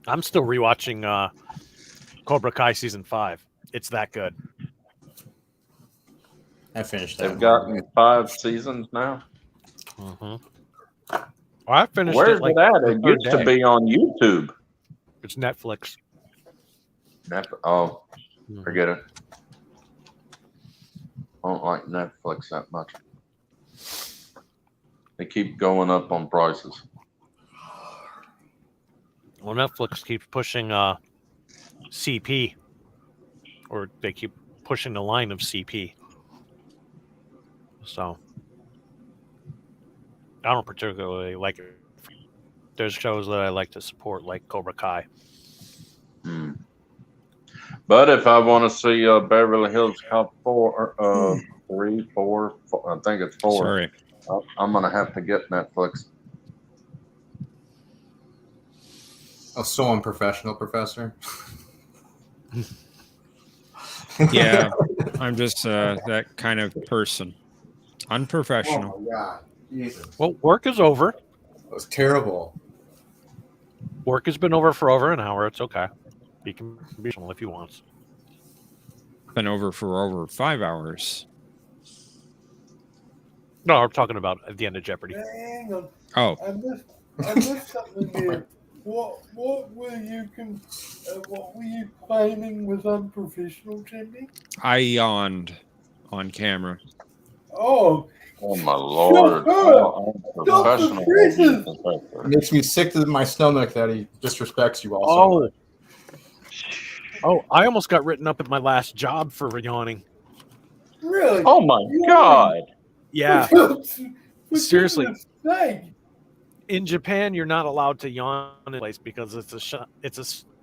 I'm still rewatching Cobra Kai season 5. It's that good. I finished that. They've gotten 5 seasons now. Mm-hmm. Well, I finished Where's it like at? It used to be on YouTube. It's Netflix. Forget it. I don't like Netflix that much. They keep going up on prices. Well, Netflix keeps pushing CP, or they keep pushing the line of CP. So I don't particularly like it. There's shows that I like to support, like Cobra Kai. But if I want to see Beverly Hills Cop 3, 4, I think it's 4. Sorry. I'm going to have to get Netflix. Oh, so unprofessional, Professor. Yeah, I'm just that kind of person. Unprofessional. Oh my God. Jesus. Well, work is over. It was terrible. Work has been over for over an hour. It's okay. He can be personal if he wants. Been over for over 5 hours. No, I'm talking about at the end of Jeopardy. Hang on. Oh. I missed something here. What were you claiming was unprofessional, Jimmy? I yawned on camera. Oh my Lord! Unprofessional. It makes me sick to my stomach that he disrespects you also. Oh, I almost got written up at my last job for yawning. Really? Oh my God! Yeah. For Seriously. goodness sake. In Japan, you're not allowed to yawn in a place because it's a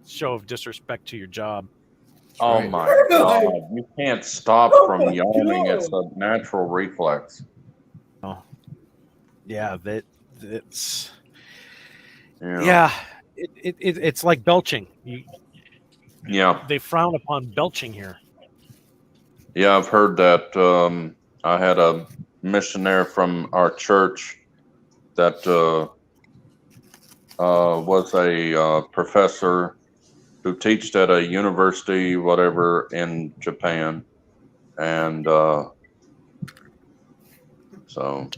show of disrespect to your job. Oh my God! You can't stop from yawning. It's a natural reflex. Oh, yeah. It's it's like belching. They frown upon belching here. Yeah, I've heard that. I had a missionary from our church that was a professor who teached at a university, whatever, in Japan. And so,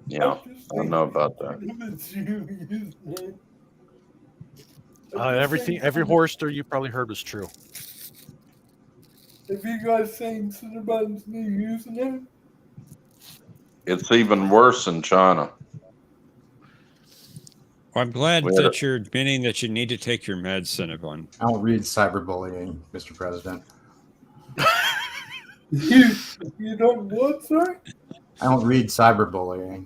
yeah, I know about that. Every horror story you probably heard was true. Have you guys seen Cinnabon's new username? It's even worse in China. Well, I'm glad We had that you're admitting that you need to take your meds, Cinnabon. I don't read cyberbullying, Mr. President. You don't what, sir? I don't read cyberbullying.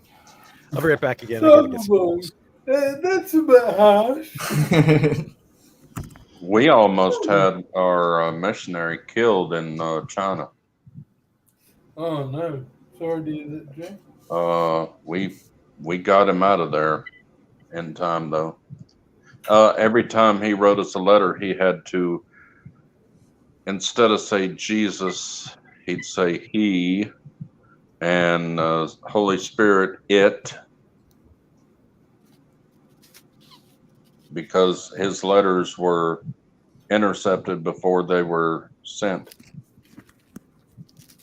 I'll be right back again. I gotta get some Cyberbullying. That's a bit harsh. We almost had our missionary killed in China. Oh no! Sorry to hear that, Jay. We got him out of there in time, though. Every time he wrote us a letter, he had to, instead of say Jesus, he'd say he, and Holy Spirit, it, because his letters were intercepted before they were sent.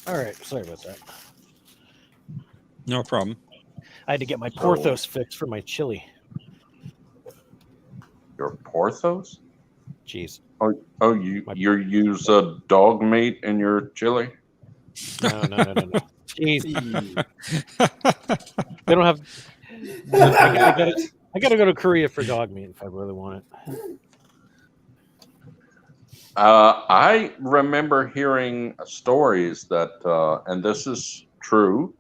All right, sorry about that. No problem. I had to get my Porthos fixed for my chili. Your Porthos? Jeez. Oh, you use dog meat in your chili? No. Jeez. They don't have. I gotta go to Korea for dog meat if I really want it. I remember hearing stories that, and this is true,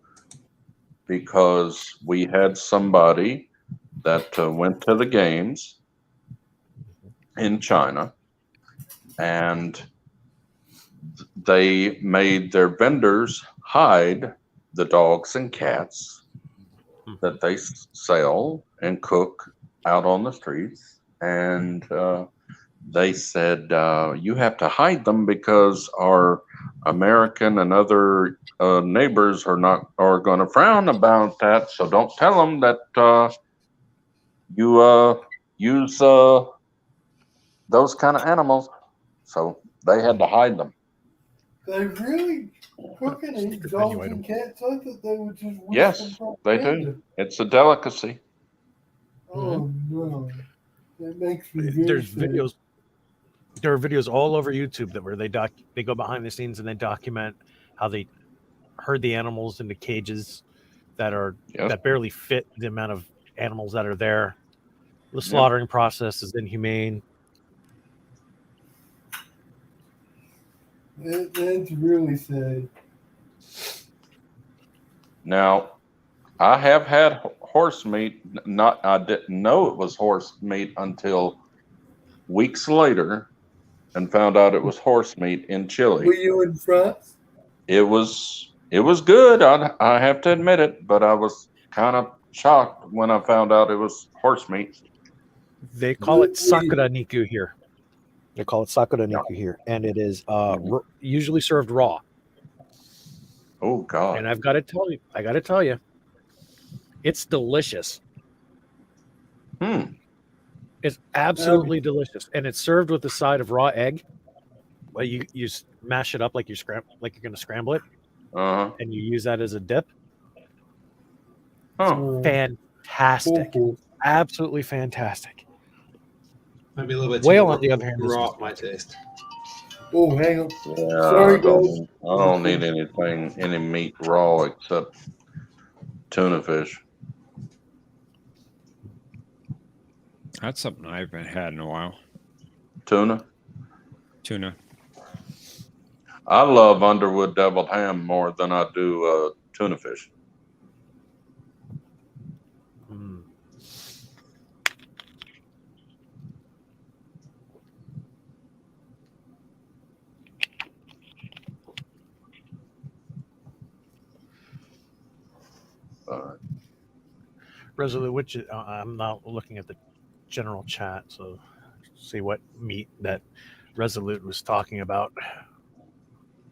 because we had somebody that went to the games in China, and they made their vendors hide the dogs and cats that they sell and cook out on the streets, and they said, you have to hide them because our American and other neighbors are going to frown about that. So don't tell them that you use those kind of animals. So they had to hide them. They really cook and eat dogs and cats. I thought they would just. Yes, they do. It's a delicacy. Oh no, that makes me very There's sad. videos. There are videos all over YouTube where they go behind the scenes and they document how they herd the animals into cages that barely fit the amount of animals that are there. The slaughtering process is inhumane. That's really sad. Now, I have had horse meat. I didn't know it was horse meat until weeks later, and found out it was horse meat in Chile. Were you in France? It was good. I have to admit it, but I was kind of shocked when I found out it was horse meat. They call it sakura niku here. And it is usually served raw. Oh God! And I got to tell you, it's delicious. It's absolutely delicious, and it's served with a side of raw egg. Well, you mash it up like you're going to scramble it, and you use that as a dip. Fantastic, absolutely fantastic. Might be a little bit Whale, too on the other hand, raw for my taste. Oh, hang on. Yeah, Sorry, I don't need any meat raw except tuna fish. That's something I haven't had in a while. Tuna. I love Underwood deviled ham more than I do tuna fish. Resolute, which I'm not looking at the general chat, so see what meat that Resolute was talking about.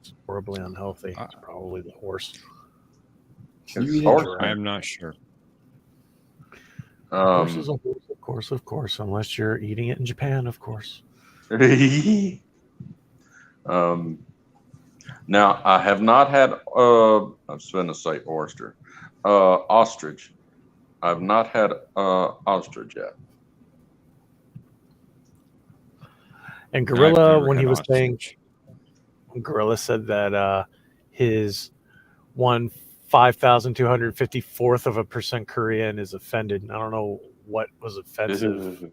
It's horribly unhealthy. It's probably the horse. I'm not sure. Horse is a horse, of course, unless you're eating it in Japan, of course. Now I have not had. I was going to say oyster, ostrich. I've not had ostrich yet. And I've Gorilla, never when he had was saying, ostrich. Gorilla said that his 1/5254% Korean is offended. I don't know what was offensive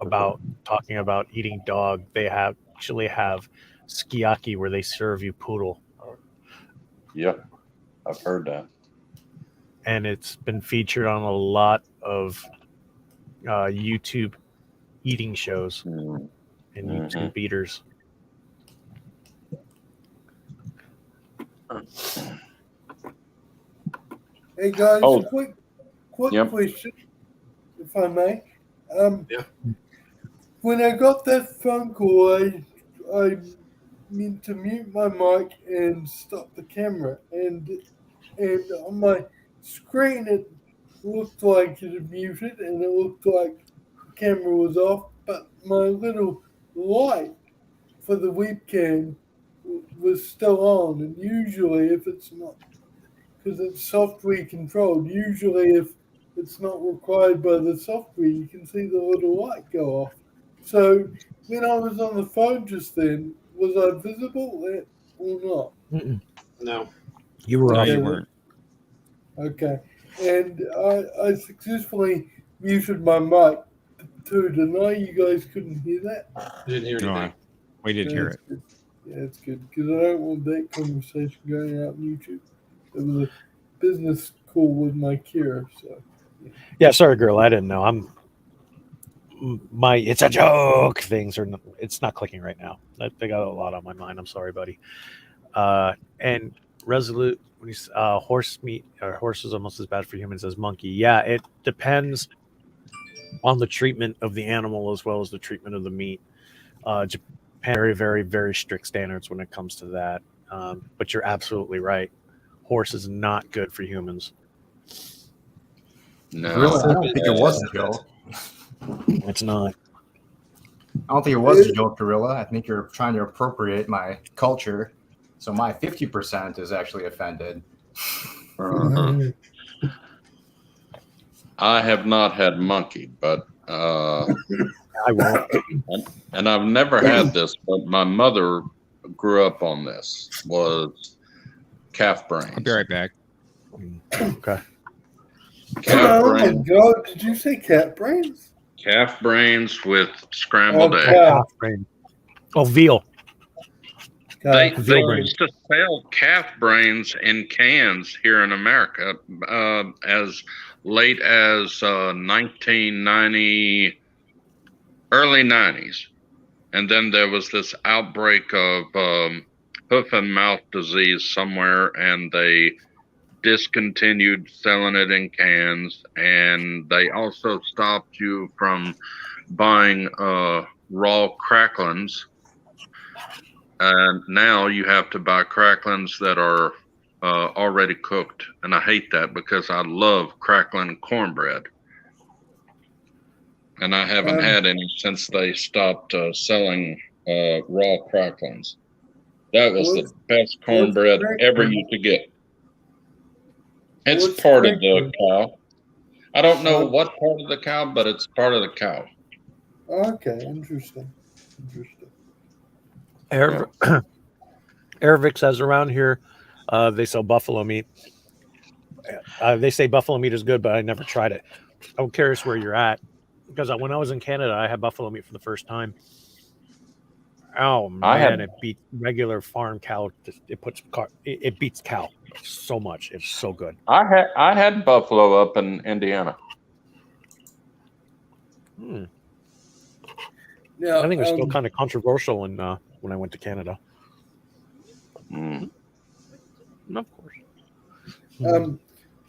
about talking about eating dog. They actually have sukiyaki where they serve you poodle, Yep, I've heard that. and it's been featured on a lot of YouTube eating shows and YouTube eaters. Hey guys, Oh. quick Yep. question, if I may. Yeah. When I got that phone call, I meant to mute my mic and stop the camera, and on my screen it looked like it had muted, and it looked like the camera was off, but my little light for the webcam was still on, and usually if it's not, because it's software controlled, usually if it's not required by the software, you can see the little light go off. So when I was on the phone just then, was I visible or not? Mm-mm. No. You were No, off. you weren't. Okay. And I successfully muted my mic too, didn't I? You guys couldn't hear that? You didn't hear anything. No, we did hear it. Good. Yeah, it's good, because I don't want that conversation going out on YouTube. It was a business call with my Kira, so. Yeah, sorry, girl. I didn't know. My it's a joke things are it's not clicking right now. They got a lot on my mind. I'm sorry, buddy. And Resolute, when you horse meat or horse is almost as bad for humans as monkey. Yeah, it depends on the treatment of the animal as well as the treatment of the meat. Japan very, very, very strict standards when it comes to that. But you're absolutely right. Horse is not good for humans. No. Really, I don't think it was a joke. It's not. I don't think it was a joke, Gorilla. I think you're trying to appropriate my culture. So my 50% is actually offended. I have not had monkey, but I won't. and I've never had this, but my mother grew up on this. Was calf brains. I'll be right back. Okay. Calf Oh my brains. god, did you say cat brains? Calf brains with scrambled Oh, eggs. cow. Oh, veal. They Veal brains. used to sell calf brains in cans here in America as late as 1990, early 90s. And then there was this outbreak of hoof and mouth disease somewhere, and they discontinued selling it in cans. And they also stopped you from buying raw cracklings. And now you have to buy cracklings that are already cooked. And I hate that because I love crackling cornbread. And I haven't had any since they stopped selling raw cracklings. That was the best cornbread ever you could get. It's part of the cow. I don't know what part of the cow, but it's part of the cow. Okay, interesting. Airvix says around here, they sell buffalo meat. They say buffalo meat is good, but I never tried it. I'm curious where you're at, because when I was in Canada, I had buffalo meat for the first time. Oh man, it beats regular farm cow. It beats cow so much. It's so good. I had buffalo up in Indiana. Yeah, I think it's still kind of controversial when I went to Canada. Of course.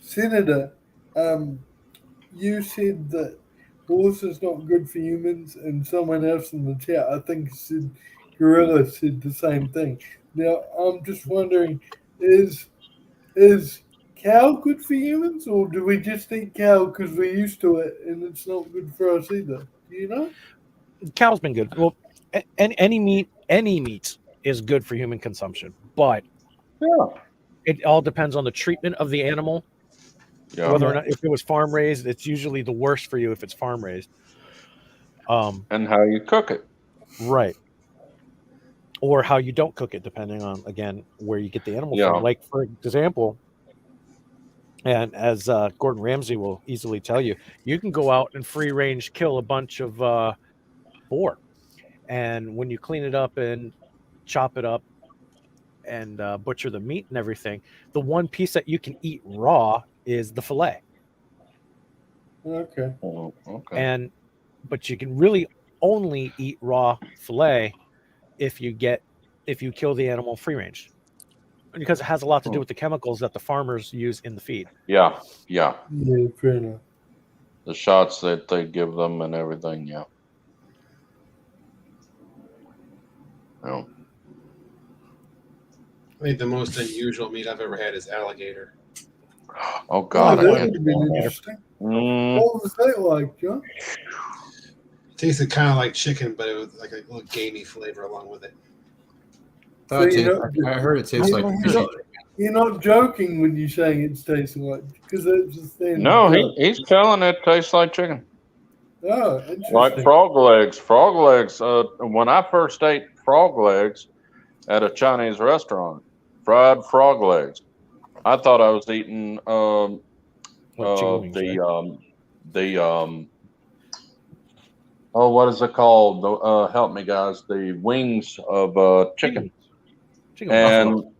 Senator, you said that horse is not good for humans, and someone else in the chat, I think said Gorilla said the same thing. Now, I'm just wondering, is cow good for humans, or do we just eat cow because we're used to it and it's not good for us either? Do you know? Cow's been good. Well, any meat is good for human consumption, but Yeah. it all depends on the treatment of the animal. Yeah. Whether or not, if it was farm raised, it's usually the worst for you if it's farm raised. And how you cook it. Right. Or how you don't cook it, depending on, again, where you get the animal Yeah. from. Like, for example, and as Gordon Ramsay will easily tell you, you can go out and free range kill a bunch of boar. And when you clean it up and chop it up and butcher the meat and everything, the one piece that you can eat raw is the fillet. Okay. Oh, okay. And but you can really only eat raw fillet if you kill the animal free range, because it has a lot to do with the chemicals that the farmers use in the feed. Yeah. Yeah. Yeah, fair enough. The shots that they give them and everything. Yeah. Yeah. I think the most unusual meat I've ever had is alligator. Oh God, Oh, I that can't would have been stand that. interesting. Mm, What was that like, John? It tasted kind of like chicken, but it was like a little gamey flavor along with it. Thought it So you tastes- I heard it tastes like fishy chicken. You're not joking when you're saying it's tasting like, because it's just saying. no, he's telling it tastes like chicken. Oh, interesting. Like frog legs. Frog legs. When I first ate frog legs at a Chinese restaurant, fried frog legs, I thought I was eating Like chicken wings, right? oh, what is it called? Help me, guys. The wings of chicken. Chicken And buffalo.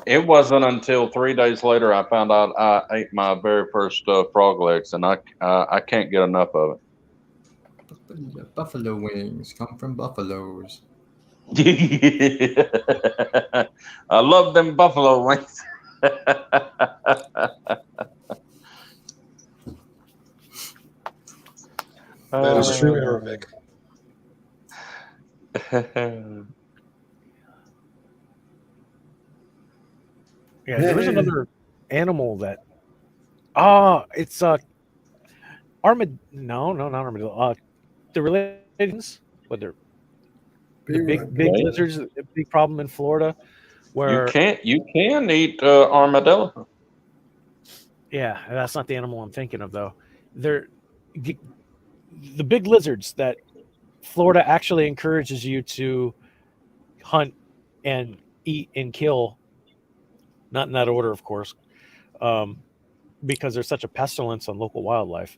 it wasn't until 3 days later I found out I ate my very first frog legs, and I can't get enough of it. Buffalo wings come from buffaloes. I love them buffalo wings. That is true, Mick. Yeah, there was another animal that it's no, not armadillo. The relations, whether the big lizards, a big problem in Florida, where you can eat armadillo. Yeah, that's not the animal I'm thinking of though. They're the big lizards that Florida actually encourages you to hunt and eat and kill, not in that order, of course, because there's such a pestilence on local wildlife,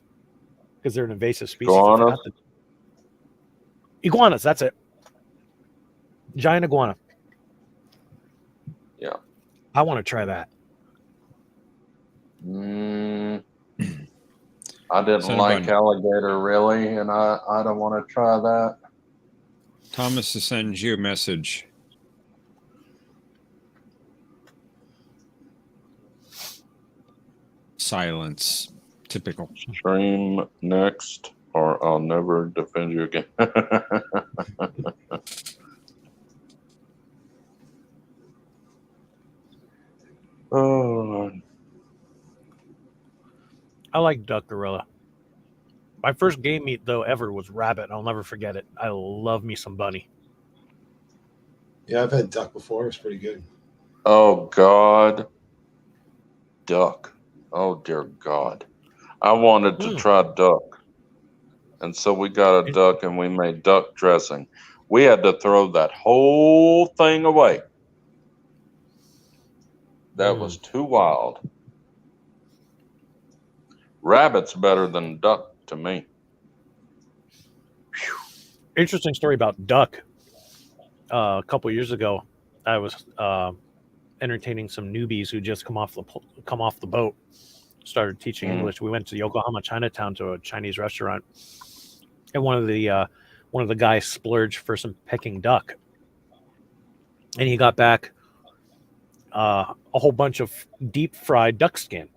because they're an invasive species. Iguanas, that's it. Giant iguana. Yeah. I want to try that. I didn't like alligator really, and I don't want to try that. Thomas sends you a message. Silence. Typical. Stream next, or I'll never defend you again. Oh. I like duck gorilla. My first game meat though ever was rabbit. I'll never forget it. I love me some bunny. Yeah, I've had duck before. It's pretty good. Oh God, duck. Oh dear God, I wanted to try duck, and so we got a duck and we made duck dressing. We had to throw that whole thing away. That was too wild. Rabbit's better than duck to me. Interesting story about duck. A couple years ago, I was entertaining some newbies who just come off the boat, started teaching English. We went to Yokohama Chinatown to a Chinese restaurant, and one of the guys splurged for some Peking duck, and he got back a whole bunch of deep fried duck skin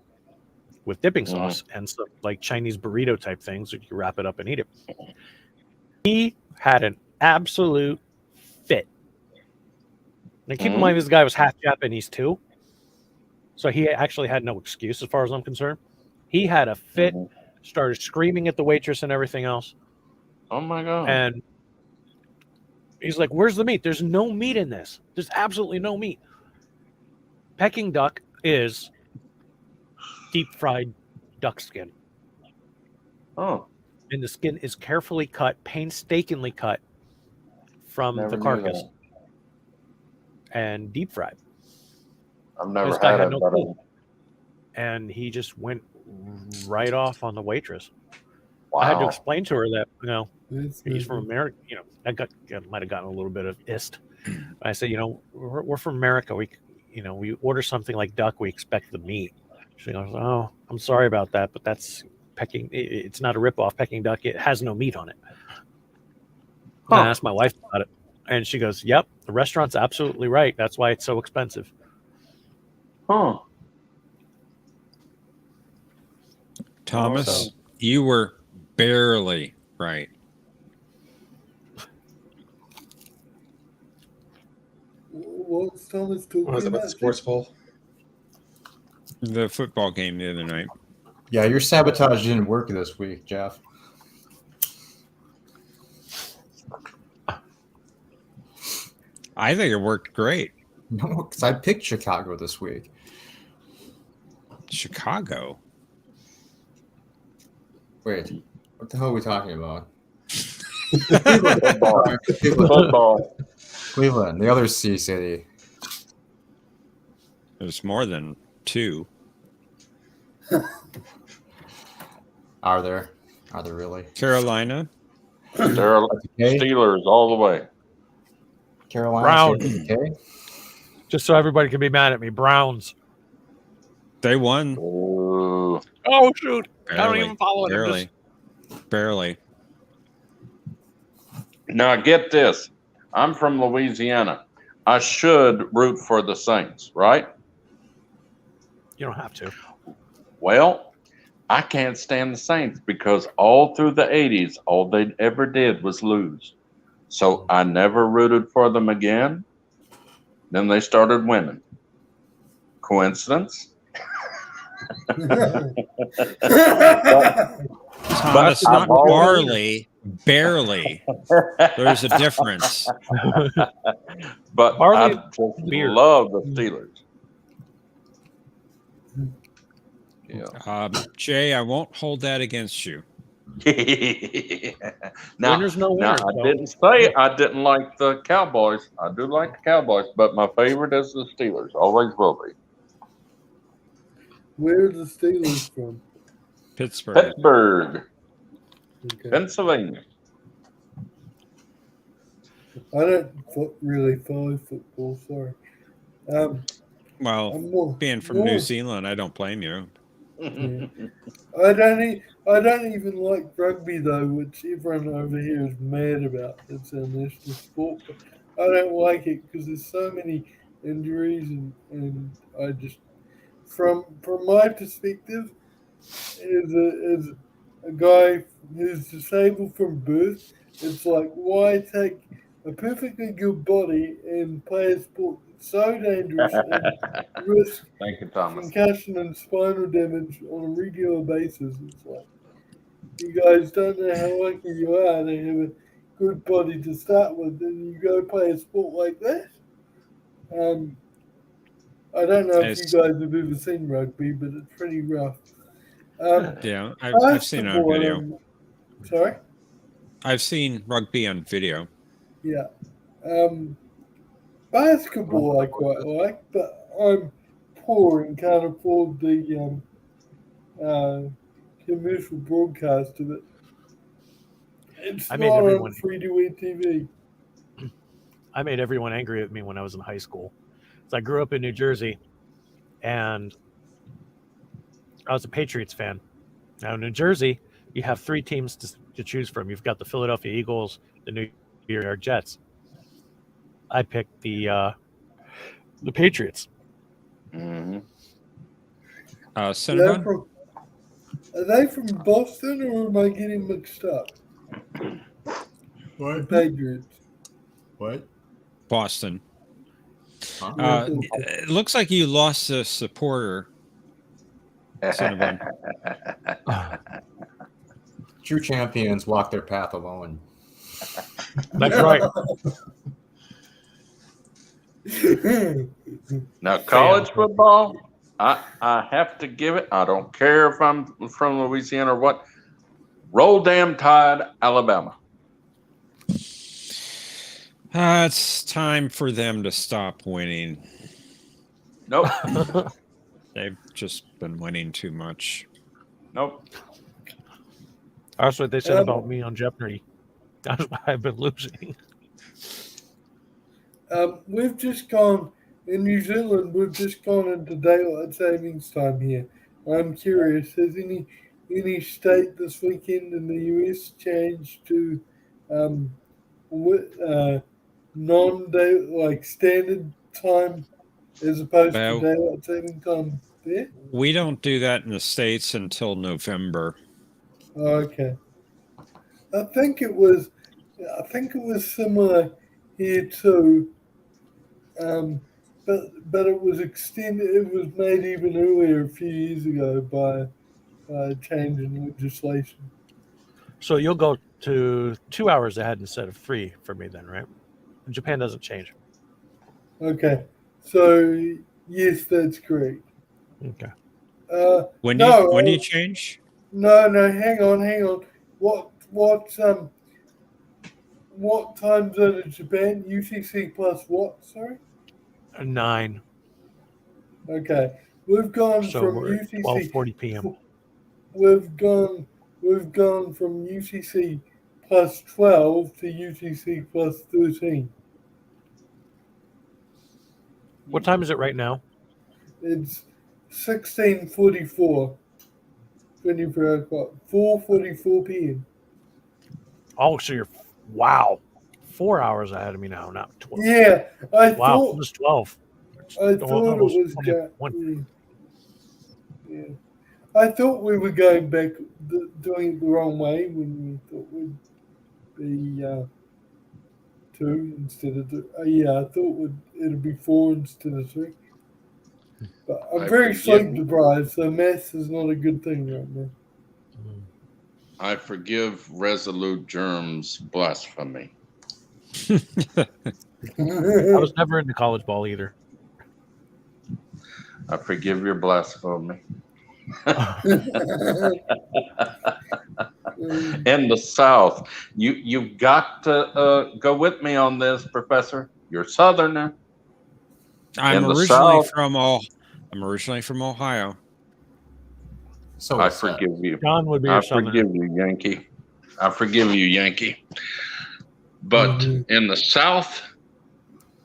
with dipping sauce and some like Chinese burrito type things. You wrap it up and eat it. He had an absolute fit. Now keep in mind this guy was half Japanese too, so he actually had no excuse as far as I'm concerned. He had a fit, started screaming at the waitress and everything else. Oh my God! And He's like, where's the meat? There's no meat in this. There's absolutely no meat. Peking duck is deep fried duck skin. Oh, And the skin is carefully cut, painstakingly cut from never the knew carcass that. and deep fried. I've never This guy had had it, no but clue. And he just went right off on the waitress. I had to wow. explain to her that, It's he's from America. I might have gotten a little bit of ist. I said, we're from America. We order something like duck, we expect the meat. She goes, oh, I'm sorry about that, but that's Peking. It's not a ripoff. Peking duck. It has no meat on it. And I asked my wife about it, and she goes, yep, the restaurant's absolutely right. That's why it's so expensive. Huh. Thomas, you were barely right. What's Thomas talking Was it about the sports poll? The football game the other night. Yeah, your sabotage didn't work this week, Jeff. I think it worked great. No, because I picked Chicago this week. Chicago? Wait, what the hell are we talking about? Football. Cleveland, the other C city. There's more than two. Are there really? Carolina. They're Steelers all the way. Carolina. Brown. Okay. Just so everybody can be mad at me, Browns. They won. Oh, Oh shoot! Barely, I don't even follow barely. Barely. now get this. I'm from Louisiana. I should root for the Saints, right? You don't have to. Well, I can't stand the Saints because all through the 80s, all they ever did was lose. So I never rooted for them again. Then they started winning. Coincidence? Thomas, not barley, barely. There's a difference. But Barley I just beer. love the Steelers. Yeah. Jay, I won't hold that against you. now, Winners, no winners, I though. didn't say I didn't like the Cowboys. I do like the Cowboys, but my favorite is the Steelers. Always will be. Where are the Steelers from? Pittsburgh. Pittsburgh, Okay. Pennsylvania. I don't really follow football. Sorry. Well, I'm more, being from New Zealand, I don't blame you. Yeah. I don't even like rugby though, which everyone over here is mad about. It's our national sport, but I don't like it because there's so many injuries, and I just, from my perspective, as a guy who's disabled from birth, it's like, why take a perfectly good body and play a sport that's so dangerous and risk Thank you, Thomas. concussion and spinal damage on a regular basis? It's like, you guys don't know how lucky you are to have a good body to start with, and you go play a sport like that. I don't know if you guys have ever seen rugby, but it's pretty rough. Yeah, I've seen it on video. Sorry? I've seen rugby on video. Yeah. Basketball I quite like, but I'm poor and can't afford the commercial broadcast of it. It's I not made everyone- on free-to-air TV. I made everyone angry at me when I was in high school. So I grew up in New Jersey, and I was a Patriots fan. Now in New Jersey, you have three teams to choose from. You've got the Philadelphia Eagles, the New York Jets. I picked the Patriots. Mm-hmm. Cinnabon? Are they from Boston, or am I getting mixed up? What? The Patriots. What? Boston. Huh? It looks like you lost a supporter. Cinnabon. True champions walk their path alone. That's right. Now, college football, I have to give it. I don't care if I'm from Louisiana or what. Roll damn Tide, Alabama. It's time for them to stop winning. Nope. They've just been winning too much. Nope. That's what they said about me on Jeopnerdy. That's why I've been losing. We've just gone in New Zealand. We've just gone into daylight savings time here. I'm curious. Has any state this weekend in the US changed to non-day like standard time as opposed to daylight saving time there? We don't do that in the States until November. Okay. I think it was similar here too. But it was extended. It was made even earlier a few years ago by a change in legislation. So you'll go to 2 hours ahead instead of 3 for me then, right? Japan doesn't change. Okay. So yes, that's correct. Okay. When do you change? No, hang on. What time zone is Japan? UTC plus what? Sorry. 9. Okay, we've gone So from we're UTC 12:40 p.m. We've gone from UTC plus 12 to UTC plus 13. What time is it right now? It's 16:44. 24 o'clock. 4:44 p.m. Oh, so you're 4 hours ahead of me now, not 12. Yeah, I Wow, thought it was 12. I thought it was 21. yeah. I thought we were going back doing it the wrong way when we thought we'd be 2 instead of 2. I thought it'd be 4 instead of 3. But I'm very sleep deprived, so maths is not a good thing right now. I forgive Resolute Germ's blasphemy. I was never into college ball either. I forgive your blasphemy. In the South, you've got to go with me on this, Professor. You're Southerner. I'm originally from Ohio. So I forgive you. John would be I your Southerner. forgive you, Yankee. I forgive you, Yankee. But in the South,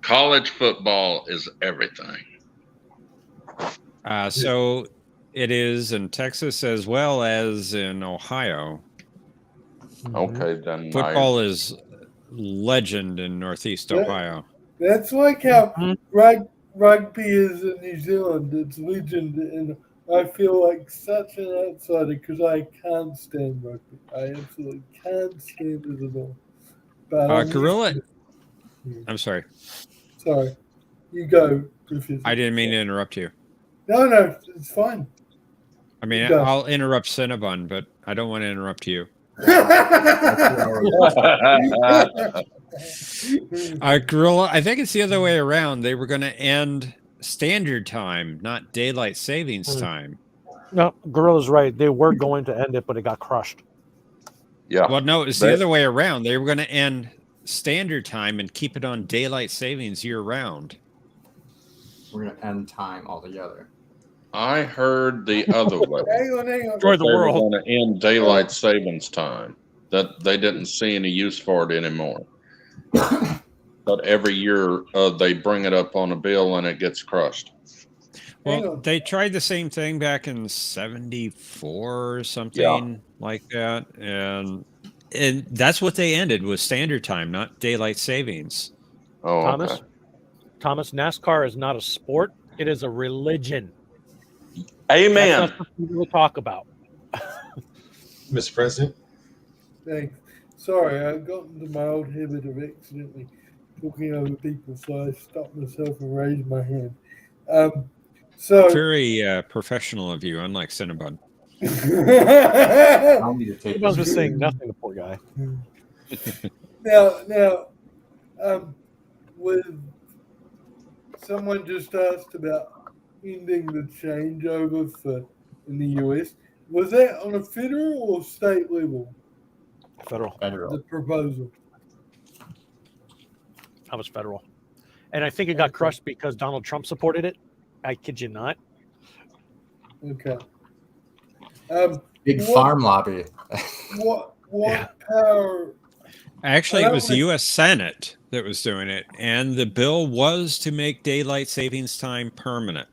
college football is everything. So it is in Texas as well as in Ohio. Okay, then Football is legend in Northeast Ohio. That's like how rugby is in New Zealand. It's legend, and I feel like such an outsider because I can't stand rugby. I absolutely can't stand it at all. But Gorilla, I'm sorry. Sorry, you go, Professor. I didn't mean to interrupt you. No, it's fine. I mean, I'll interrupt Cinnabon, but I don't want to interrupt you. Gorilla, I think it's the other way around. They were going to end standard time, not daylight savings time. No, Gorilla's right. They were going to end it, but it got crushed. Yeah. Well, no, it's the other way around. They were going to end standard time and keep it on daylight savings year round. We're going to end time altogether. I heard the other way. Hang on. Destroy the world. They were going to end daylight savings time. That they didn't see any use for it anymore. But every year they bring it up on a bill and it gets crushed. Well, they tried the same thing back in '74 or something like that, and that's what they ended was standard time, not daylight savings. Oh, Thomas, NASCAR is not a sport; it is a religion. Amen. That's not something we'll talk about. Mr. President. Thanks. Sorry, I got into my old habit of accidentally talking over people, so I stopped myself and raised my hand. So very professional of you, unlike Cinnabon. I'll need to take I was just saying nothing, the poor guy. Now, with someone just asked about ending the changeover in the US. Was that on a federal or state level? Federal. The proposal. That was federal. And I think it got crushed because Donald Trump supported it. I kid you not. Okay. Big farm lobby. What power? Actually, it was the U.S. Senate that was doing it, and the bill was to make daylight savings time permanent.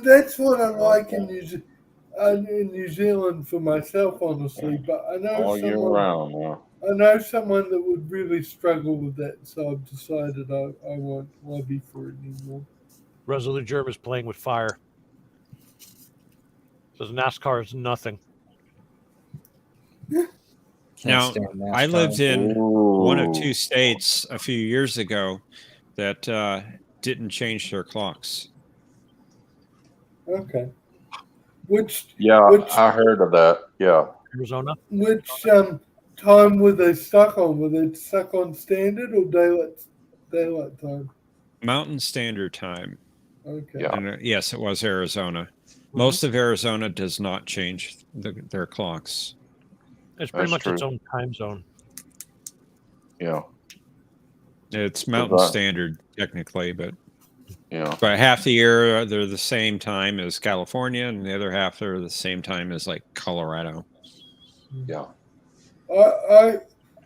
That's what I like in New Zealand for myself, honestly. But I know all year round. Yeah. I know someone that would really struggle with that, so I've decided I won't lobby for it anymore. Resolute Germ is playing with fire. Says NASCAR is nothing. Now, I lived in one of two states a few years ago that didn't change their clocks. Okay. I heard of that. Yeah. Arizona. Which time were they stuck on? Were they stuck on standard or daylight time? Mountain Standard Time. Okay. Yeah. And, yes, it was Arizona. Most of Arizona does not change their clocks. It's pretty much its own time zone. Yeah. It's Mountain Standard technically, but yeah. But half the year they're the same time as California, and the other half they're the same time as like Colorado. Yeah. I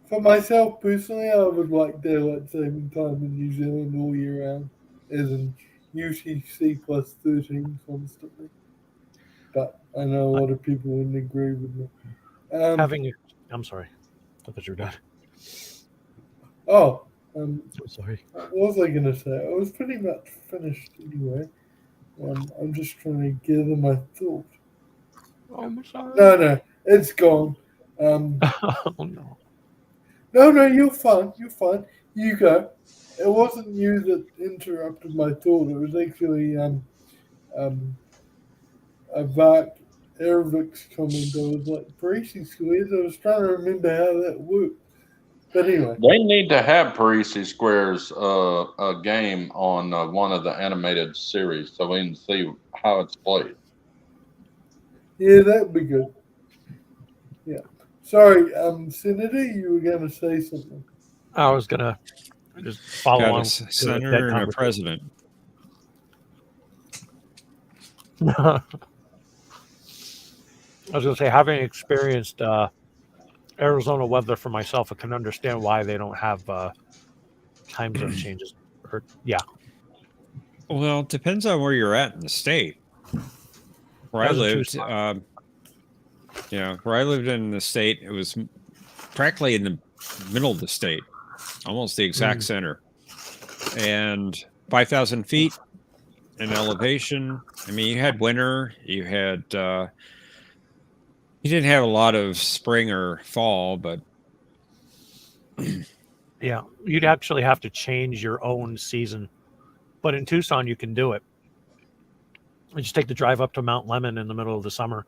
for myself personally, I would like daylight saving time in New Zealand all year round, as in UTC plus 13 constantly. But I know a lot of people wouldn't agree with me. I'm sorry. I thought you were done. Oh, I'm sorry. What was I going to say? I was pretty much finished anyway. I'm just trying to gather my thought. Oh, I'm sorry. No, it's gone. Oh no. No, you're fine. You're fine. You go. It wasn't you that interrupted my thought. It was actually a Vark Ervik's comment. I was like, Parisi squares. I was trying to remember how that worked. But anyway. They need to have Parisi Squares a game on one of the animated series so we can see how it's played. Yeah, that would be good. Yeah. Sorry, Senator, you were going to say something. I was going to just follow Got on. a senator and a president. I was going to say, having experienced Arizona weather for myself, I can understand why they don't have time zone changes. Well, it depends on where you're at in the state. Where I lived, where I lived in the state, it was practically in the middle of the state, almost the exact center, and 5,000 feet in elevation. I mean, you had winter, you had. You didn't have a lot of spring or fall, but yeah, you'd actually have to change your own season. But in Tucson, you can do it. You just take the drive up to Mount Lemmon in the middle of the summer,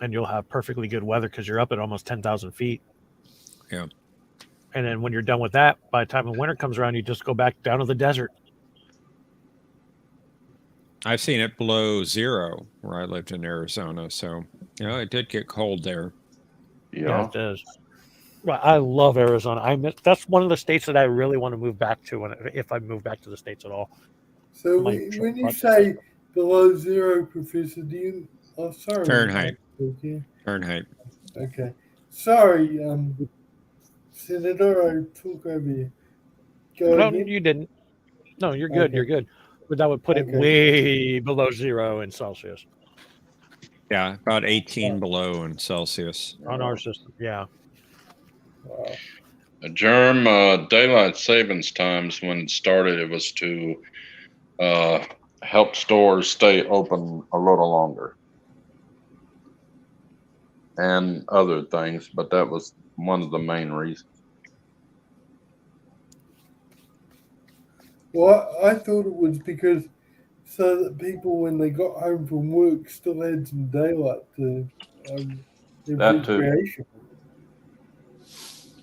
and you'll have perfectly good weather because you're up at almost 10,000 feet. Yeah. And then when you're done with that, by the time the winter comes around, you just go back down to the desert. I've seen it below zero where I lived in Arizona, so it did get cold there. Yeah, it does. Well, I love Arizona. That's one of the states that I really want to move back to if I move back to the States at all. So when you say below zero, Professor, do you? Oh, sorry. Fahrenheit. Fahrenheit. Okay. Sorry, Senator, I took over you. No, you didn't. No, you're good. Okay. You're good. But that would put it way below zero in Celsius. Yeah, about 18 below in Celsius. On our system, yeah. Wow. Germ, daylight savings times, when it started, it was to help stores stay open a little longer. And other things, but that was one of the main reasons. Well, I thought it was because so that people, when they got home from work, still had some daylight to that too.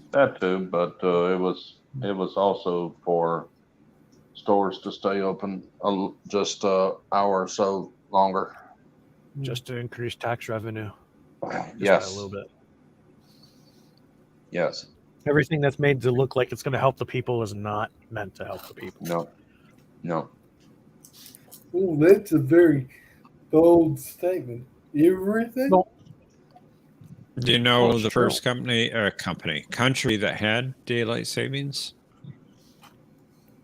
That too, but it was also for stores to stay open just an hour or so longer. Just to increase tax revenue. Just Yes. by a little bit. Yes. Everything that's made to look like it's going to help the people is not meant to help the people. No. No. Oh, that's a very bold statement. Everything? No. Do you know Oh, the sure. first country that had daylight savings?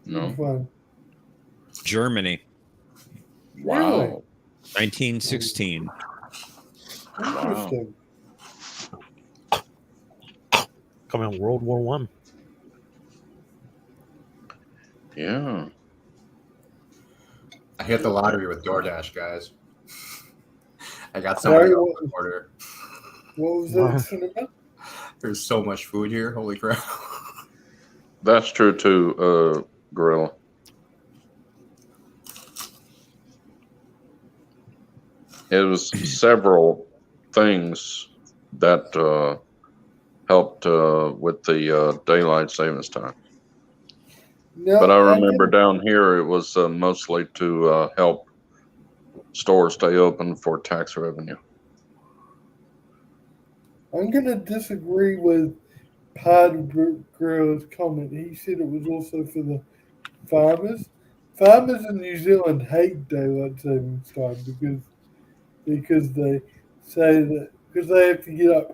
No. Which one? Germany, Wow. 1916. Interesting. Coming in World War One. Yeah. I hit the lottery with DoorDash, guys. I got Sorry, somebody what- to order. What was that cinema? There's so much food here. Holy crap. That's true too, Gorilla. It was several things that helped with the daylight savings time. No, But I remember can- down here it was mostly to help stores stay open for tax revenue. I'm going to disagree with part of Gorilla's comment. He said it was also for the farmers. Farmers in New Zealand hate daylight savings time because they say that because they have to get up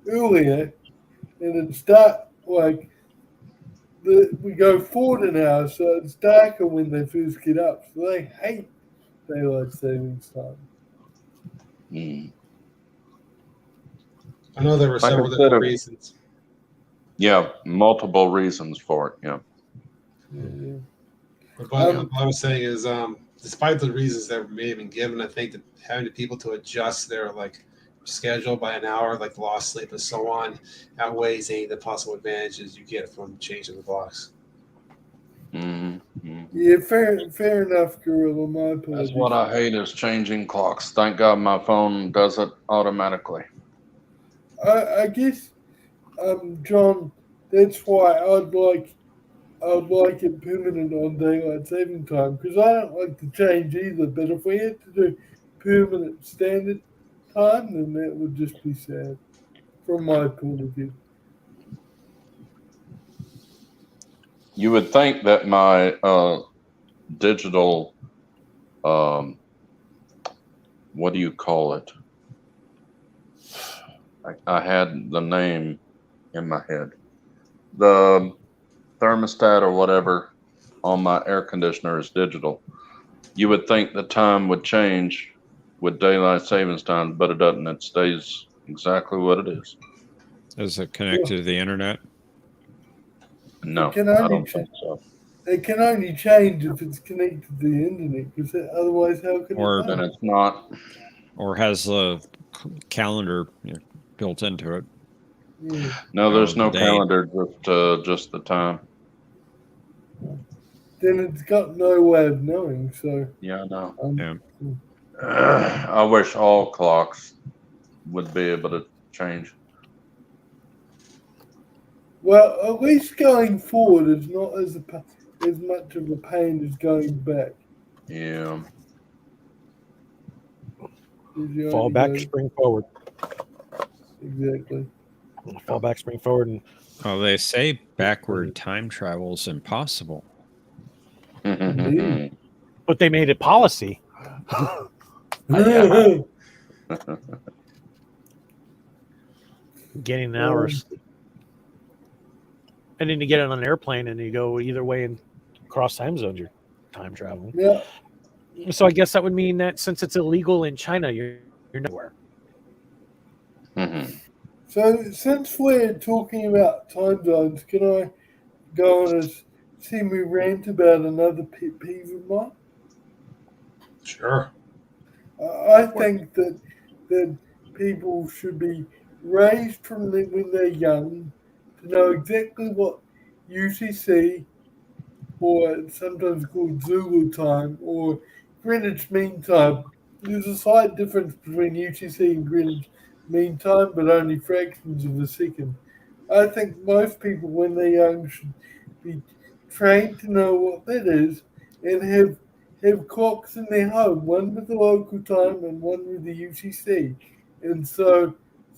earlier and it's dark like we go forward an hour, so it's darker when they first get up. So they hate daylight savings time. Mm. I know there were I several consider- different reasons. Yeah, multiple reasons for it. Yeah. Yeah. But what I was saying is, despite the reasons that may have been given, I think that having the people to adjust their schedule by an hour, like lost sleep and so on, outweighs any of the possible advantages you get from changing the clocks. Mm-hmm. Yeah, fair enough, Gorilla. My apologies. That's what I hate is changing clocks. Thank God my phone does it automatically. I guess, John, that's why I'd like it permanent on daylight saving time because I don't like to change either. But if we had to do permanent standard time, then that would just be sad from my point of view. You would think that my digital, what do you call it? I had the name in my head. The thermostat or whatever on my air conditioner is digital. You would think the time would change with daylight savings time, but it doesn't. It stays exactly what it is. Is it connected to the internet? No, It can I only don't think so. It can only change if it's connected to the internet because otherwise, how can Or it? And know? it's not. Or has the calendar built into it? Yeah. No, there's Oh, no the date. calendar, just the time. Then it's got no way of knowing. So Yeah, I know. Yeah. I wish all clocks would be able to change. well, at least going forward, it's not as much of a pain as going back. Yeah. 'Cause you Fall only back, go- spring forward. Exactly. Fall back, spring forward, and Well, they say backward time travel is impossible. Indeed. but they made it policy. Yeah. Getting an hour of sleep. And then you get on an airplane and you go either way and cross time zones, you're time traveling. Yeah. So I guess that would mean that since it's illegal in China, you're nowhere. So since we're talking about time zones, can I go on a semi rant about another pet peeve of mine? Sure. I think that people should be raised from when they're young to know exactly what UTC, or it's sometimes called Zulu time, or Greenwich Mean Time. There's a slight difference between UTC and Greenwich Mean Time, but only fractions of a second. I think most people, when they're young, should be trained to know what that is and have clocks in their home, one with the local time and one with the UTC. And so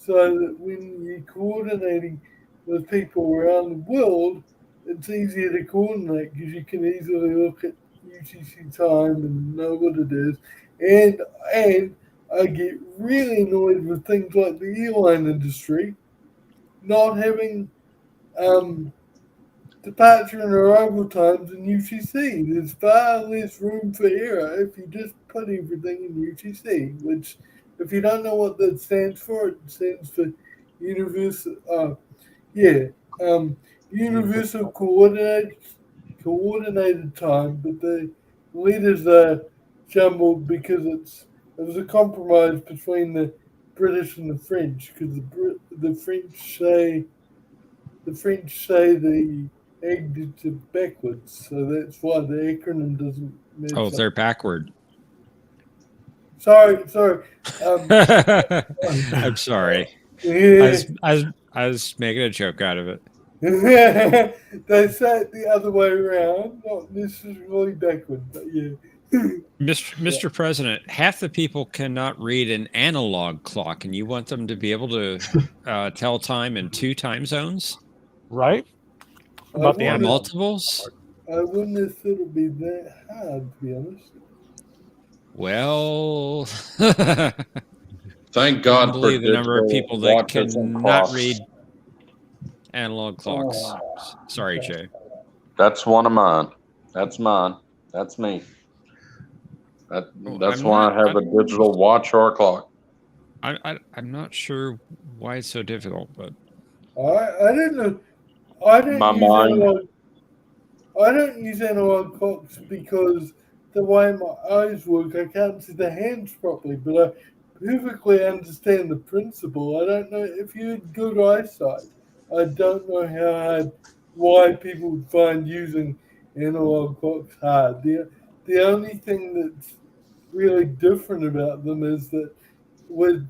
that when you're coordinating with people around the world, it's easier to coordinate because you can easily look at UTC time and know what it is. And I get really annoyed with things like the airline industry not having departure and arrival times in UTC. There's far less room for error if you just put everything in UTC, which, if you don't know what that stands for, it stands for Universal, Universal Coordinated Time, but the letters are jumbled because it was a compromise between the British and the French, because the French say the egg is backwards, so that's why the acronym doesn't match Oh, up. they're backward. Sorry. I'm sorry. Yeah. I was making a joke out of it. They say it the other way around, not necessarily backward, but yeah. Mr. President, half the people cannot read an analog clock, and you want them to be able to tell time in 2 time zones? Right? About the Or analog. multiples? I wouldn't have thought it'd be that hard, to be honest. Well, Thank I God can't for believe the number of digital people that watches and cannot clocks. read analog clocks. Sorry, Jay. That's one of mine. That's mine. That's me. That's why I have a digital watch or a clock. I'm not sure why it's so difficult, but I don't know. I don't My use mind. analog. I don't use analog clocks because the way my eyes work, I can't see the hands properly. But I perfectly understand the principle. I don't know if you had good eyesight. I don't know why people would find using analog clocks hard. The only thing that's really different about them is that with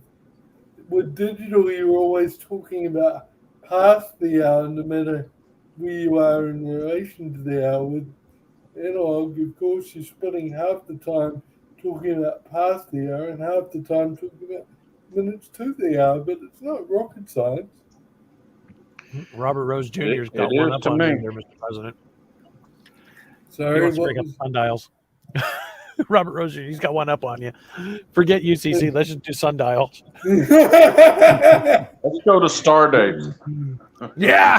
digital, you're always talking about past the hour, no matter where you are in relation to the hour. With analog, of course, you're spending half the time talking about past the hour and half the time talking about minutes to the hour, but it's not rocket science. Robert Rose Jr.'s It got one is up to on me. you there, Mr. President. He Sorry, wants to what break up was sundials. Robert Rose Jr., he's got one up on you. Forget UCC. Let's just do sundials. Let's go to Stardate. Yeah.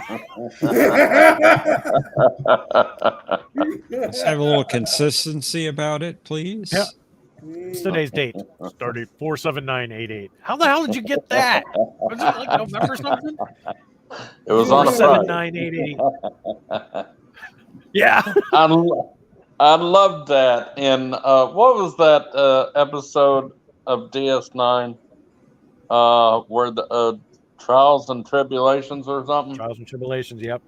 let's have a little consistency about it, please. Yeah. What's today's date? Stardate 47988. How the hell did you get that? Was it like November something? It was on a Friday. 47988. Yeah. I loved that. In what was that episode of DS9 where the Trials and Tribulations or something? Trials and Tribulations, yep.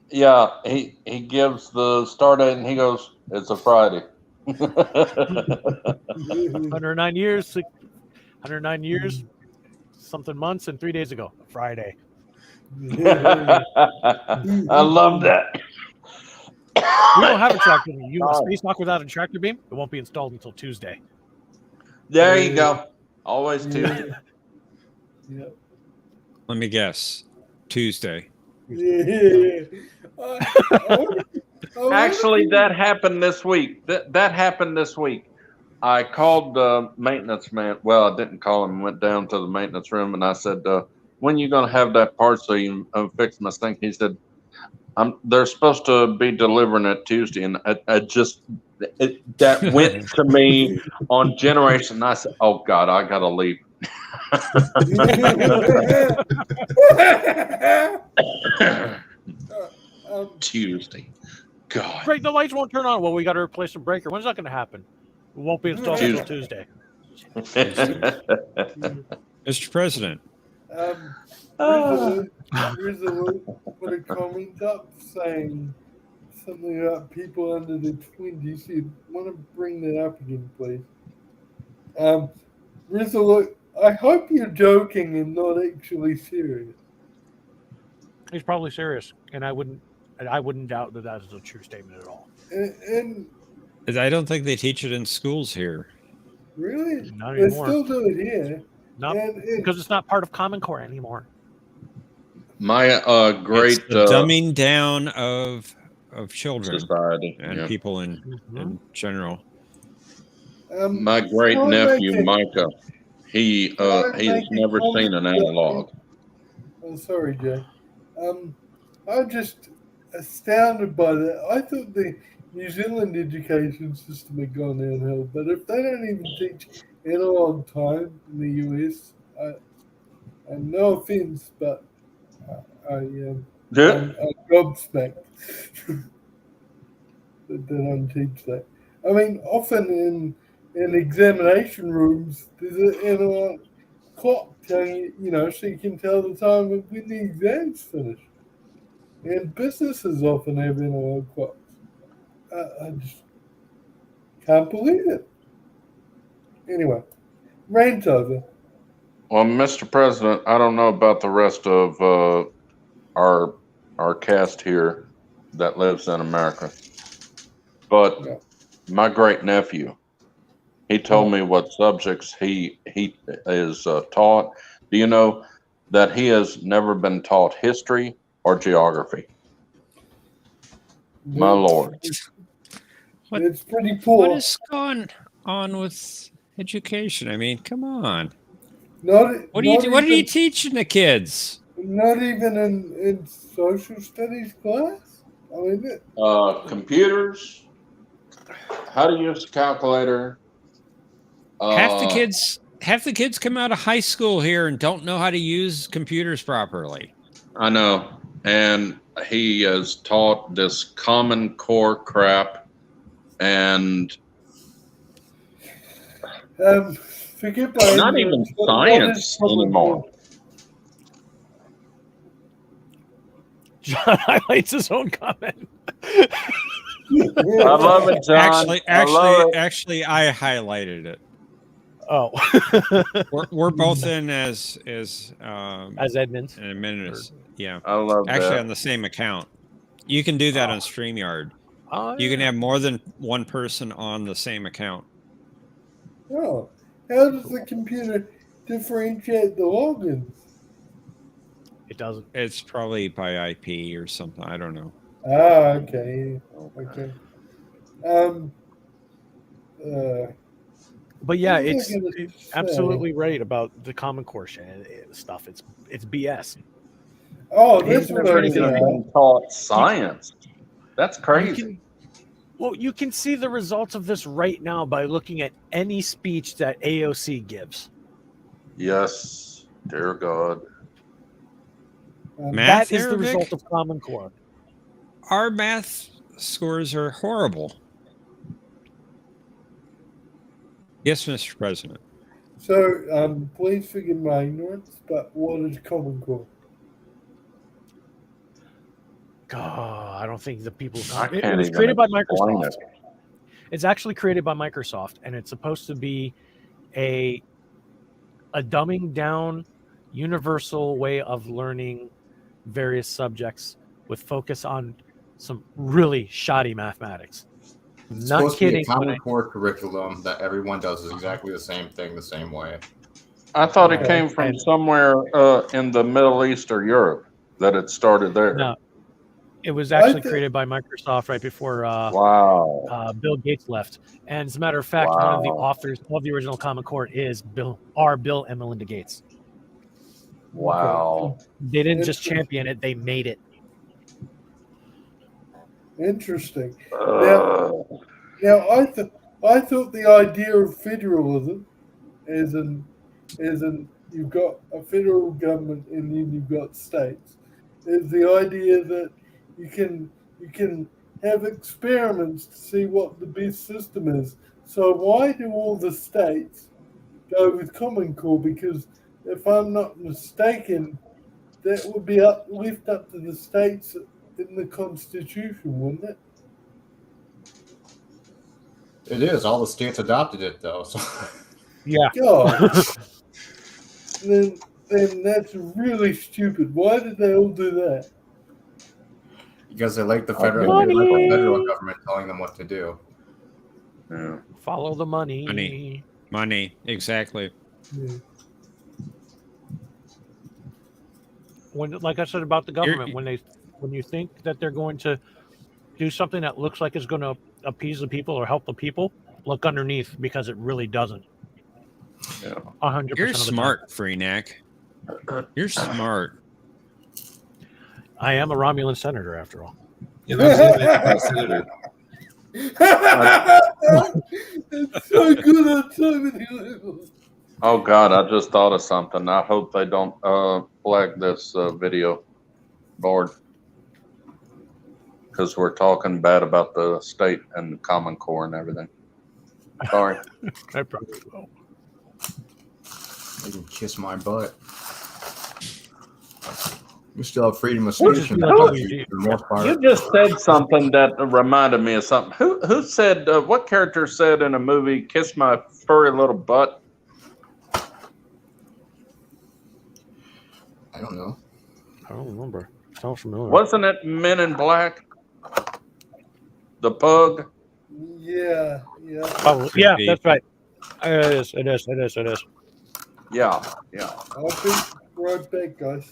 Yeah, he gives the start date and he goes, "It's a Friday." 109 years, 109 years, something months, and 3 days ago, Friday. I love that. We don't have a tractor beam. You want Space Walk without a tractor beam? It won't be installed until Tuesday. There you go. Always Tuesday. Yeah. Let me guess. Tuesday. Yeah. Actually, that happened this week. That happened this week. I called the maintenance man. Well, I didn't call him. Went down to the maintenance room and I said, "When you going to have that part so you can fix my thing?" He said, "They're supposed to be delivering it Tuesday." And I just that went to me on generation. I said, "Oh God, I gotta leave." Tuesday. God. Great, the lights won't turn on. Well, we got to replace the breaker. When's that going to happen? It won't be installed until Tuesday. Mr. President. Rizzo put a comment up saying something about people under the 20s. You want to bring that up again, please? Rizzo, I hope you're joking and not actually serious. He's probably serious, and I wouldn't And I wouldn't doubt that that is a true statement at all. And I don't think they teach it in schools here. really, Not they anymore. still do it here. Not And because it's not part of Common Core anymore. My great It's the dumbing down of children society and yeah. people in general. My great can I nephew make a- Micah, he can I has make a never seen comment an that- analog. Oh, sorry, Jay. I'm just astounded by that. I thought the New Zealand education system had gone downhill, but if they don't even teach analog time in the US, and no offense, but I'm gobsmacked that they don't teach that. I mean, often in examination rooms, there's an analog clock telling you, so you can tell the time of when the exam's finished. And businesses often have analog clocks. I just can't believe it. Anyway, rant over. Well, Mr. President, I don't know about the rest of our cast here that lives in America, but Yeah. my great nephew, he told me what subjects he is taught. Do you know that he has never been taught history or geography? My Lord. It's pretty poor. What is going on with education? I mean, come on. What are you teaching the kids? Not even in social studies class? I mean, Computers, how to use a calculator. Half the kids come out of high school here and don't know how to use computers properly. I know. And he has taught this Common Core crap and forget my not even ignorance, but science what is anymore. John highlights his own comment. I love it, John. Actually, I highlighted it. Oh, we're both in as admins. And admins. Yeah, I love actually that. on the same account. You can do that on StreamYard. You can have more than one person on the same account. Oh, how does the computer differentiate the logins? It doesn't. It's probably by IP or something. I don't know. Ah, okay. But yeah, what was I gonna it's say? absolutely right about the Common Core stuff. It's BS. Oh, He's that's what I never was even saying. been taught science. That's crazy. You can see the results of this right now by looking at any speech that AOC gives. Yes, dear God. Math, that is the Arabic? result of Common Core. Our math scores are horrible. Yes, Mr. President. So, please forgive my ignorance, but what is Common Core? God, I don't think the people. I It can't was even created by explain Microsoft. it. It's actually created by Microsoft, and it's supposed to be a dumbing down, universal way of learning various subjects with focus on some really shoddy mathematics. It's Not supposed kidding. to be a Common Core curriculum that everyone does exactly the same thing the same way. I thought it came from somewhere in the Middle East or Europe that it started there. No, it was actually created by Microsoft right before Bill Gates left. And as a matter of fact, one of the authors of the original Common Core is Bill and Melinda Gates. Wow. They didn't just champion it, they made it. Interesting. Now I thought the idea of federalism, as in you've got a federal government and then you've got states, is the idea that you can have experiments to see what the best system is. So why do all the states go with Common Core? Because if I'm not mistaken, that would be left up to the states in the Constitution, wouldn't it? It is. All the states adopted it, though. So. Yeah. God. then that's really stupid. Why did they all do that? because they like the Okay. federal government telling them what to do. Yeah. Follow the money. Money, exactly. Yeah. When, like I said about the government, when you think that they're going to do something that looks like it's going to appease the people or help the people, look underneath because it really doesn't. Yeah. 100% You're of the smart, Freenack. You're smart. I am a Romulan senator, after all. You know, senator. It's so good on so many levels. Oh God, I just thought of something. I hope they don't flag this video board because we're talking bad about the state and the Common Core and everything. Sorry. I probably will. They can kiss my butt. We still have freedom of speech in the country for the most part. You just said something that reminded me of something. Who said, what character said in a movie, kiss my furry little butt? I don't know. I don't remember. Sounds familiar. Wasn't it Men in Black? The pug? Yeah. Oh, yeah, that's right. It is. Yeah. I'll be right back, guys.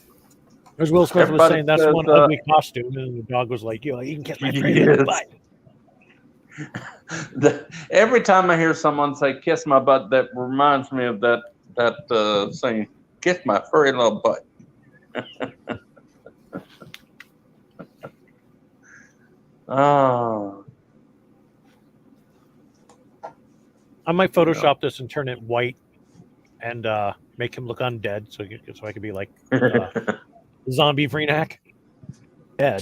As Will Smith was Everybody saying, that's says, one ugly costume, and the dog was like, "You can kiss my favorite butt." Every time I hear someone say "kiss my butt," that reminds me of that saying, "Kiss my furry little butt." Oh. I might Photoshop this and turn it white, and make him look undead, so I could be like zombie Freenack. Dead.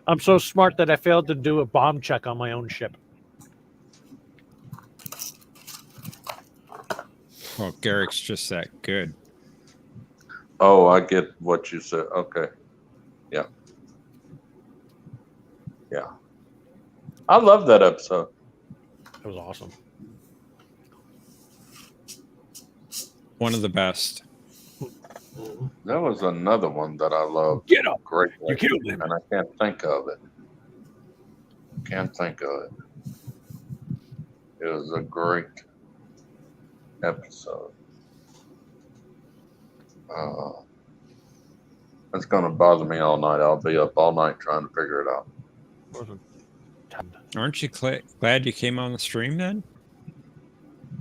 I'm so smart that I failed to do a bomb check on my own ship. Well, Garrick's just that good. Oh, I get what you said. Okay. Yeah. I love that episode. It was awesome. One of the best. There was another one that I loved. Get up. Greatly, You killed him. and I can't think of it. It was a great episode. It's going to bother me all night. I'll be up all night trying to figure it out. Aren't you glad you came on the stream then?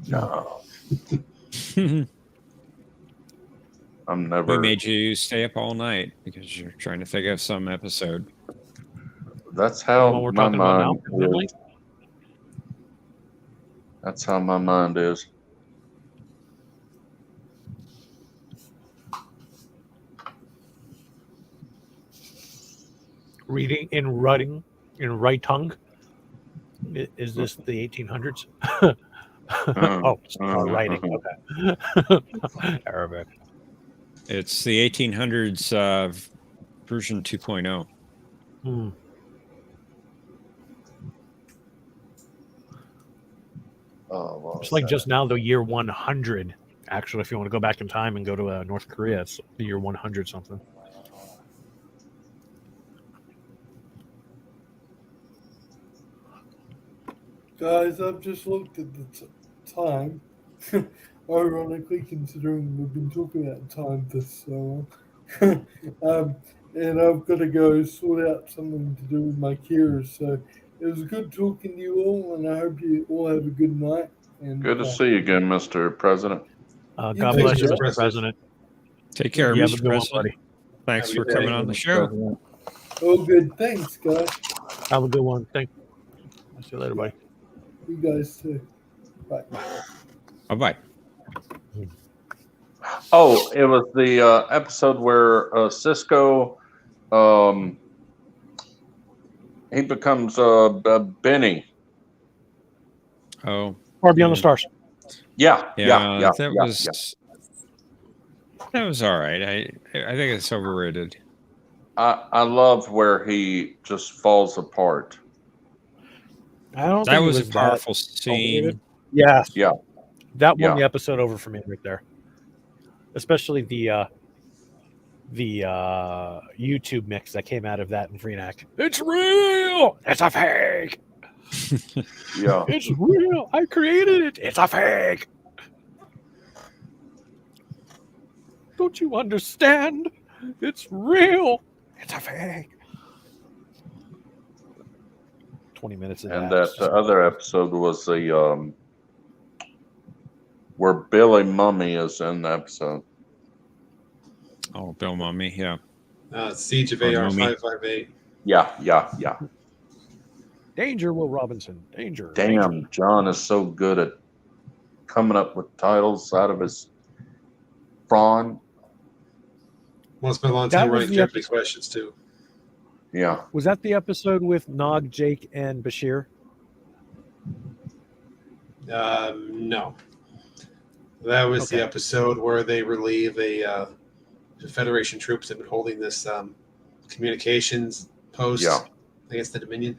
No. I'm We never. made you stay up all night because you're trying to think of some episode. That's how What we're my talking about now, mind presumably? is. That's how my mind is. Reading in right tongue. Is this the 1800s? Oh, writing. Okay. Arabic. It's the 1800s version 2.0. Oh, well, It's like just now the year 100. Actually, if you want to go back in time and go to North Korea, it's the year 100 something. Guys, I've just looked at the time. Ironically, considering we've been talking about time for so long. And I've got to go sort out something to do with my carers. So it was good talking to you all, and I hope you all have a good night. And good to see you again, Mr. President. God bless you, Mr. President. Take care, You have a Mr. good one, President. buddy. Thanks for coming on the show. Oh, good. Thanks, guys. Have a good one. I'll see you later, buddy. You guys too. Bye. Bye-bye. Oh, it was the episode where Cisco, he becomes Benny. Oh. Far Beyond the Stars. Yeah. That was all right. I think it's overrated. I love where he just falls apart. I don't That think was it a powerful that scene. Yes. Yeah. That won the episode over for me right there. Especially the the YouTube mix that came out of that and Reenact. It's real. It's a fake. Yeah. It's real. I created it. It's a fake. Don't you understand? It's real. It's a fake. 20 minutes of And that. that other episode was the where Billy Mummy is in the episode. Oh, Bill Mummy, yeah. Siege of Or AR Mummy. 558. Yeah. Danger, Will Robinson. Danger. Danger. Damn, John is so good at coming up with titles out of his prawn. Well, it's been a long That time was running the Jeopardy episode. questions, too. Yeah. Was that the episode with Nog, Jake, and Bashir? No. That was the episode where they relieve the Federation troops that have been holding this communications post against the Dominion.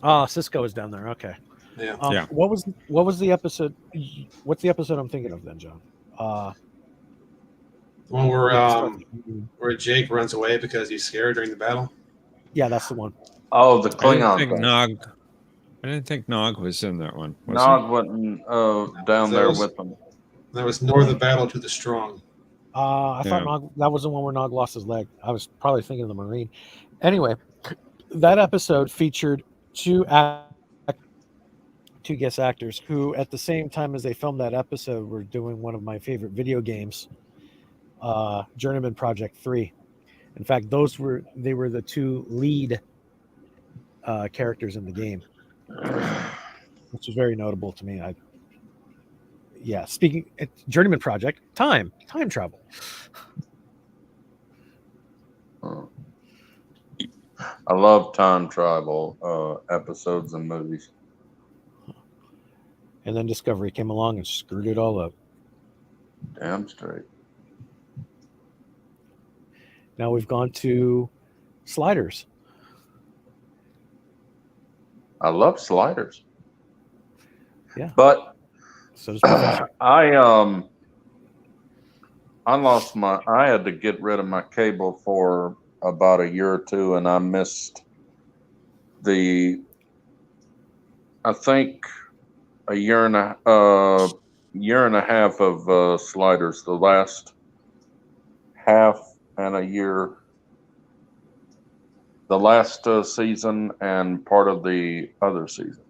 Ah, Cisco is down there. Okay. Yeah. Yeah. What was the episode? What's the episode I'm thinking of then, John? The one where Jake runs away because he's scared during the battle. Yeah, that's the one. Oh, the I Klingon didn't think thing. I didn't think Nog was in that one. Was Nog wasn't down there with them. That was Nor the Battle to the Strong. I thought Nog, that was the one where Nog lost his leg. I was probably thinking of the Marine. Anyway, that episode featured two guest actors who, at the same time as they filmed that episode, were doing one of my favorite video games, Journeyman Project 3. In fact, they were the two lead characters in the game, which was very notable to me. Speaking Journeyman Project, time travel. I love time travel episodes and movies. And then Discovery came along and screwed it all up. Damn straight. Now we've gone to Sliders. I love Sliders. Yeah. But so does Professor. I had to get rid of my cable for about a year or two, and I missed I think a year and a half of Sliders. The last half and a year, the last season and part of the other season.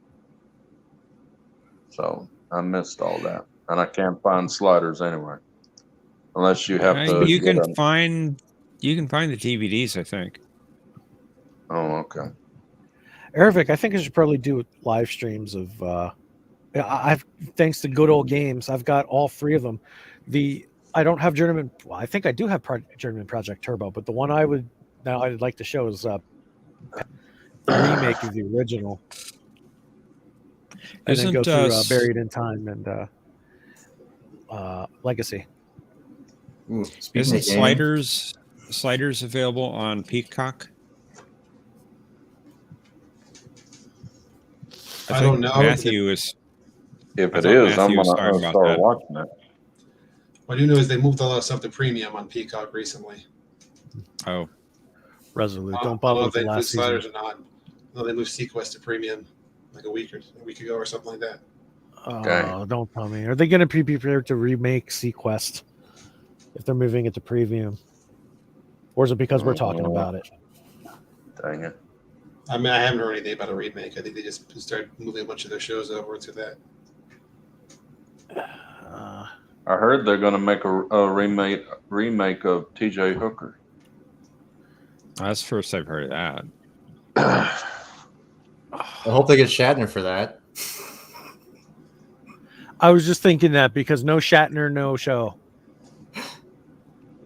So I missed all that, and I can't find Sliders anywhere, unless you have to. You can find the DVDs, I think. Oh, okay. Ervik, I think I should probably do live streams of. I've thanks to good old games, I've got all three of them. I don't have Journeyman. Well, I think I do have Journeyman Project Turbo, but the one I'd like to show is the remake of the original. And then go through Buried in Time and Legacy. Isn't Sliders available on Peacock? I don't know. Matthew is. If it is, I'm going to start watching it. What I do know is they moved a lot of stuff to premium on Peacock recently. Oh. Resolute. Don't bother with the last season. Sliders or not. No, they moved Sequest to premium like a week ago or something like that. Oh, don't tell me. Are they going to be prepared to remake Sequest if they're moving it to premium? Or is it because we're talking about it? Dang it. I mean, I haven't heard anything about a remake. I think they just started moving a bunch of their shows over to that. I heard they're going to make a remake of T.J. Hooker. That's the first I've heard of that. I hope they get Shatner for that. I was just thinking that because no Shatner, no show.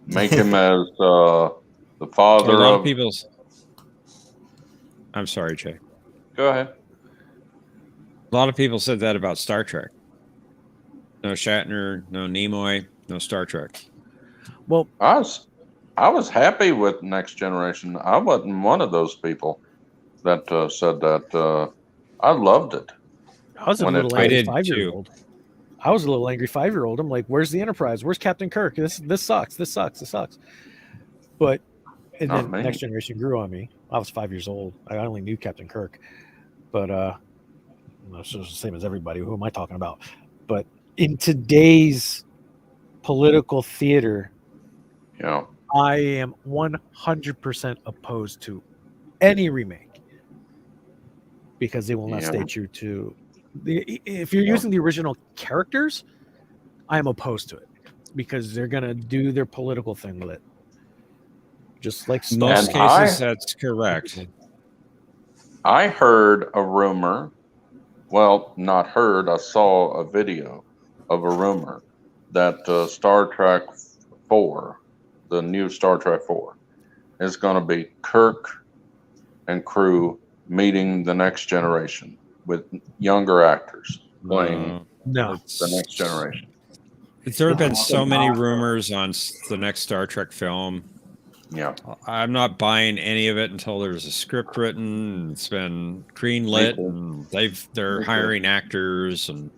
Make him as the father A lot of of people's. I'm sorry, Jay. Go ahead. A lot of people said that about Star Trek. No Shatner, no Nimoy, no Star Trek. Well, I was happy with Next Generation. I wasn't one of those people that said that. I loved it. I was a little angry 5-year-old. I was a little angry 5-year-old. I'm like, "Where's the Enterprise? Where's Captain Kirk? This sucks. This sucks. This sucks." But and Not then me. Next Generation grew on me. I was 5 years old. I only knew Captain Kirk, but it's just the same as everybody. Who am I talking about? But in today's political theater, Yeah. I am 100% opposed to any remake because they will not stay true to the. If you're using the original characters, I'm opposed to it because they're gonna do their political thing with it. Just like Star Most Wars. cases, that's correct. I heard a rumor. Well, not heard. I saw a video of a rumor that Star Trek 4, the new Star Trek 4, is going to be Kirk and crew meeting the next generation with younger actors playing No. the next generation. There have been so many rumors on the next Star Trek film. Yeah. I'm not buying any of it until there's a script written. It's been greenlit, and they're hiring actors and.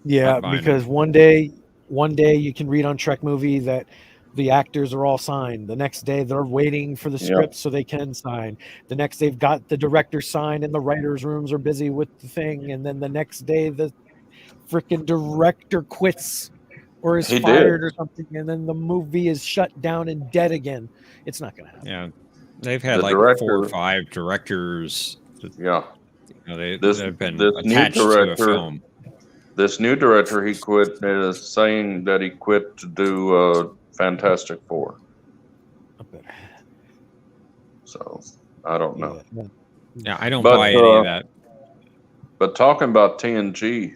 Yeah, because one day you can read on Trek Movie that the actors are all signed. The next day they're waiting for the script so they can sign. The next they've got the director signed and the writers' rooms are busy with the thing. And then the next day the freaking director quits or is fired or something. And then the movie is shut down and dead again. It's not going to happen. Yeah. They've had like 4 or 5 directors. Yeah. They've been attached to a film. This new director, he quit, is saying that he quit to do Fantastic Four. So, I don't know. Yeah, I don't buy any of that. But talking about TNG,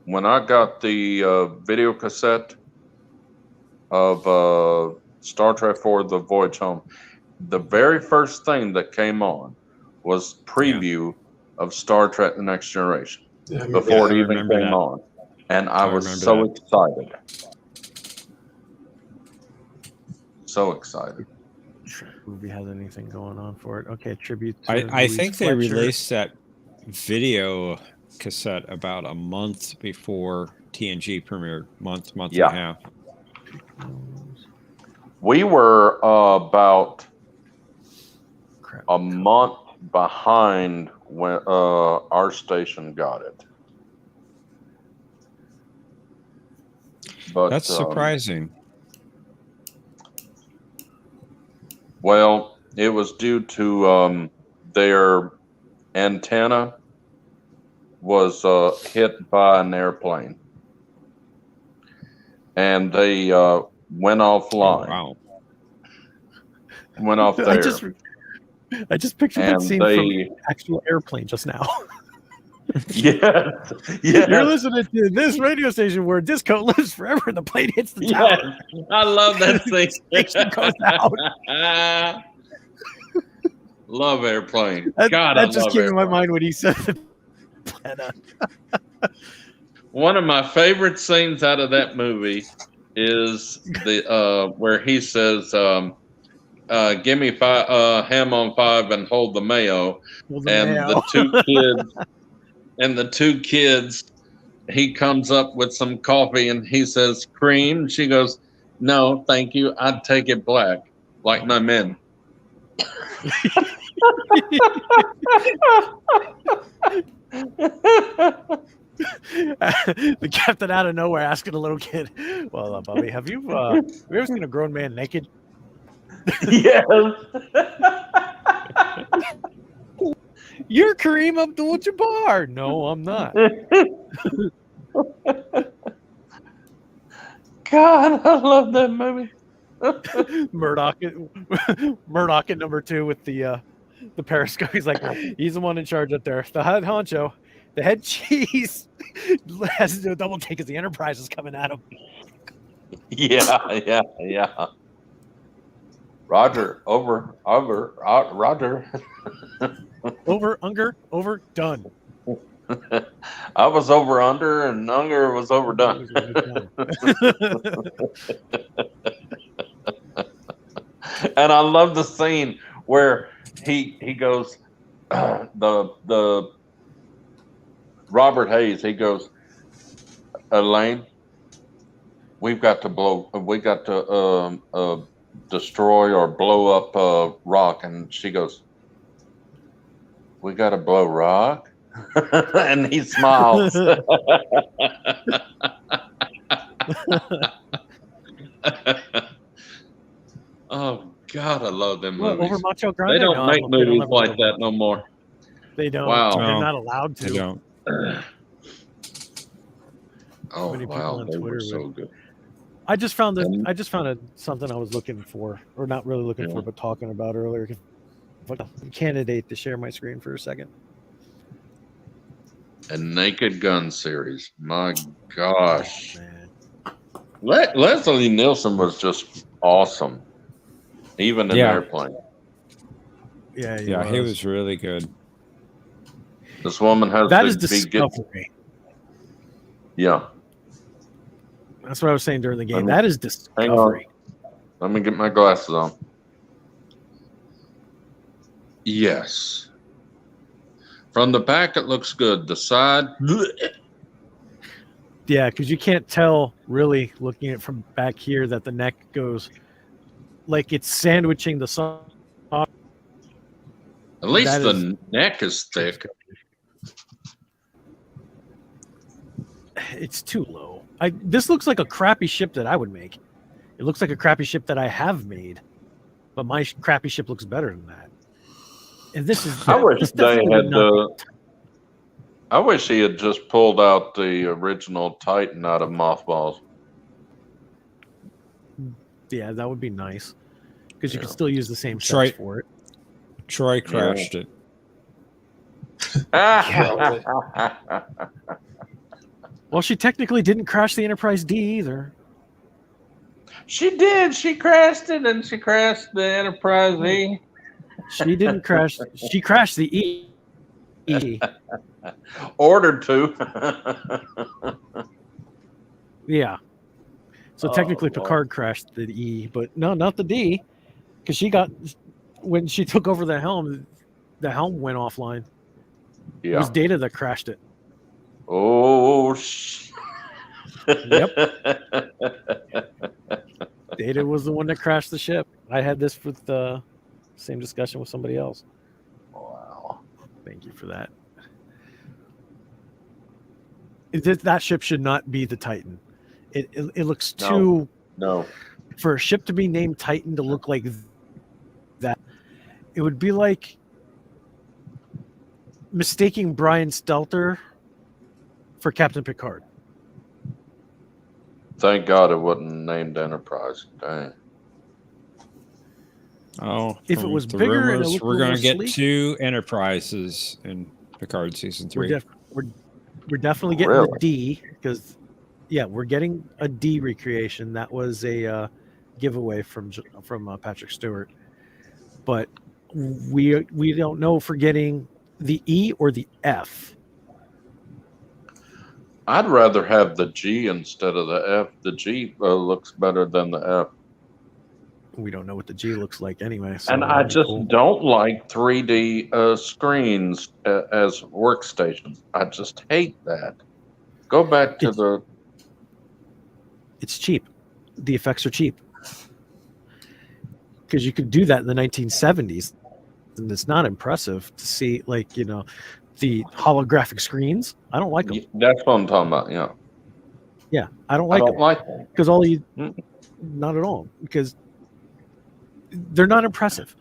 when I got the video cassette of Star Trek 4, The Voyage Home, the very first thing that came on was preview of Star Trek The Next Generation before it even came on. And I was so excited. So excited. Trek Movie has anything going on for it. Okay, tribute to I think they Fletcher. released that video cassette about a month before TNG premiered. Month and a half. We were about a month behind when our station got it. But that's surprising. Well, it was due to their antenna was hit by an airplane, and they went offline. Oh, wow. Went off there. I just pictured that scene from the actual airplane just now. Yeah. You're listening to this radio station where disco lives forever and the plane hits the tower. I love that thing. Station goes out. Love airplane. That just came in my mind when he said it. One of my favorite scenes out of that movie is the where he says, give me ham on 5 and hold the mayo. The two kids, he comes up with some coffee and he says, cream. She goes, no, thank you. I'd take it black, like my men. The captain out of nowhere asking a little kid, well, Bobby, have you ever seen a grown man naked? Yes. You're Kareem Abdul-Jabbar. No, I'm not. God, I love that movie. Murdoch at number 2 with the periscope. He's like, he's the one in charge up there. The head honcho, the head cheese has to do a double take as the Enterprise is coming at him. Yeah. Roger, over, Roger. Over, done. I was over under and Unger was overdone. And I love the scene where he goes, the Robert Hayes, he goes, Elaine, we've got to destroy or blow up a rock. And she goes, we got to blow rock? And he smiles. Oh, God, I love them Well, over movies. Macho Grande? They don't No, make they don't movies have like over that Macho. no more. They don't. Wow. They're No, not allowed to. They don't. Oh, Many people wow, on they were Twitter so would. good. I just found this. And- I just found something I was looking for, or not really looking Yeah. for, but talking about earlier. Candidate to share my screen for a second. A Naked Gun series. My gosh. Oh, man. Leslie Nielsen was just awesome, even in Yeah. Airplane. Yeah, He was really good. This woman has That to is be get. discovery. Yeah. That's what I was saying during the game. Let me- That is Hang on. discovery. Let me get my glasses on. Yes. From the back, it looks good. The side, Yeah, because you can't tell really looking at it from back here that the neck goes like it's sandwiching the soft. at least That the is- neck is thick. It's too low. This looks like a crappy ship that I would make. It looks like a crappy ship that I have made, but my crappy ship looks better than that. And this is. I wish this they definitely had would not be- I wish he had just pulled out the original Titan out of mothballs. Yeah, that would be nice because you Yeah. could still use the same Troy- sets for it. Troy crashed it. Well, she technically didn't crash the Enterprise D either. She did. She crashed it, and she crashed the Enterprise E. She didn't crash. She crashed the E. Ordered to. Yeah. So Oh, technically, Lord. Picard crashed the E, but no, not the D, because she got when she took over the helm went offline. It was Yeah. Data that crashed it. Oh. Yep. Data was the one that crashed the ship. I had this with the same discussion with somebody else. Wow. Thank you for that. That ship should not be the Titan. It looks No. too No. for a ship to be named Titan to look like that. It would be like mistaking Brian Stelter for Captain Picard. Thank God it wasn't named Enterprise. Dang. Oh, If it from was the bigger and it rumors, looked a we're little going to get sleek- 2 Enterprises in Picard season 3. We're definitely getting Really? the D because we're getting a D recreation. That was a giveaway from Patrick Stewart, but we don't know if we're getting the E or the F. I'd rather have the G instead of the F. The G looks better than the F. We don't know what the G looks like anyway. So And I that'd be just cool. don't like 3D screens as workstations. I just hate that. Go back to It's cheap. The effects are cheap because you could do that in the 1970s, and it's not impressive to see the holographic screens. I don't like them. That's what I'm talking about. Yeah. Yeah, I don't I like don't them like them. because Mm. not at all, because they're not impressive.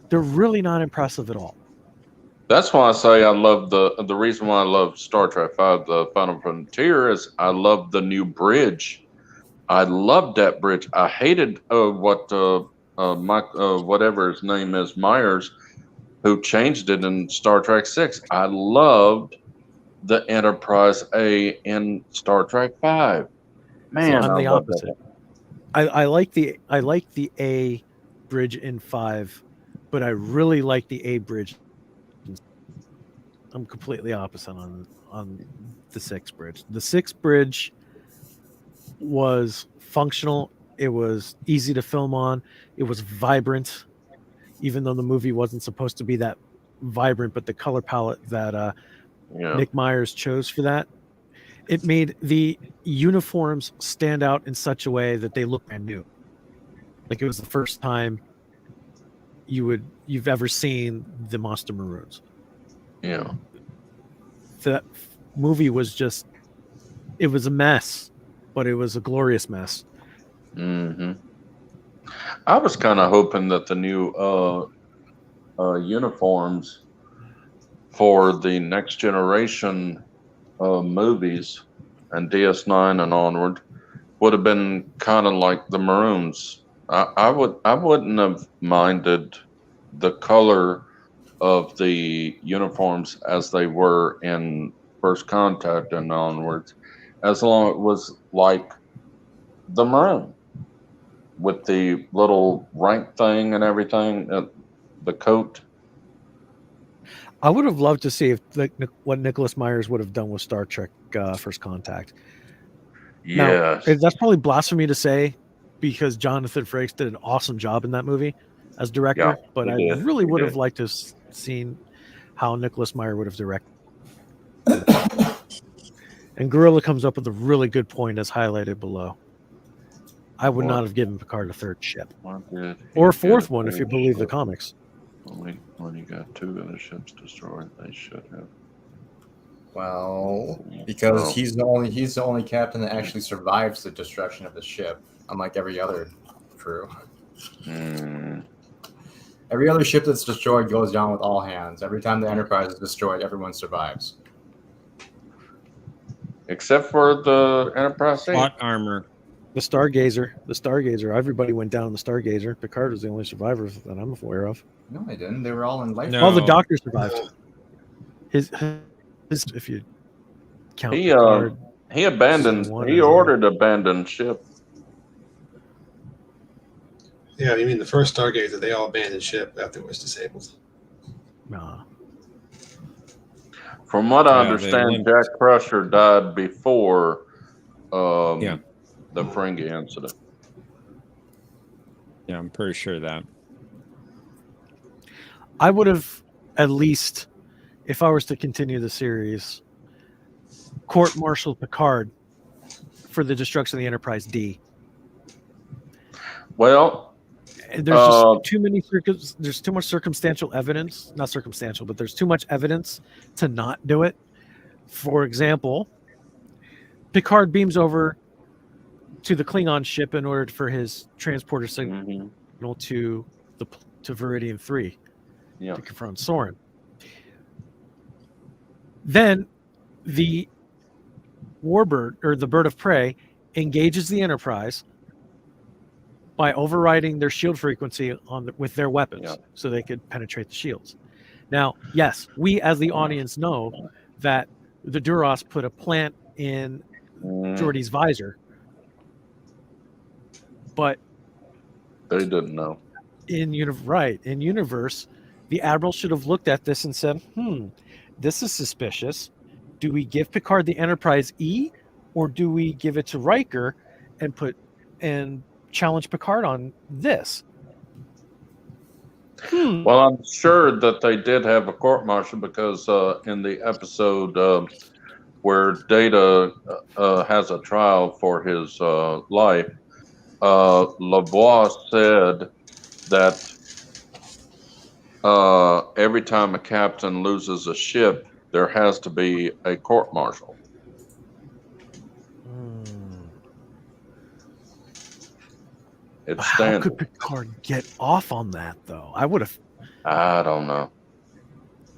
They're really not impressive at all. That's why I say I love the reason why I love Star Trek V, the Final Frontier, is I love the new bridge. I loved that bridge. I hated what Mike, whatever his name is, Myers, who changed it in Star Trek 6. I loved the Enterprise A in Star Trek 5. Man, I'm I the love opposite. that. I like the A bridge in 5, but I really like the A bridge. I'm completely opposite on the 6 bridge. The 6 bridge was functional. It was easy to film on. It was vibrant, even though the movie wasn't supposed to be that vibrant. But the color palette that Nick Myers chose for that, it made the uniforms stand out in such a way that they look brand new. Like it was the first time you've ever seen the Monster Maroons. Yeah. That movie was just, it was a mess, but it was a glorious mess. Hmm. I was kind of hoping that the new uniforms for the next generation movies and DS9 and onward would have been kind of like the Maroons. I wouldn't have minded the color of the uniforms as they were in First Contact and onwards, as long as it was like the Maroon with the little rank thing and everything, the coat. I would have loved to see if what Nicholas Myers would have done with Star Trek First Contact. Yes. Now, that's probably blasphemy to say because Jonathan Frakes did an awesome job in that movie as director, Yeah, but he I did. really He would did. have liked to have seen how Nicholas Meyer would have directed. And Gorilla comes up with a really good point as highlighted below. I would not have given Picard a third ship. Or a fourth one if you believe the comics. When you got two of the ships destroyed, they should have. Well, because he's the only captain that actually survives the destruction of the ship, unlike every other crew. Every other ship that's destroyed goes down with all hands. Every time the Enterprise is destroyed, everyone survives. Except for the Enterprise C. Plot armor. The Stargazer. Everybody went down in the Stargazer. Picard was the only survivor that I'm aware of. No, they didn't. They were all in life. No. All the Doctor survived. His if you count He Picard, he abandoned. Season 1 He as a- ordered abandoned ship. Yeah, you mean the first Stargazer, they all abandoned ship after it was disabled. Nah. From what I Yeah, they understand, limp- Jack Crusher died before the Ferengi incident. Yeah, I'm pretty sure of that. I would have at least, if I was to continue the series, court-martialed Picard for the destruction of the Enterprise D. Well, There's just too many there's too much circumstantial evidence, not circumstantial, but there's too much evidence to not do it. For example, Picard beams over to the Klingon ship in order for his transporter signal to Viridian 3 to confront Soren. Then the warbird, or the bird of prey, engages the Enterprise by overriding their shield frequency with their weapons so they could penetrate the shields. Now, yes, we as the audience know that the Duras put a plant in Geordi's visor, but they didn't know. In universe, the Admiral should have looked at this and said, this is suspicious. Do we give Picard the Enterprise E, or do we give it to Riker and challenge Picard on this? Well, I'm sure that they did have a court-martial because in the episode where Data has a trial for his life, LaBois said that every time a captain loses a ship, there has to be a court-martial. It's How standard. could Picard get off on that, though? I would have. I don't know.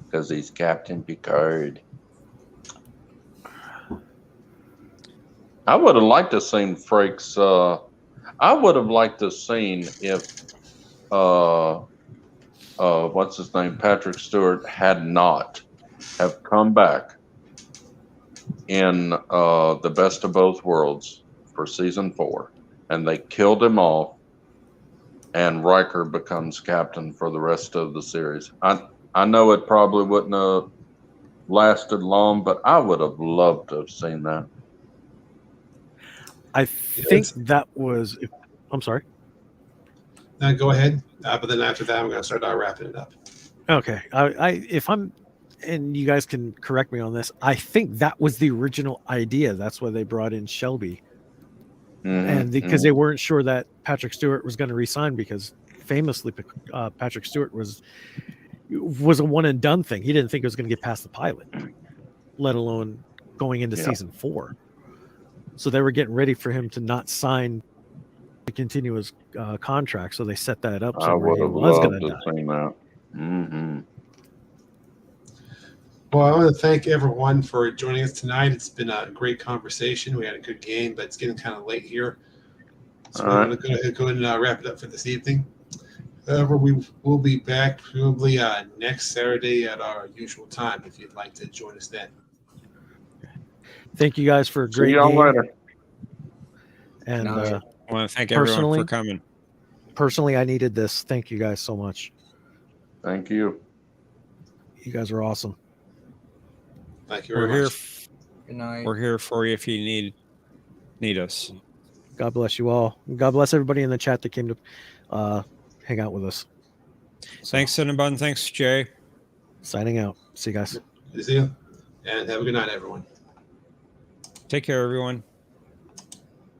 Because he's Captain Picard. I would have liked to seen Frakes. I would have liked to seen if what's his name, Patrick Stewart, had not have come back in the Best of Both Worlds for season 4, and they killed him off, and Riker becomes captain for the rest of the series. I know it probably wouldn't have lasted long, but I would have loved to have seen that. I think that was. I'm sorry. Go ahead. But then after that, I'm going to start wrapping it up. Okay. If I'm and you guys can correct me on this, I think that was the original idea. That's why they brought in Shelby. And because they weren't sure that Patrick Stewart was going to resign, because famously Patrick Stewart was a one and done thing. He didn't think it was going to get past the pilot, let alone going into season 4. So they were getting ready for him to not sign the continuous contract. So they set that up. So I where would he have was going loved to to die. see that. Mm-hmm. Well, I want to thank everyone for joining us tonight. It's been a great conversation. We had a good game, but it's getting kind of late here. So we're going to go ahead and wrap it up for this evening. However, we will be back probably next Saturday at our usual time if you'd like to join us then. Thank you guys for a great See y'all game. later. And I want to thank everyone for coming. Personally, I needed this. Thank you guys so much. Thank you. You guys are awesome. Thank you very much. Good night. We're here for you if you need us. God bless you all. God bless everybody in the chat that came to hang out with us. Thanks, Cinnabon. Thanks, Jay. Signing out. See you guys. Good to see you. And have a good night, everyone. Take care, everyone.